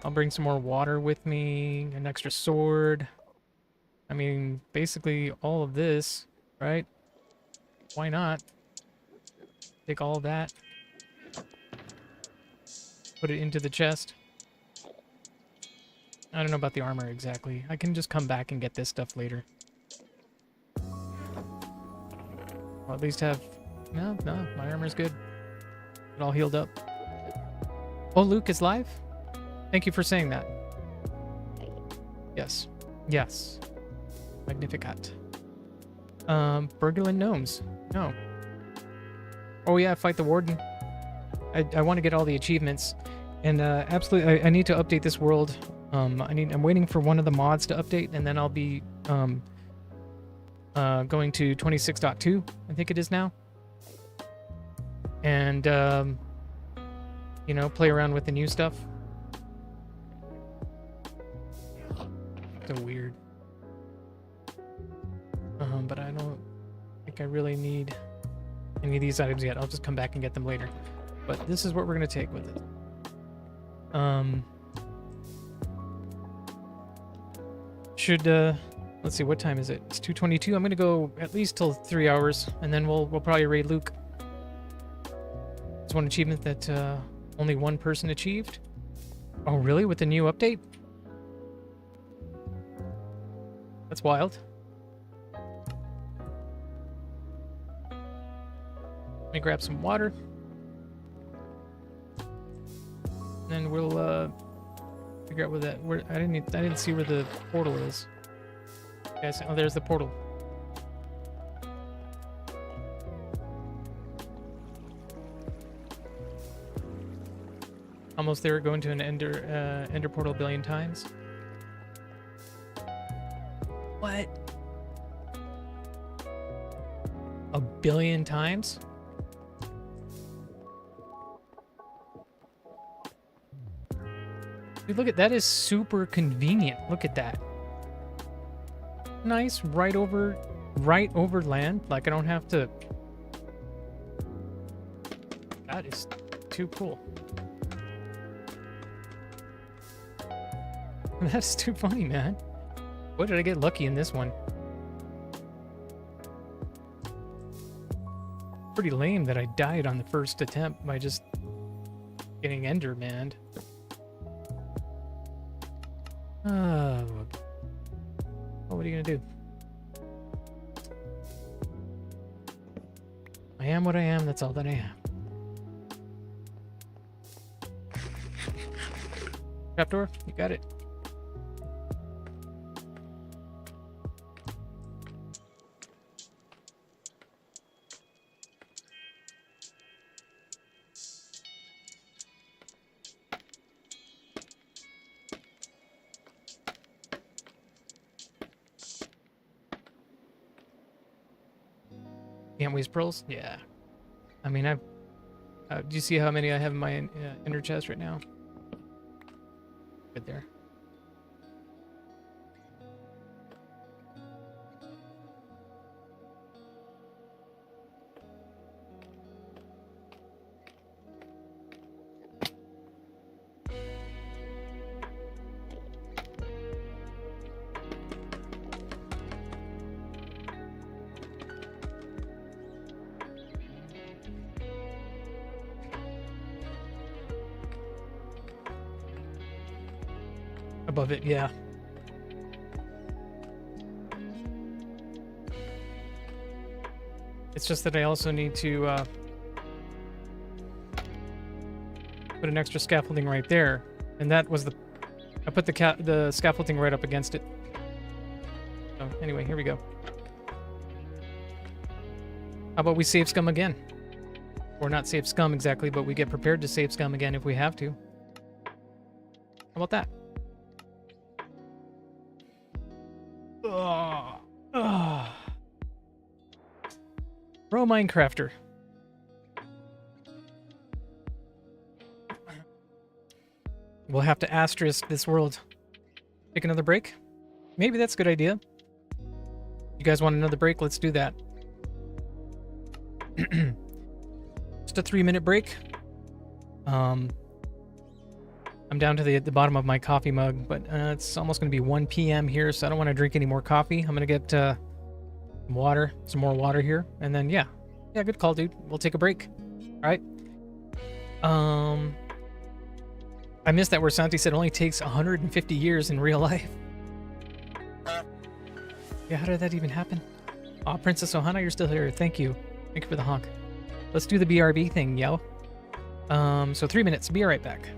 I'll bring some more water with me, an extra sword. I mean, basically all of this, right? Why not? Take all of that. Put it into the chest. I don't know about the armor exactly. I can just come back and get this stuff later. Or at least have... No, my armor's good. It all healed up. Oh, Luke is live? Thank you for saying that. Yes. Yes. Magnificat. Burglar Gnomes. No. Oh yeah, fight the Warden. I want to get all the achievements. And absolutely, I need to update this world. I'm waiting for one of the mods to update, and then I'll be going to 26.2, I think it is now. And, you know, play around with the new stuff. So weird. But I don't think I really need any of these items yet. I'll just come back and get them later. But this is what we're going to take with it. Let's see, what time is it? It's 2:22. I'm going to go at least till 3 hours, and then we'll probably raid Luke. It's one achievement that only one person achieved. Oh, really? With the new update? That's wild. Let me grab some water. And then we'll figure out where I didn't see where the portal is. Yes, oh, there's the portal. Almost there, going to an ender portal a billion times. What? billion times? Dude, look at that. Is super convenient. Look at that. Nice, right over land. Like I don't have to. That is too cool. That's too funny, man. What did I get lucky in this one? Pretty lame that I died on the first attempt by just getting Endermanned. Oh, what are you gonna do? I am what I am, that's all that I am. Trapdoor, you got it. Can't waste pearls? Yeah. I mean, I've... do you see how many I have in my inner chest right now? Good there. Above it, yeah. It's just that I also need to put an extra scaffolding right there, and that was the. I put the scaffolding right up against it. So anyway, here we go. How about we save scum again? Or not save scum exactly, but we get prepared to save scum again if we have to. How about that? Bro Minecrafter. We'll have to asterisk this world. Take another break? Maybe that's a good idea. You guys want another break? Let's do that. Just a 3-minute break. I'm down to the bottom of my coffee mug, but it's almost going to be 1 p.m. here, so I don't want to drink any more coffee. I'm going to get some more water here, and then yeah, good call, dude. We'll take a break. All right. I missed that where Santi said it only takes 150 years in real life. Yeah, how did that even happen? Aw, Princess Ohana, you're still here. Thank you. Thank you for the honk. Let's do the BRB thing, yo. So 3 minutes. Be right back.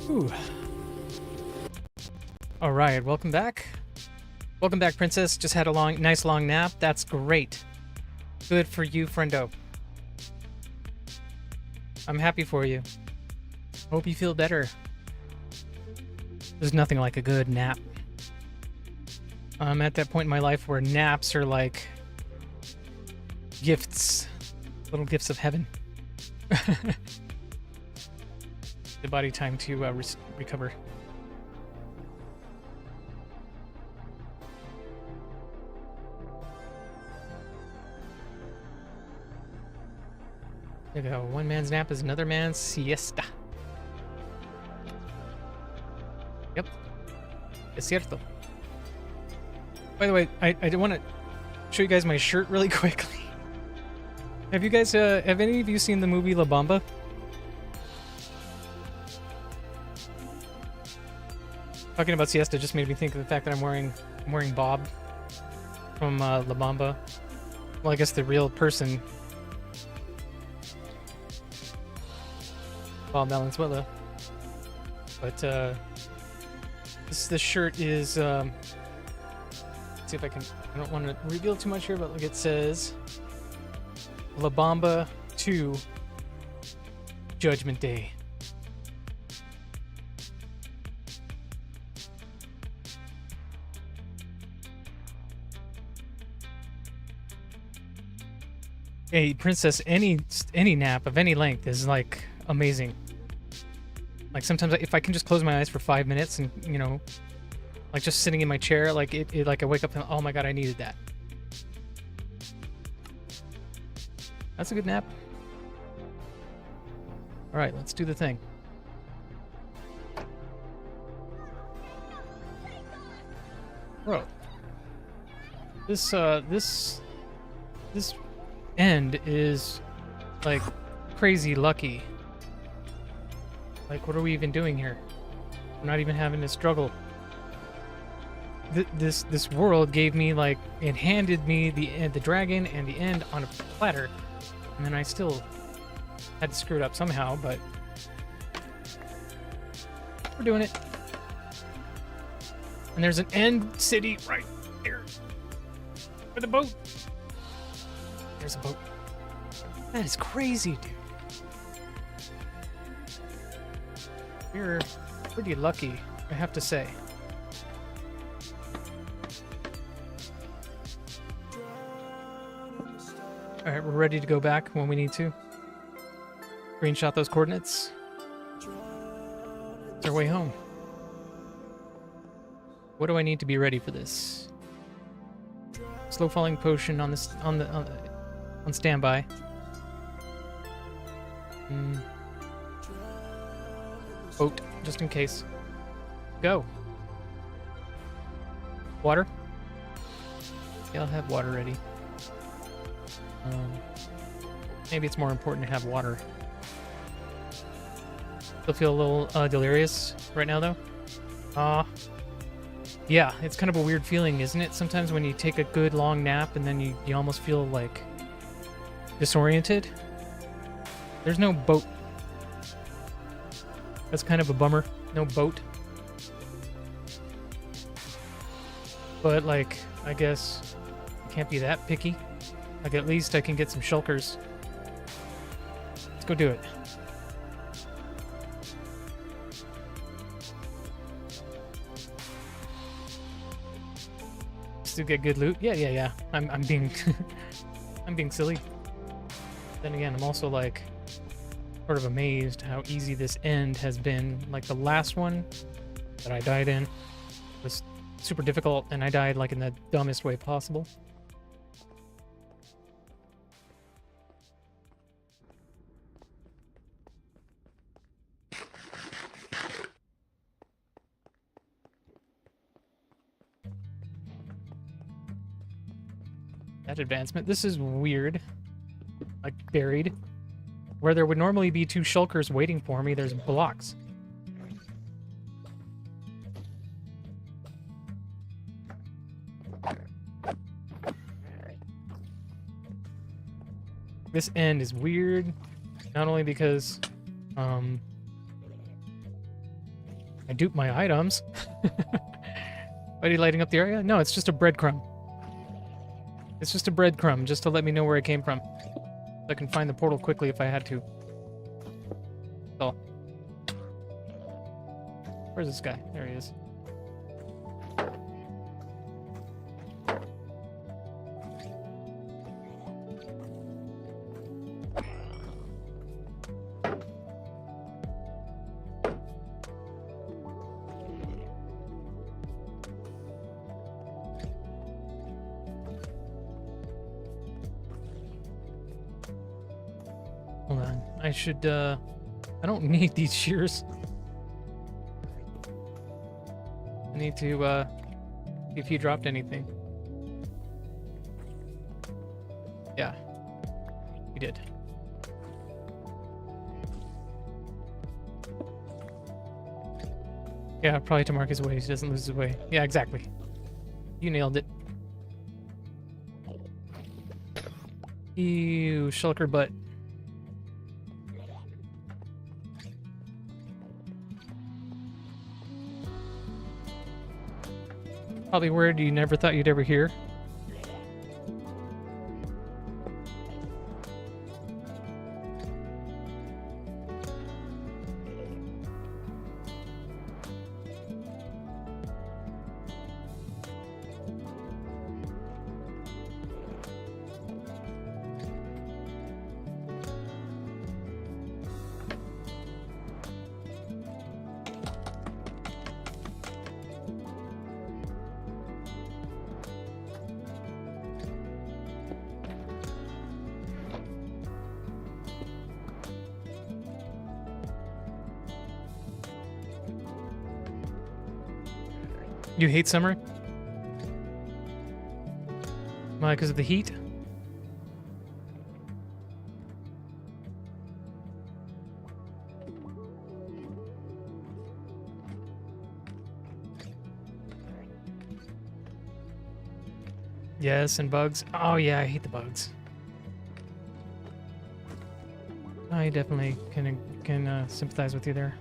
Ooh. All right, welcome back. Welcome back, Princess. Just had a nice long nap. That's great. Good for you, friendo. I'm happy for you. Hope you feel better. There's nothing like a good nap. I'm at that point in my life where naps are like gifts, little gifts of heaven. The body time to recover. There you go. One man's nap is another man's siesta. Yep. Es cierto. By the way, I want to show you guys my shirt really quickly. Have you guys, have any of you seen the movie La Bamba? Talking about siesta just made me think of the fact that I'm wearing Bob from La Bamba. Well, I guess the real person, Bob Valenzuela. But this shirt is let's see if I can. I don't want to reveal too much here, but look, it says La Bamba 2 Judgment Day. Hey, Princess, any nap of any length is like amazing. Like sometimes if I can just close my eyes for 5 minutes and, you know, like just sitting in my chair, like it like I wake up and oh my god, I needed that. That's a good nap. All right, let's do the thing. Bro, this end is like crazy lucky. Like, what are we even doing here? We're not even having to struggle. This world gave me, like, it handed me the dragon and the end on a platter, and then I still had to screw it up somehow, but we're doing it. And there's an end city right there with a boat. There's a boat. That is crazy, dude. We're pretty lucky, I have to say. Alright, we're ready to go back when we need to. Screenshot those coordinates. It's our way home. What do I need to be ready for this? Slow falling potion on this on standby. Boat, just in case. Go. Water? Yeah, I'll have water ready. Maybe it's more important to have water. Still feel a little delirious right now, though. Yeah, it's kind of a weird feeling, isn't it? Sometimes when you take a good long nap and then you almost feel like disoriented. There's no boat. That's kind of a bummer. No boat. But, like, I guess I can't be that picky. Like, at least I can get some shulkers. Let's go do it. Still get good loot? Yeah. I'm being I'm being silly. Then again, I'm also like sort of amazed how easy this end has been. Like the last one that I died in was super difficult, and I died like in the dumbest way possible. That advancement. This is weird. Like buried. Where there would normally be two shulkers waiting for me, there's blocks. This end is weird, not only because I dupe my items. Why are you lighting up the area? No, it's just a breadcrumb. It's just a breadcrumb, just to let me know where it came from. So I can find the portal quickly if I had to. That's all. Where's this guy? There he is. Hold on. I should, I don't need these shears. I need to, see if he dropped anything. Yeah. He did. Yeah, probably to mark his way so he doesn't lose his way. Yeah, exactly. You nailed it. Ew, shulker butt. Probably word you never thought you'd ever hear. You hate summer? Why, because of the heat? Yes, and bugs. Oh yeah, I hate the bugs. I definitely can sympathize with you there.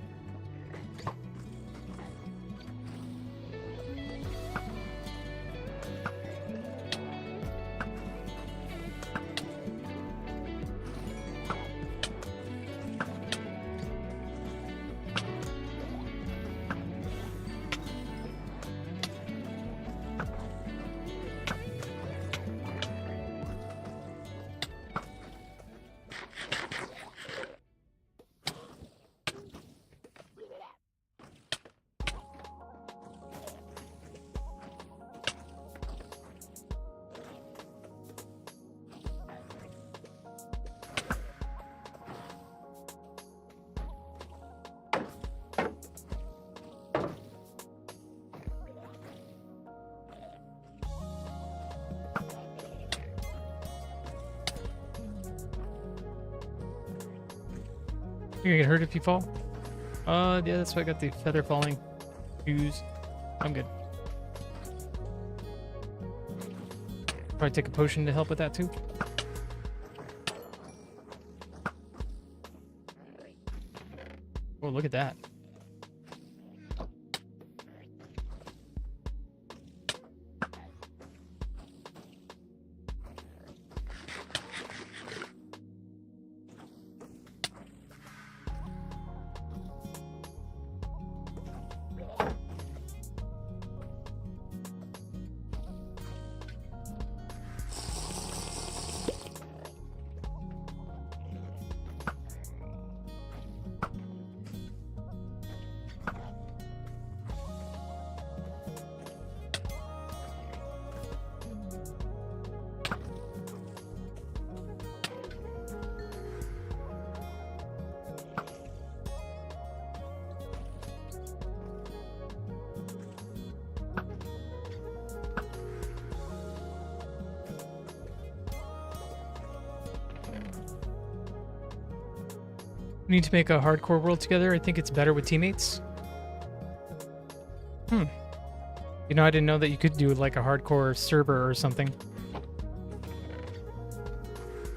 You're gonna get hurt if you fall? Yeah, that's why I got the feather falling shoes. I'm good. Probably take a potion to help with that too. Oh, look at that. We need to make a hardcore world together. I think it's better with teammates. You know, I didn't know that you could do like a hardcore server or something.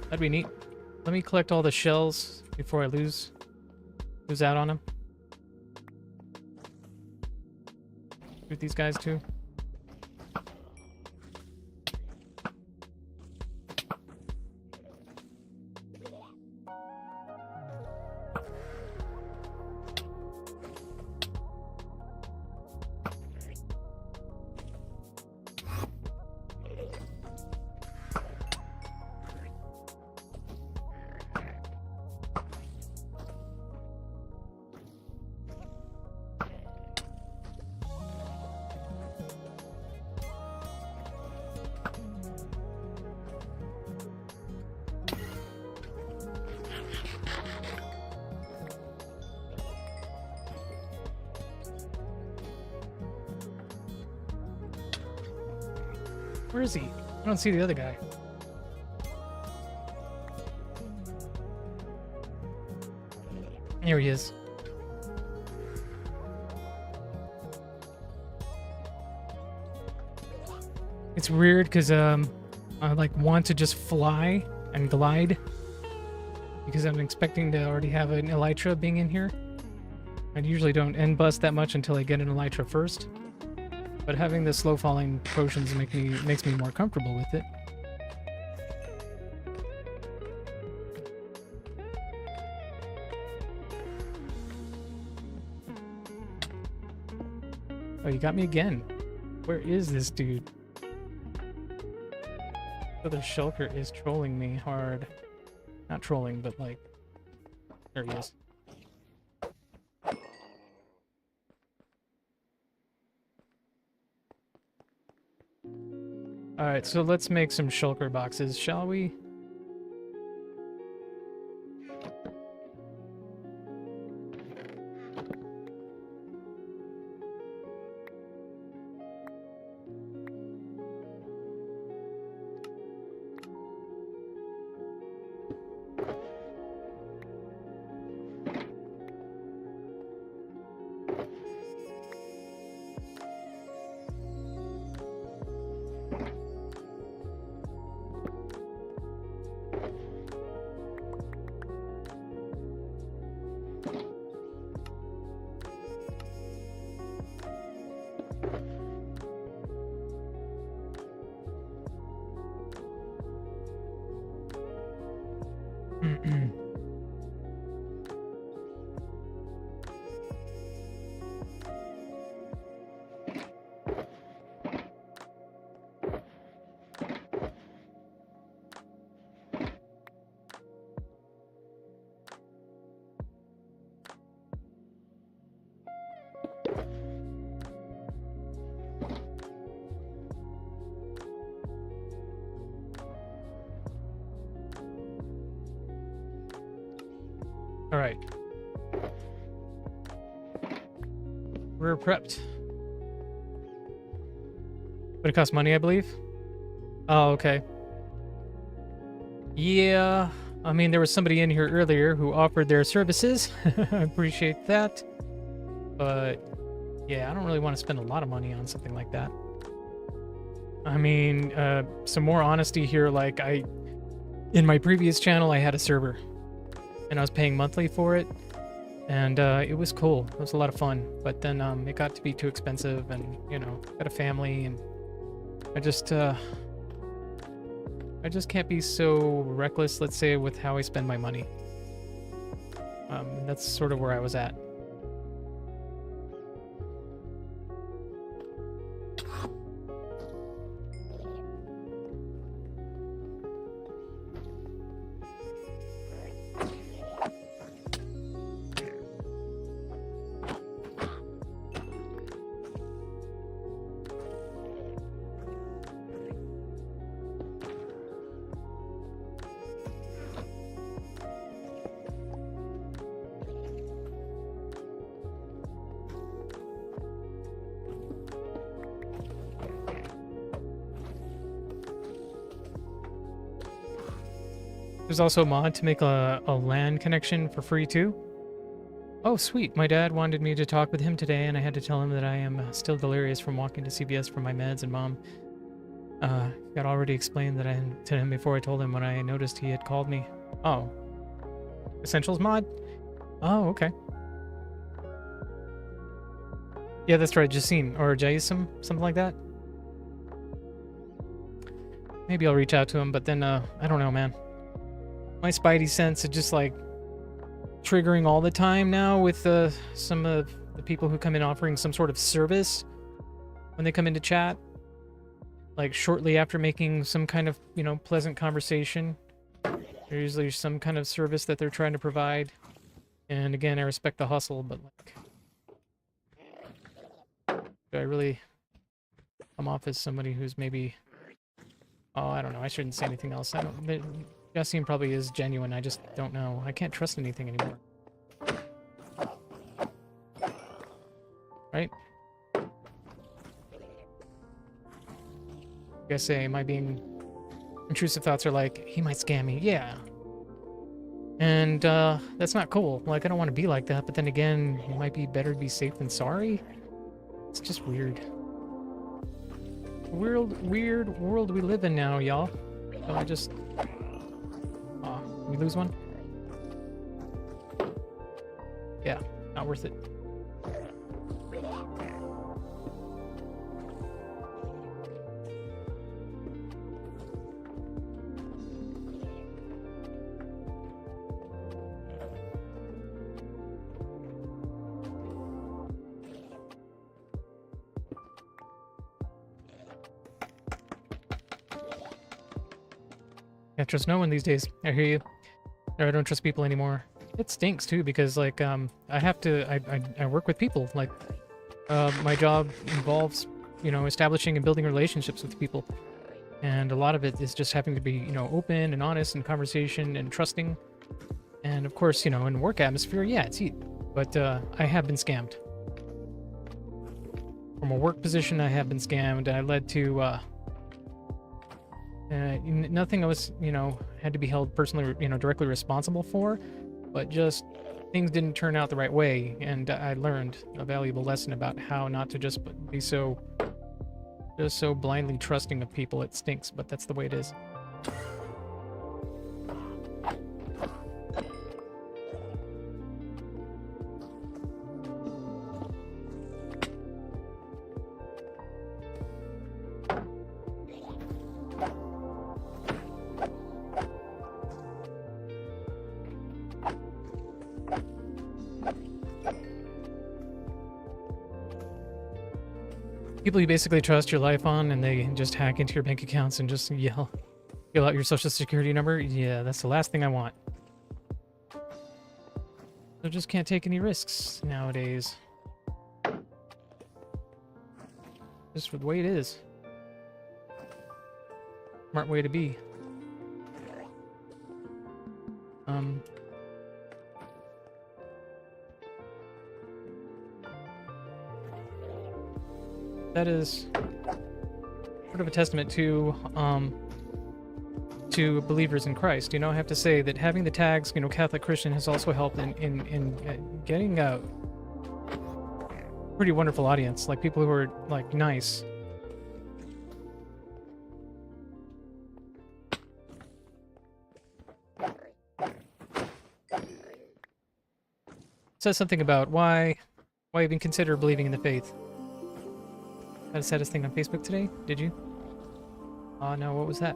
That'd be neat. Let me collect all the shells before I lose out on them. Shoot these guys too. Where is he? I don't see the other guy. Here he is. It's weird because I like want to just fly and glide because I'm expecting to already have an elytra being in here. I usually don't end bust that much until I get an elytra first. But having the slow falling potions makes me more comfortable with it. Oh, you got me again. Where is this dude? Other shulker is trolling me hard. Not trolling, but like, there he is. Alright, so let's make some shulker boxes, shall we? Alright. We're prepped. But it costs money, I believe? Oh, okay. Yeah, I mean, there was somebody in here earlier who offered their services. I appreciate that. But, yeah, I don't really want to spend a lot of money on something like that. I mean, some more honesty here, like, in my previous channel, I had a server. And I was paying monthly for it, and it was cool. It was a lot of fun, but then it got to be too expensive, and you know, got a family, and I just can't be so reckless, let's say, with how I spend my money. And that's sort of where I was at. There's also a mod to make a LAN connection for free too. Oh, sweet. My dad wanted me to talk with him today, and I had to tell him that I am still delirious from walking to CVS for my meds, and Mom got already explained that to him before I told him when I noticed he had called me. Oh. Essentials mod? Oh, okay. Yeah, that's right, Jassim or Jason, something like that. Maybe I'll reach out to him, but then I don't know, man. My spidey sense is just like triggering all the time now with some of the people who come in offering some sort of service when they come into chat. Like shortly after making some kind of, you know, pleasant conversation, there's usually some kind of service that they're trying to provide. And again, I respect the hustle, but like, do I really come off as somebody who's maybe, oh, I don't know, I shouldn't say anything else. I don't, Justine probably is genuine, I just don't know. I can't trust anything anymore. Right? I say, am I being... Intrusive thoughts are like, he might scam me. Yeah. And, that's not cool. Like, I don't want to be like that, but then again, it might be better to be safe than sorry. It's just weird. Weird world we live in now, y'all. So I just... Aw, we lose one? Yeah, not worth it. Can't trust no one these days. I hear you. I don't trust people anymore. It stinks too because like I have to I work with people. Like my job involves, you know, establishing and building relationships with people. And a lot of it is just having to be, you know, open and honest and conversation and trusting. And of course, you know, in work atmosphere, yeah, it's easy. But I have been scammed. From a work position, I have been scammed, and I led to nothing I was, you know, had to be held personally, you know, directly responsible for, but just things didn't turn out the right way, and I learned a valuable lesson about how not to just be so blindly trusting of people. It stinks, but that's the way it is. People you basically trust your life on, and they just hack into your bank accounts and just yell out your social security number. Yeah, that's the last thing I want. So just can't take any risks nowadays. Just for the way it is. Smart way to be. That is sort of a testament to believers in Christ. You know, I have to say that having the tags, you know, Catholic Christian has also helped in getting a pretty wonderful audience, like people who are like nice. Says something about why even consider believing in the faith. Had a saddest thing on Facebook today? Did you? Oh no, what was that?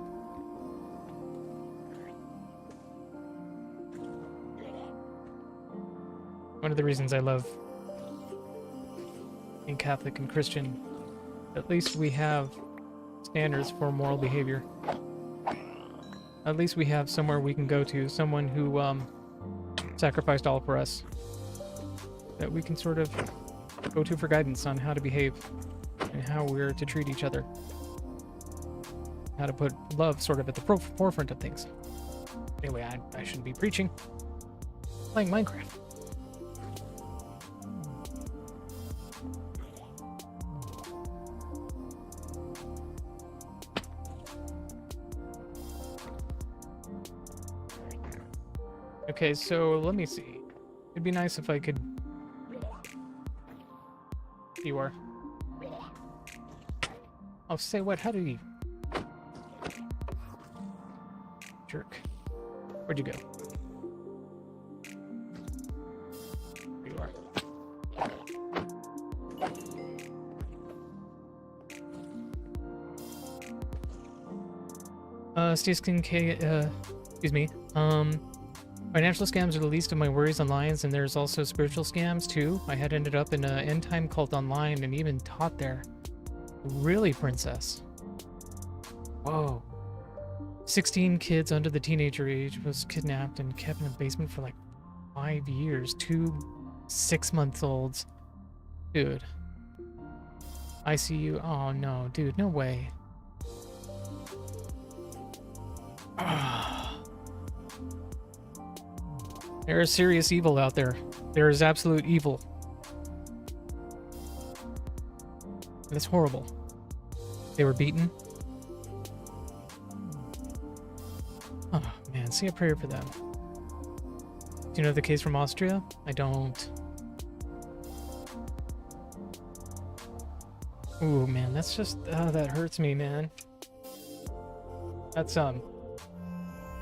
One of the reasons I love being Catholic and Christian, at least we have standards for moral behavior. At least we have somewhere we can go to, someone who sacrificed all for us, that we can sort of go to for guidance on how to behave and how we're to treat each other, how to put love sort of at the forefront of things. Anyway, I shouldn't be preaching. Playing Minecraft. Okay, so let me see. It'd be nice if I could... You are. Oh, say what? How did he... Jerk. Where'd you go? There you are. Excuse me. Financial scams are the least of my worries online, and there's also spiritual scams too. I had ended up in an end time cult online and even taught there. Really, princess? Whoa. 16 kids under the teenager age was kidnapped and kept in a basement for like 5 years. 2 6-month-olds. Dude. I see you. Oh no, dude, no way. There is serious evil out there. There is absolute evil. That's horrible. They were beaten. Oh man, say a prayer for them. Do you know the case from Austria? I don't. Ooh man, that's just that hurts me, man. That's oh,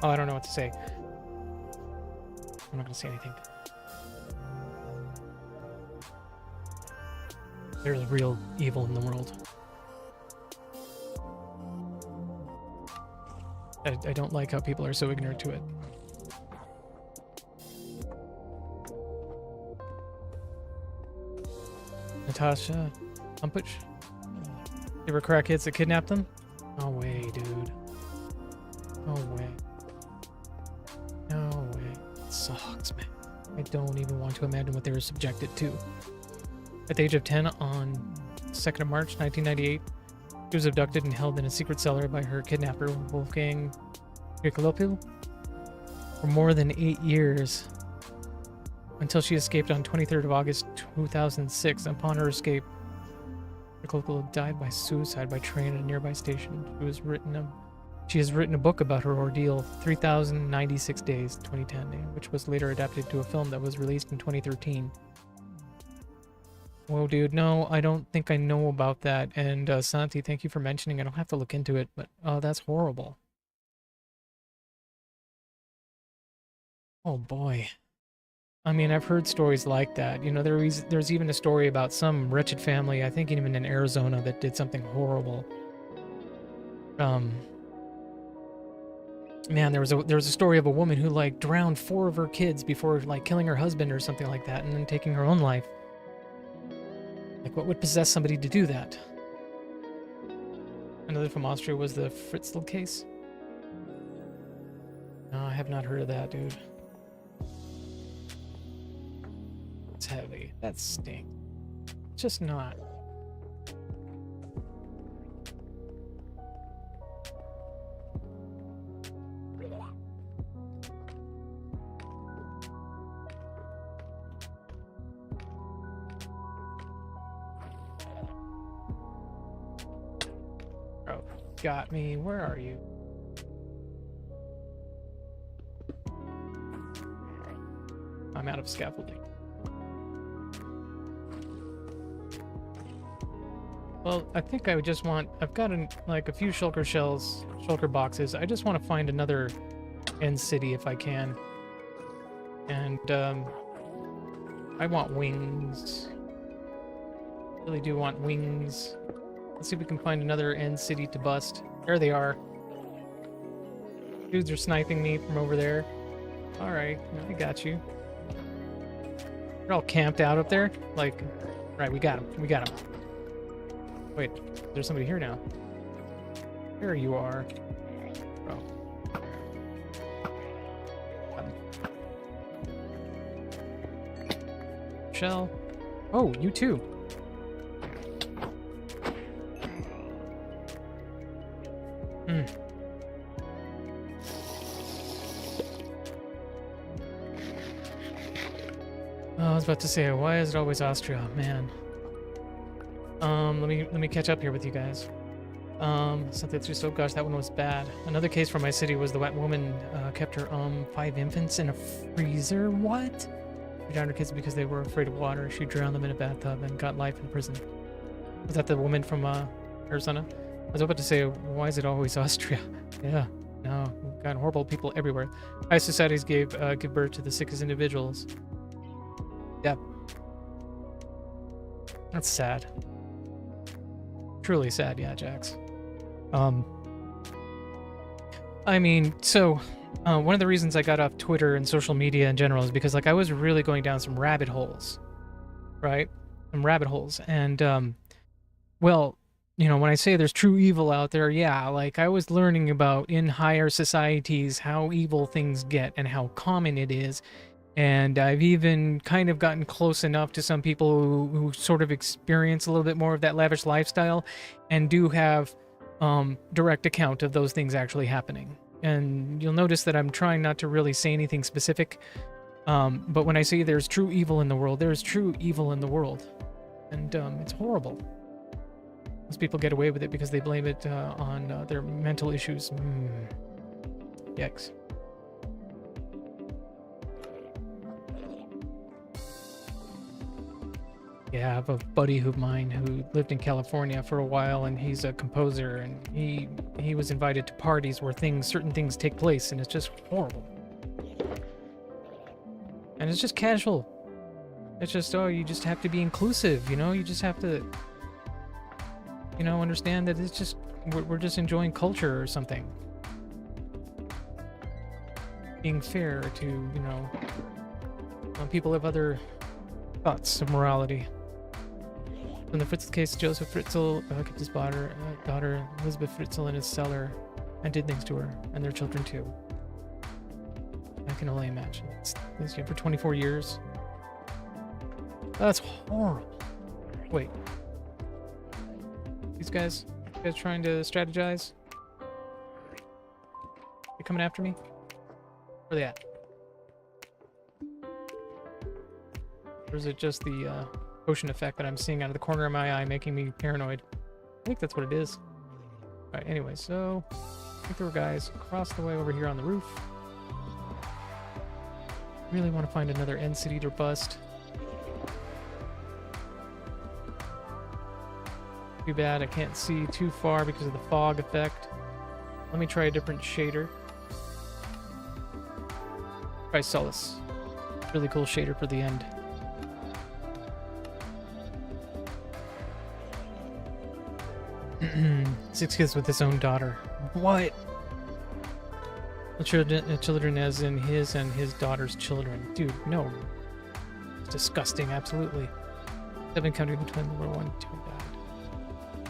I don't know what to say. I'm not gonna say anything. There's real evil in the world. I don't like how people are so ignorant to it. Natasha Umpuch? They were crackheads that kidnapped them? No way, dude. No way. No way. It sucks, man. I don't even want to imagine what they were subjected to. At the age of 10 on 2nd of March 1998, she was abducted and held in a secret cellar by her kidnapper, Wolfgang Pikolopil, for more than 8 years, until she escaped on 23rd of August 2006. Upon her escape, Pikolopil died by suicide by train at a nearby station. She has written a book about her ordeal, 3,096 Days, 2010, which was later adapted to a film that was released in 2013. Whoa, dude, no, I don't think I know about that. And Santi, thank you for mentioning it. I'll have to look into it, but that's horrible. Oh boy. I mean, I've heard stories like that. You know, there's even a story about some wretched family, I think even in Arizona, that did something horrible. Man, there was a story of a woman who like drowned 4 of her kids before like killing her husband or something like that, and then taking her own life. Like, what would possess somebody to do that? Another from Austria was the Fritzl case. No, I have not heard of that, dude. It's heavy. That stinks. Just not. Oh, got me. Where are you? I'm out of scaffolding. Well, I think I would just want... I've got like a few shulker shells, shulker boxes. I just want to find another end city if I can. And, I want wings. Really do want wings. Let's see if we can find another end city to bust. There they are. Dudes are sniping me from over there. Alright, I got you. They're all camped out up there. Like, right, we got them. We got them. Wait, there's somebody here now. There you are. Oh. Shell. Oh, you too. Hmm. Oh, I was about to say, why is it always Austria, man? Let me catch up here with you guys. Something through so gosh, that one was bad. Another case from my city was the wet woman kept her 5 infants in a freezer. What? She drowned her kids because they were afraid of water. She drowned them in a bathtub and got life in prison. Was that the woman from Arizona? I was about to say, why is it always Austria? Yeah, no, we've got horrible people everywhere. High societies give birth to the sickest individuals. Yeah. That's sad. Truly sad, yeah, Jax. I mean, so one of the reasons I got off Twitter and social media in general is because like I was really going down some rabbit holes, right? Some rabbit holes, and well, you know, when I say there's true evil out there, yeah, like I was learning about in higher societies how evil things get and how common it is. And I've even kind of gotten close enough to some people who sort of experience a little bit more of that lavish lifestyle and do have direct account of those things actually happening. And you'll notice that I'm trying not to really say anything specific. But when I say there's true evil in the world, there's true evil in the world. And it's horrible. Most people get away with it because they blame it on their mental issues. Yikes. Yeah, I have a buddy of mine who lived in California for a while, and he's a composer, and he was invited to parties where certain things take place, and it's just horrible. And it's just casual. It's just, oh, you just have to be inclusive, you know? You just have to, you know, understand that it's just, we're just enjoying culture or something. Being fair to, you know, people have other thoughts of morality. In the Fritzl case, Joseph Fritzl kept his daughter Elizabeth Fritzl in his cellar and did things to her and their children too. I can only imagine. It's for 24 years. That's horrible. Wait. These guys trying to strategize? You coming after me? Where they at? Or is it just the potion effect that I'm seeing out of the corner of my eye making me paranoid? I think that's what it is. Alright, anyway, so I think there were guys across the way over here on the roof. Really want to find another end city to bust. Too bad I can't see too far because of the fog effect. Let me try a different shader. Try Solace. Really cool shader for the end. 6 kids with his own daughter. What? Children as in his and his daughter's children. Dude, no. It's disgusting, absolutely. 7 counting between the little one, 2 died.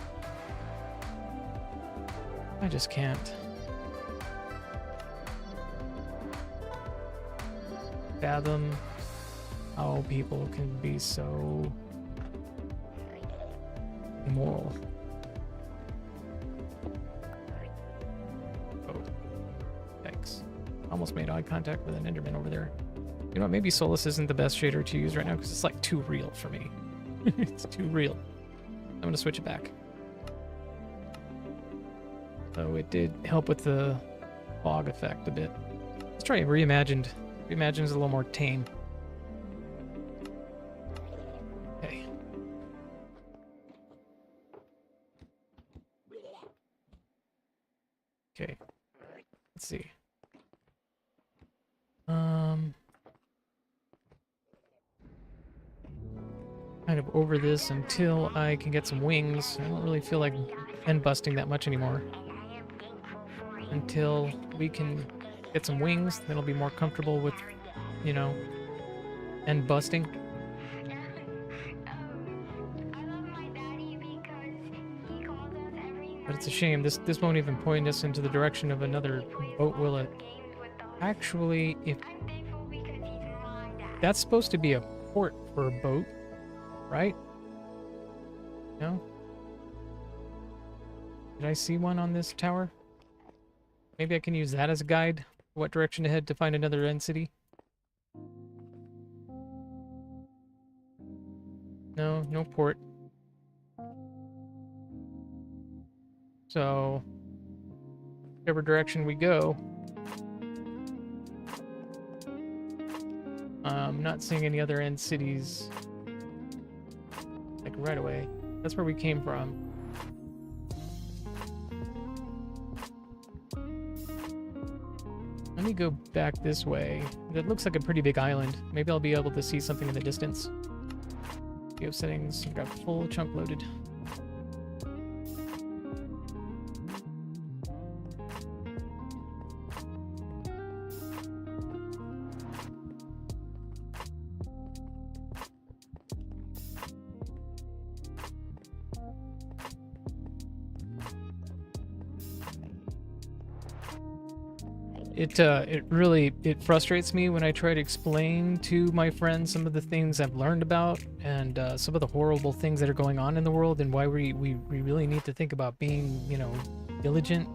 I just can't fathom how people can be so immoral. Almost made eye contact with an Enderman over there. You know what? Maybe Solus isn't the best shader to use right now because it's like too real for me. It's too real. I'm gonna switch it back. So it did help with the fog effect a bit. Let's try Reimagined. Reimagined is a little more tame. Okay. Okay. Let's see. Kind of over this until I can get some wings. I don't really feel like end busting that much anymore. Until we can get some wings, then I'll be more comfortable with, you know, end busting. But it's a shame. This won't even point us into the direction of another boat, will it? Actually, if that's supposed to be a port for a boat, right? No? Did I see one on this tower? Maybe I can use that as a guide. What direction to head to find another end city? No, no port. So, whichever direction we go, I'm not seeing any other end cities like right away. That's where we came from. Let me go back this way. It looks like a pretty big island. Maybe I'll be able to see something in the distance. Geo settings, I've got full chunk loaded. it really frustrates me when I try to explain to my friends some of the things I've learned about and some of the horrible things that are going on in the world and why we really need to think about being, you know, diligent.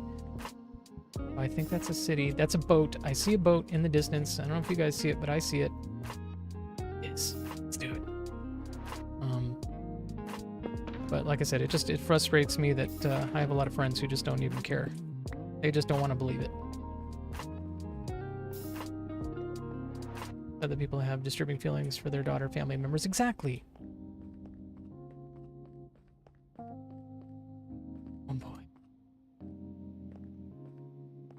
I think that's a city. That's a boat. I see a boat in the distance. I don't know if you guys see it, but I see it. Yes, let's do it. But like I said, it frustrates me that I have a lot of friends who just don't even care. They just don't want to believe it. Other people have disturbing feelings for their daughter, family members. Exactly. Oh boy.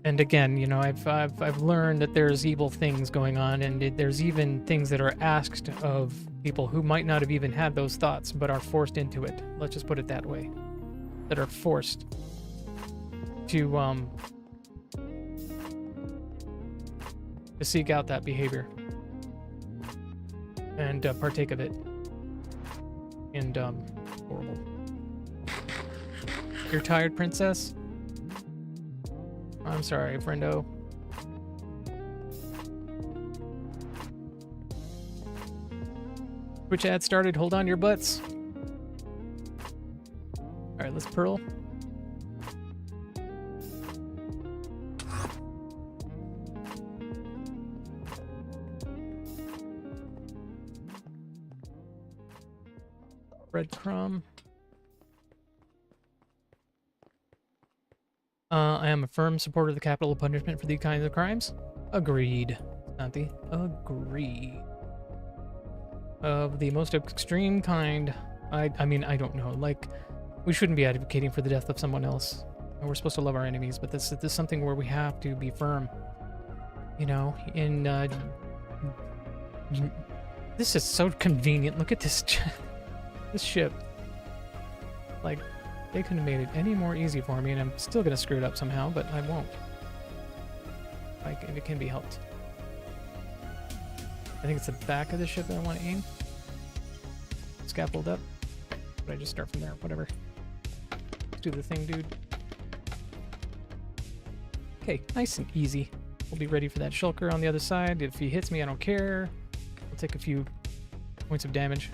And again, you know, I've learned that there's evil things going on, and there's even things that are asked of people who might not have even had those thoughts, but are forced into it. Let's just put it that way. That are forced to seek out that behavior and partake of it. And horrible. You're tired, princess? I'm sorry, friendo. Twitch ad started. Hold on to your butts. All right, let's pearl. Breadcrumb. I am a firm supporter of the capital punishment for these kinds of crimes. Agreed. Santi. Agree. Of the most extreme kind. I mean, I don't know. Like, we shouldn't be advocating for the death of someone else. We're supposed to love our enemies, but this is something where we have to be firm. You know, this is so convenient. Look at this, this ship. Like, they couldn't have made it any more easy for me, and I'm still gonna screw it up somehow, but I won't. Like, if it can be helped. I think it's the back of the ship that I want to aim. Scaffold up. But I just start from there, whatever. Let's do the thing, dude. Okay, nice and easy. We'll be ready for that shulker on the other side. If he hits me, I don't care. I'll take a few points of damage.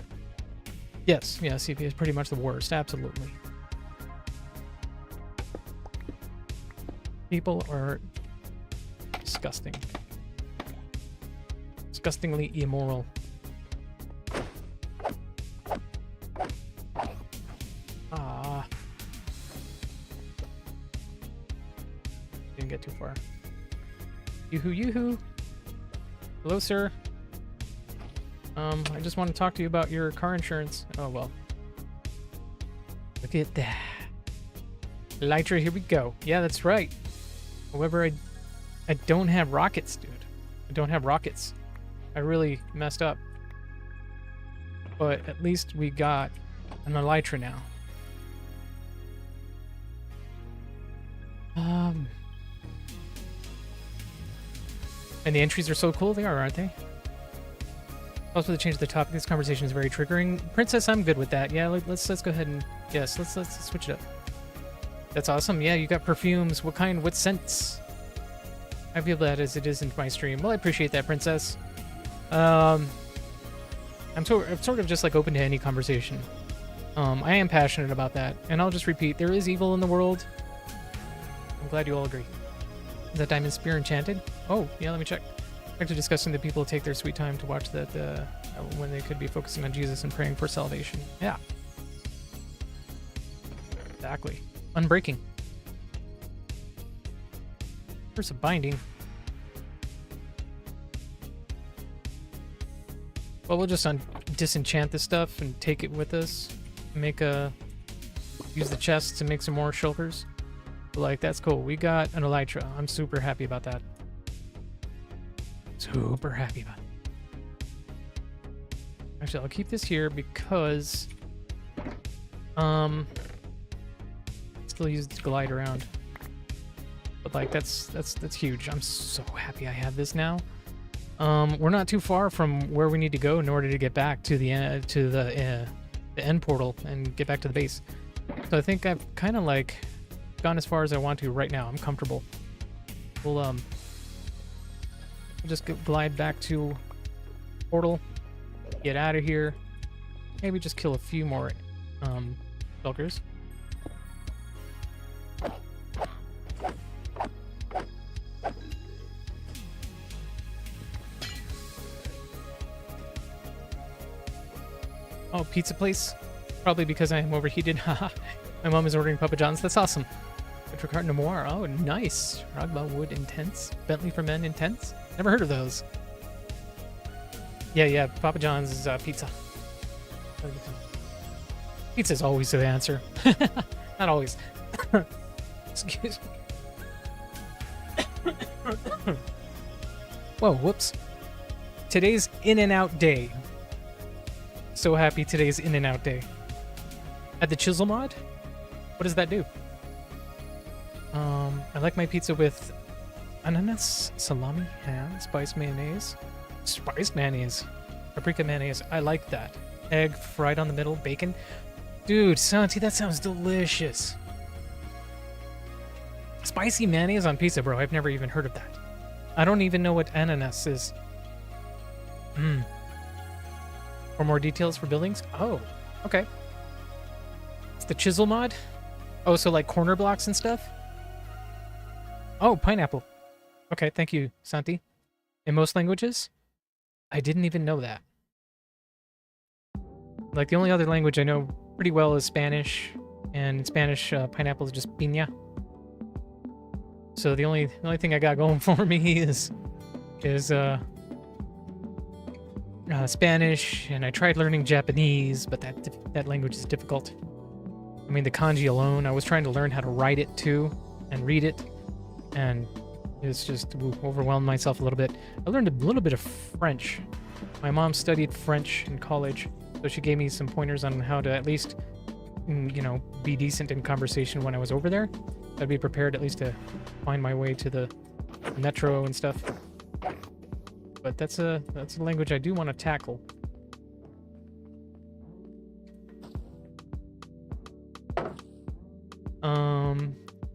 Yes, yeah, CP is pretty much the worst, absolutely. People are disgusting. Disgustingly immoral. Ah. Didn't get too far. Yoo-hoo, yoo-hoo. Hello, sir. I just want to talk to you about your car insurance. Oh, well. Look at that. Elytra, here we go. Yeah, that's right. However, I don't have rockets, dude. I don't have rockets. I really messed up. But at least we got an Elytra now. And the entries are so cool. They are, aren't they? Also, to change the topic, this conversation is very triggering. Princess, I'm good with that. Yeah, let's go ahead and yes, let's switch it up. That's awesome. Yeah, you got perfumes. What kind? What scents? I feel that as it isn't my stream. Well, I appreciate that, Princess. I'm sort of just like open to any conversation. I am passionate about that, and I'll just repeat: there is evil in the world. I'm glad you all agree. Is that Diamond Spear enchanted? Oh, yeah. Let me check. Back to discussing that people take their sweet time to watch that when they could be focusing on Jesus and praying for salvation. Yeah. Exactly. Unbreaking. There's a binding. Well, we'll just disenchant this stuff and take it with us. Use the chest to make some more shulkers. Like, that's cool. We got an Elytra. I'm super happy about that. Super happy about it. Actually, I'll keep this here because still use it to glide around. But like that's huge. I'm so happy I have this now. We're not too far from where we need to go in order to get back to the end portal and get back to the base. So I think I've kind of like gone as far as I want to right now. I'm comfortable. We'll We'll just glide back to portal, get out of here. Maybe just kill a few more Shulkers. Oh, pizza place? Probably because I am overheated. Haha. My mom is ordering Papa John's. That's awesome. Petrocart Noir. Oh, nice. Ragma Wood Intense. Bentley for Men Intense. Never heard of those. Yeah. Papa John's is pizza. Pizza's always the answer. Not always. Excuse me. Whoa, whoops. Today's In-N-Out Day. So happy today's In-N-Out Day. At the Chisel Mod? What does that do? I like my pizza with ananas, salami, ham, spiced mayonnaise. Spiced mayonnaise. Paprika mayonnaise. I like that. Egg fried on the middle, bacon. Dude, Santi, that sounds delicious. Spicy mayonnaise on pizza, bro. I've never even heard of that. I don't even know what ananas is. For more details for buildings? Oh, okay. It's the Chisel Mod? Oh, so like corner blocks and stuff? Oh, pineapple. Okay, thank you, Santi. In most languages? I didn't even know that. Like, the only other language I know pretty well is Spanish, and in Spanish, pineapple is just piña. So the only thing I got going for me is Spanish, and I tried learning Japanese, but that language is difficult. I mean, the kanji alone, I was trying to learn how to write it too, and read it, and it's just overwhelmed myself a little bit. I learned a little bit of French. My mom studied French in college, so she gave me some pointers on how to at least, be decent in conversation when I was over there. I'd be prepared at least to find my way to the metro and stuff. But that's a language I do want to tackle.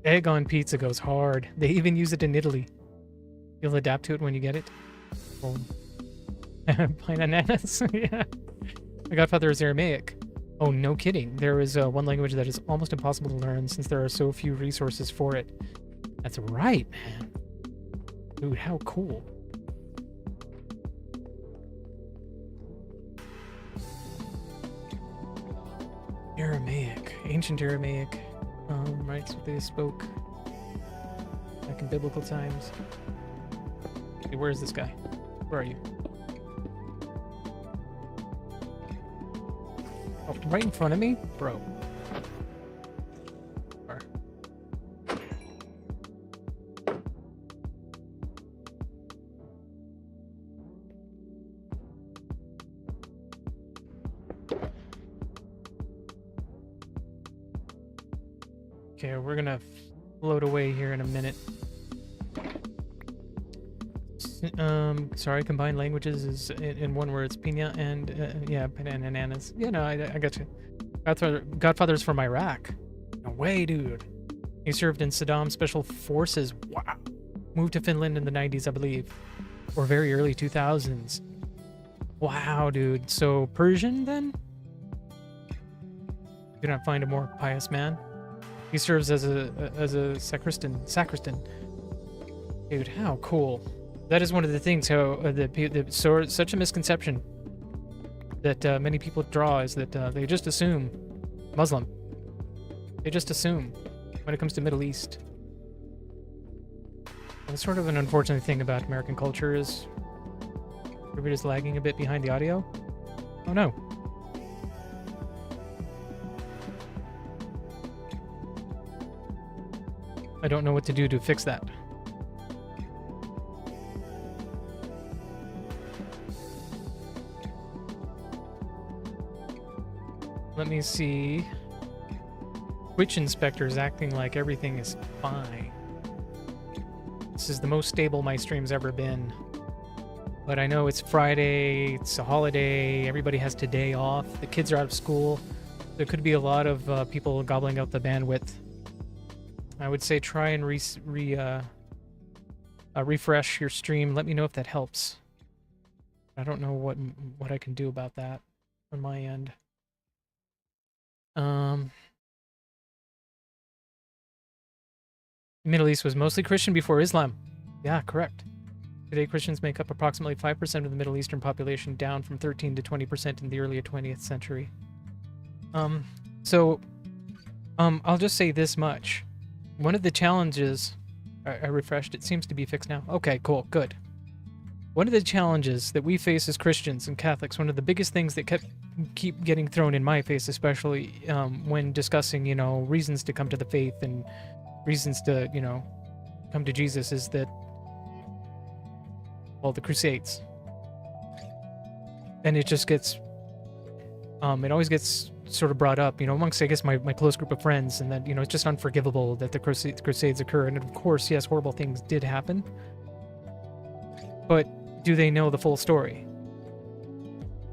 Egg on pizza goes hard. They even use it in Italy. You'll adapt to it when you get it. Plain ananas. Yeah. My godfather is Aramaic. Oh, no kidding. There is one language that is almost impossible to learn since there are so few resources for it. That's right, man. Dude, how cool. Aramaic. Ancient Aramaic. Right, so they spoke back in biblical times. Okay, where is this guy? Where are you? Oh, right in front of me? Bro. Where? Okay, we're gonna float away here in a minute. Sorry, combined languages is in one word. It's piña and yeah, piña and ananas. Yeah, no, I got you. Godfather's from Iraq. No way, dude. He served in Saddam Special Forces. Wow. Moved to Finland in the 90s, I believe, or very early 2000s. Wow, dude. So Persian then? Do not find a more pious man. He serves as a sacristan. Dude, how cool. That is one of the things how such a misconception that many people draw is that they just assume Muslim. They just assume when it comes to Middle East. And it's sort of an unfortunate thing about American culture is everybody's lagging a bit behind the audio. Oh no. I don't know what to do to fix that. Let me see. Twitch Inspector is acting like everything is fine. This is the most stable my stream's ever been. But I know it's Friday, it's a holiday, everybody has today off, the kids are out of school. There could be a lot of people gobbling out the bandwidth. I would say try and refresh your stream. Let me know if that helps. I don't know what I can do about that on my end. Middle East was mostly Christian before Islam. Yeah, correct. Today, Christians make up approximately 5% of the Middle Eastern population, down from 13 to 20% in the early 20th century. I'll just say this much. One of the challenges... I refreshed. It seems to be fixed now. Okay, cool. Good. One of the challenges that we face as Christians and Catholics, one of the biggest things that keep getting thrown in my face, especially when discussing, reasons to come to the faith and reasons to, come to Jesus, is that, well, the Crusades. And it just gets, it always gets sort of brought up, amongst, I guess, my close group of friends, and that, it's just unforgivable that the Crusades occur. And of course, yes, horrible things did happen. But do they know the full story?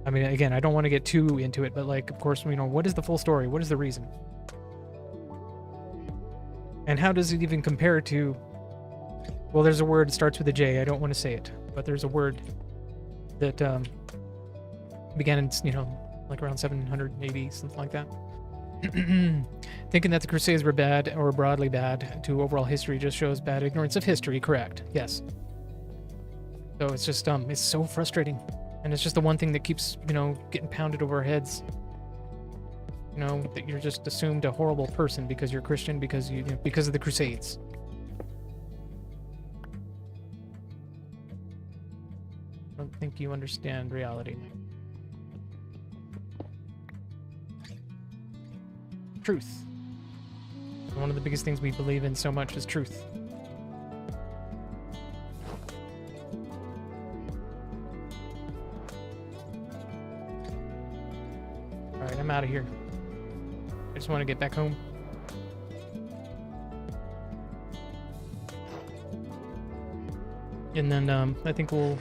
I mean, again, I don't want to get too into it, but like, of course, what is the full story? What is the reason? And how does it even compare to, well, there's a word that starts with a J. I don't want to say it, but there's a word that began in, like around 780, something like that. Thinking that the Crusades were bad or broadly bad to overall history just shows bad ignorance of history, correct? Yes. So it's just, it's so frustrating. And it's just the one thing that keeps, getting pounded over our heads. That you're just assumed a horrible person because you're Christian, because because of the Crusades. I don't think you understand reality. Truth. One of the biggest things we believe in so much is truth. Alright, I'm out of here. I just want to get back home. And then I think we'll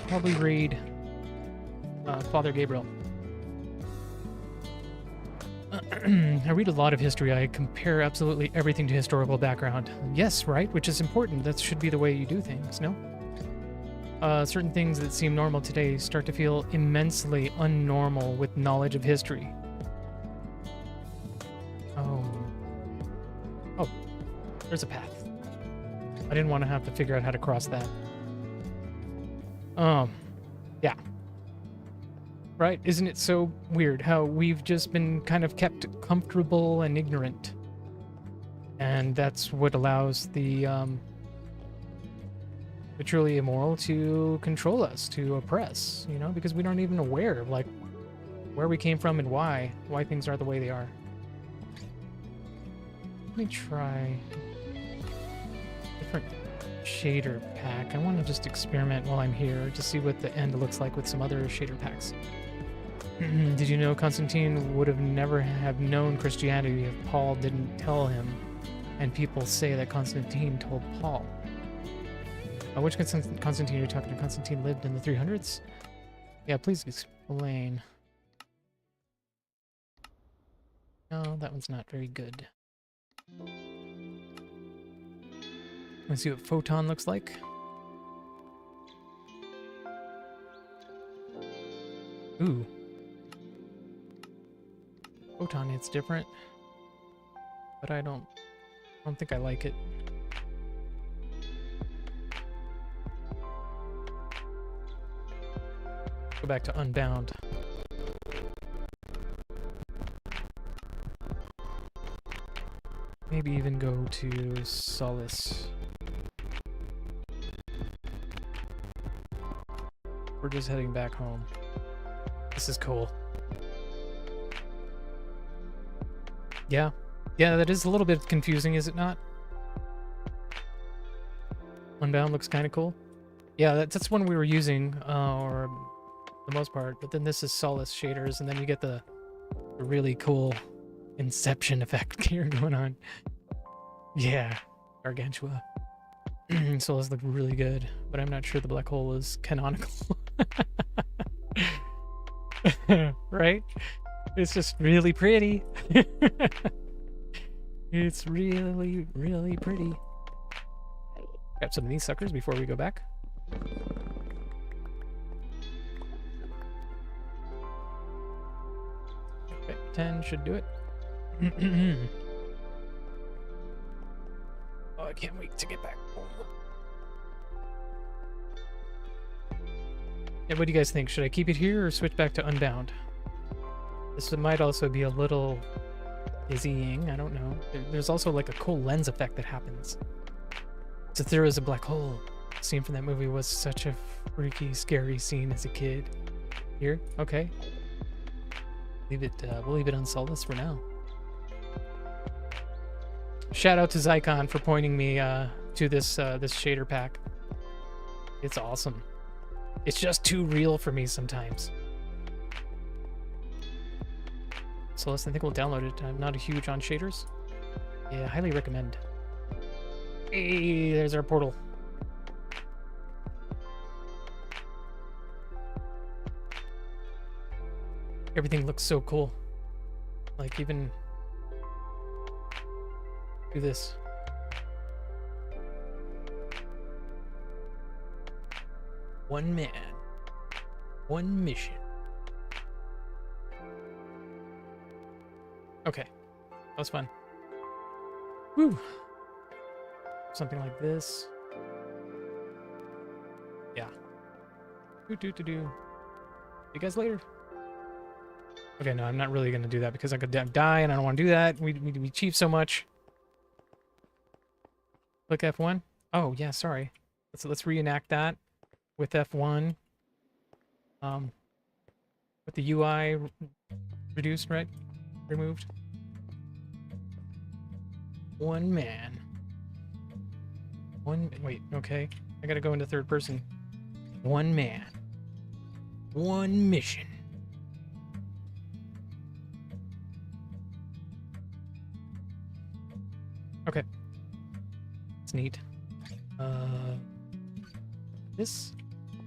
probably raid Father Gabriel. I read a lot of history. I compare absolutely everything to historical background. Yes, right? Which is important. That should be the way you do things, no? Certain things that seem normal today start to feel immensely unnormal with knowledge of history. Oh, there's a path. I didn't want to have to figure out how to cross that. Yeah. Right? Isn't it so weird how we've just been kind of kept comfortable and ignorant? And that's what allows the truly immoral to control us, to oppress, because we aren't even aware of, like, where we came from and why things are the way they are. Let me try different shader pack. I want to just experiment while I'm here to see what the end looks like with some other shader packs. Did you know Constantine would have never have known Christianity if Paul didn't tell him? And people say that Constantine told Paul. Which Constantine are you talking to? Constantine lived in the 300s? Yeah, please explain. No, that one's not very good. Let's see what Photon looks like. Ooh. Photon, it's different. But I don't think I like it. Go back to Unbound. Maybe even go to Solace. We're just heading back home. This is cool. Yeah. Yeah, that is a little bit confusing, is it not? Unbound looks kind of cool. Yeah, that's one we were using, or the most part. But then this is Solace shaders, and then you get the really cool Inception effect here going on. Yeah, Gargantua. Solace look really good, but I'm not sure the black hole is canonical. Right? It's just really pretty. It's really, really pretty. Grab some of these suckers before we go back. Okay, 10 should do it. Oh, I can't wait to get back home. Yeah, what do you guys think? Should I keep it here or switch back to Unbound? This might also be a little dizzying. I don't know. There's also like a cool lens effect that happens. So there is a black hole. The scene from that movie was such a freaky, scary scene as a kid. Here, okay. Leave it. We'll leave it on Solus for now. Shout out to Zycon for pointing me to this this shader pack. It's awesome. It's just too real for me sometimes. So I think we'll download it. I'm not a huge on shaders. Yeah, highly recommend. Hey, there's our portal. Everything looks so cool. Like even do this. One man, one mission. Okay, that was fun. Woo! Something like this. Yeah. Do. See you guys later. Okay, no, I'm not really gonna do that because I could die, and I don't want to do that. We cheat so much. Click F1. Oh yeah, sorry. Let's reenact that with F1. With the UI reduced, right? Removed. One man. Wait, okay. I gotta go into third person. One man. One mission. Okay. It's neat. This?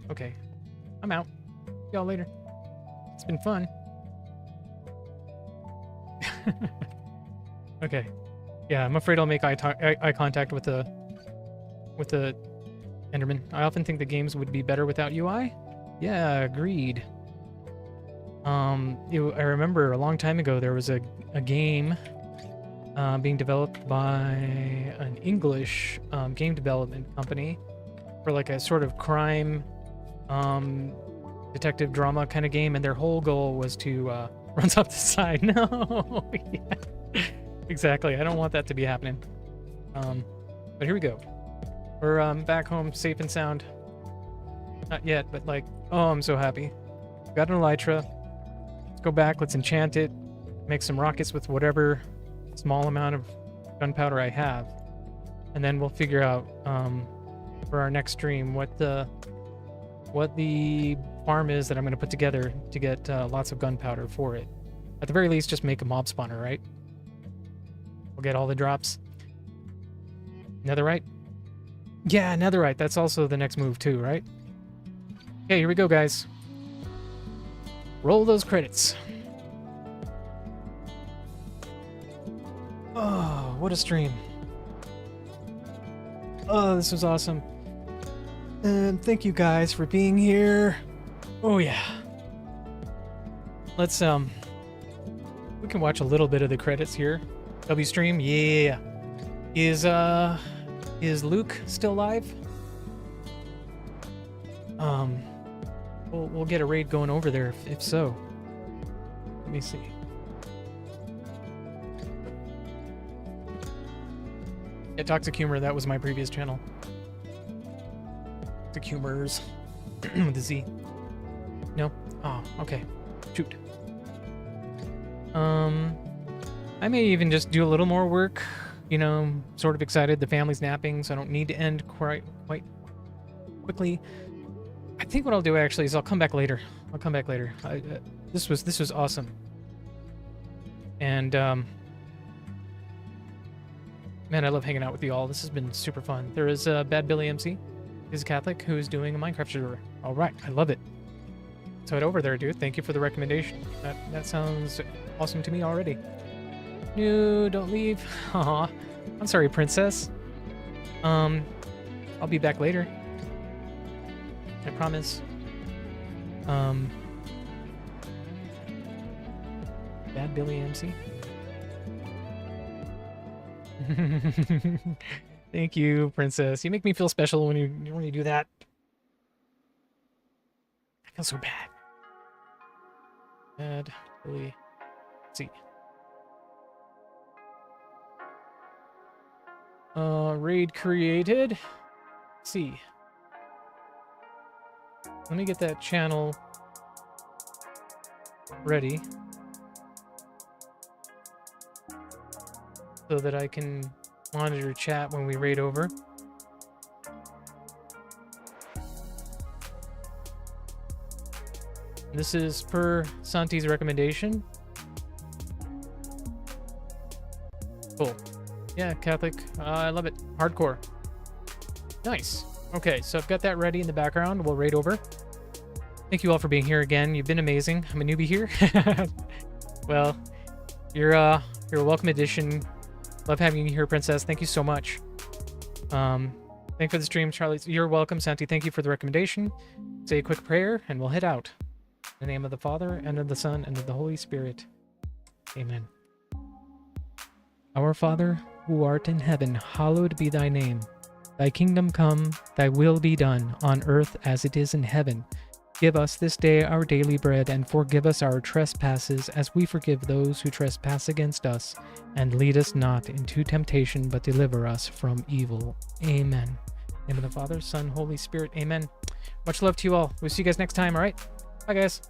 Okay. I'm out. See y'all later. It's been fun. Okay. Yeah, I'm afraid I'll make eye contact with the Enderman. I often think the games would be better without UI. Yeah, agreed. I remember a long time ago there was a game being developed by an English game development company for like a sort of crime detective drama kind of game, and their whole goal was to runs off the side. No, yeah. Exactly. I don't want that to be happening. But here we go. We're back home safe and sound. Not yet, but like, oh, I'm so happy. Got an elytra. Let's go back. Let's enchant it. Make some rockets with whatever small amount of gunpowder I have, and then we'll figure out for our next stream what the farm is that I'm going to put together to get lots of gunpowder for it. At the very least, just make a mob spawner, right? We'll get all the drops. Netherite? Yeah, netherite. That's also the next move too, right? Okay, here we go, guys. Roll those credits. Oh, what a stream. Oh, this was awesome. And thank you guys for being here. Oh yeah. Let's we can watch a little bit of the credits here. W stream, yeah. Is Luke still live? We'll get a raid going over there if so. Let me see. Yeah, Toxic Humor, that was my previous channel. Toxic Humors with a Z. No? Oh, okay. Shoot. I may even just do a little more work. You know, I'm sort of excited. The family's napping, so I don't need to end quite quickly. I think what I'll do actually is I'll come back later. This was awesome. And man, I love hanging out with you all. This has been super fun. There is Bad Billy MC. He's a Catholic who is doing a Minecraft tutorial. All right, I love it. So head over there, dude. Thank you for the recommendation. That sounds awesome to me already. No, don't leave. Aw, I'm sorry, princess. I'll be back later. I promise. Bad Billy MC. Thank you, Princess. You make me feel special when you do that. I feel so bad. Bad Billy. Let's see. Raid created. Let's see. Let me get that channel ready so that I can monitor chat when we raid over. This is per Santi's recommendation. Cool. Yeah, Catholic. I love it. Hardcore. Nice. Okay, so I've got that ready in the background. We'll raid over. Thank you all for being here again. You've been amazing. I'm a newbie here. Well, you're a welcome addition. Love having you here, Princess. Thank you so much. Thank you for the stream, Charlie. You're welcome, Santi. Thank you for the recommendation. Say a quick prayer, and we'll head out. In the name of the Father, and of the Son, and of the Holy Spirit. Amen. Our Father, who art in heaven, hallowed be thy name. Thy kingdom come, thy will be done, on earth as it is in heaven. Give us this day our daily bread, and forgive us our trespasses, as we forgive those who trespass against us. And lead us not into temptation, but deliver us from evil. Amen. In the name of the Father, Son, Holy Spirit. Amen. Much love to you all. We'll see you guys next time, all right? Bye, guys.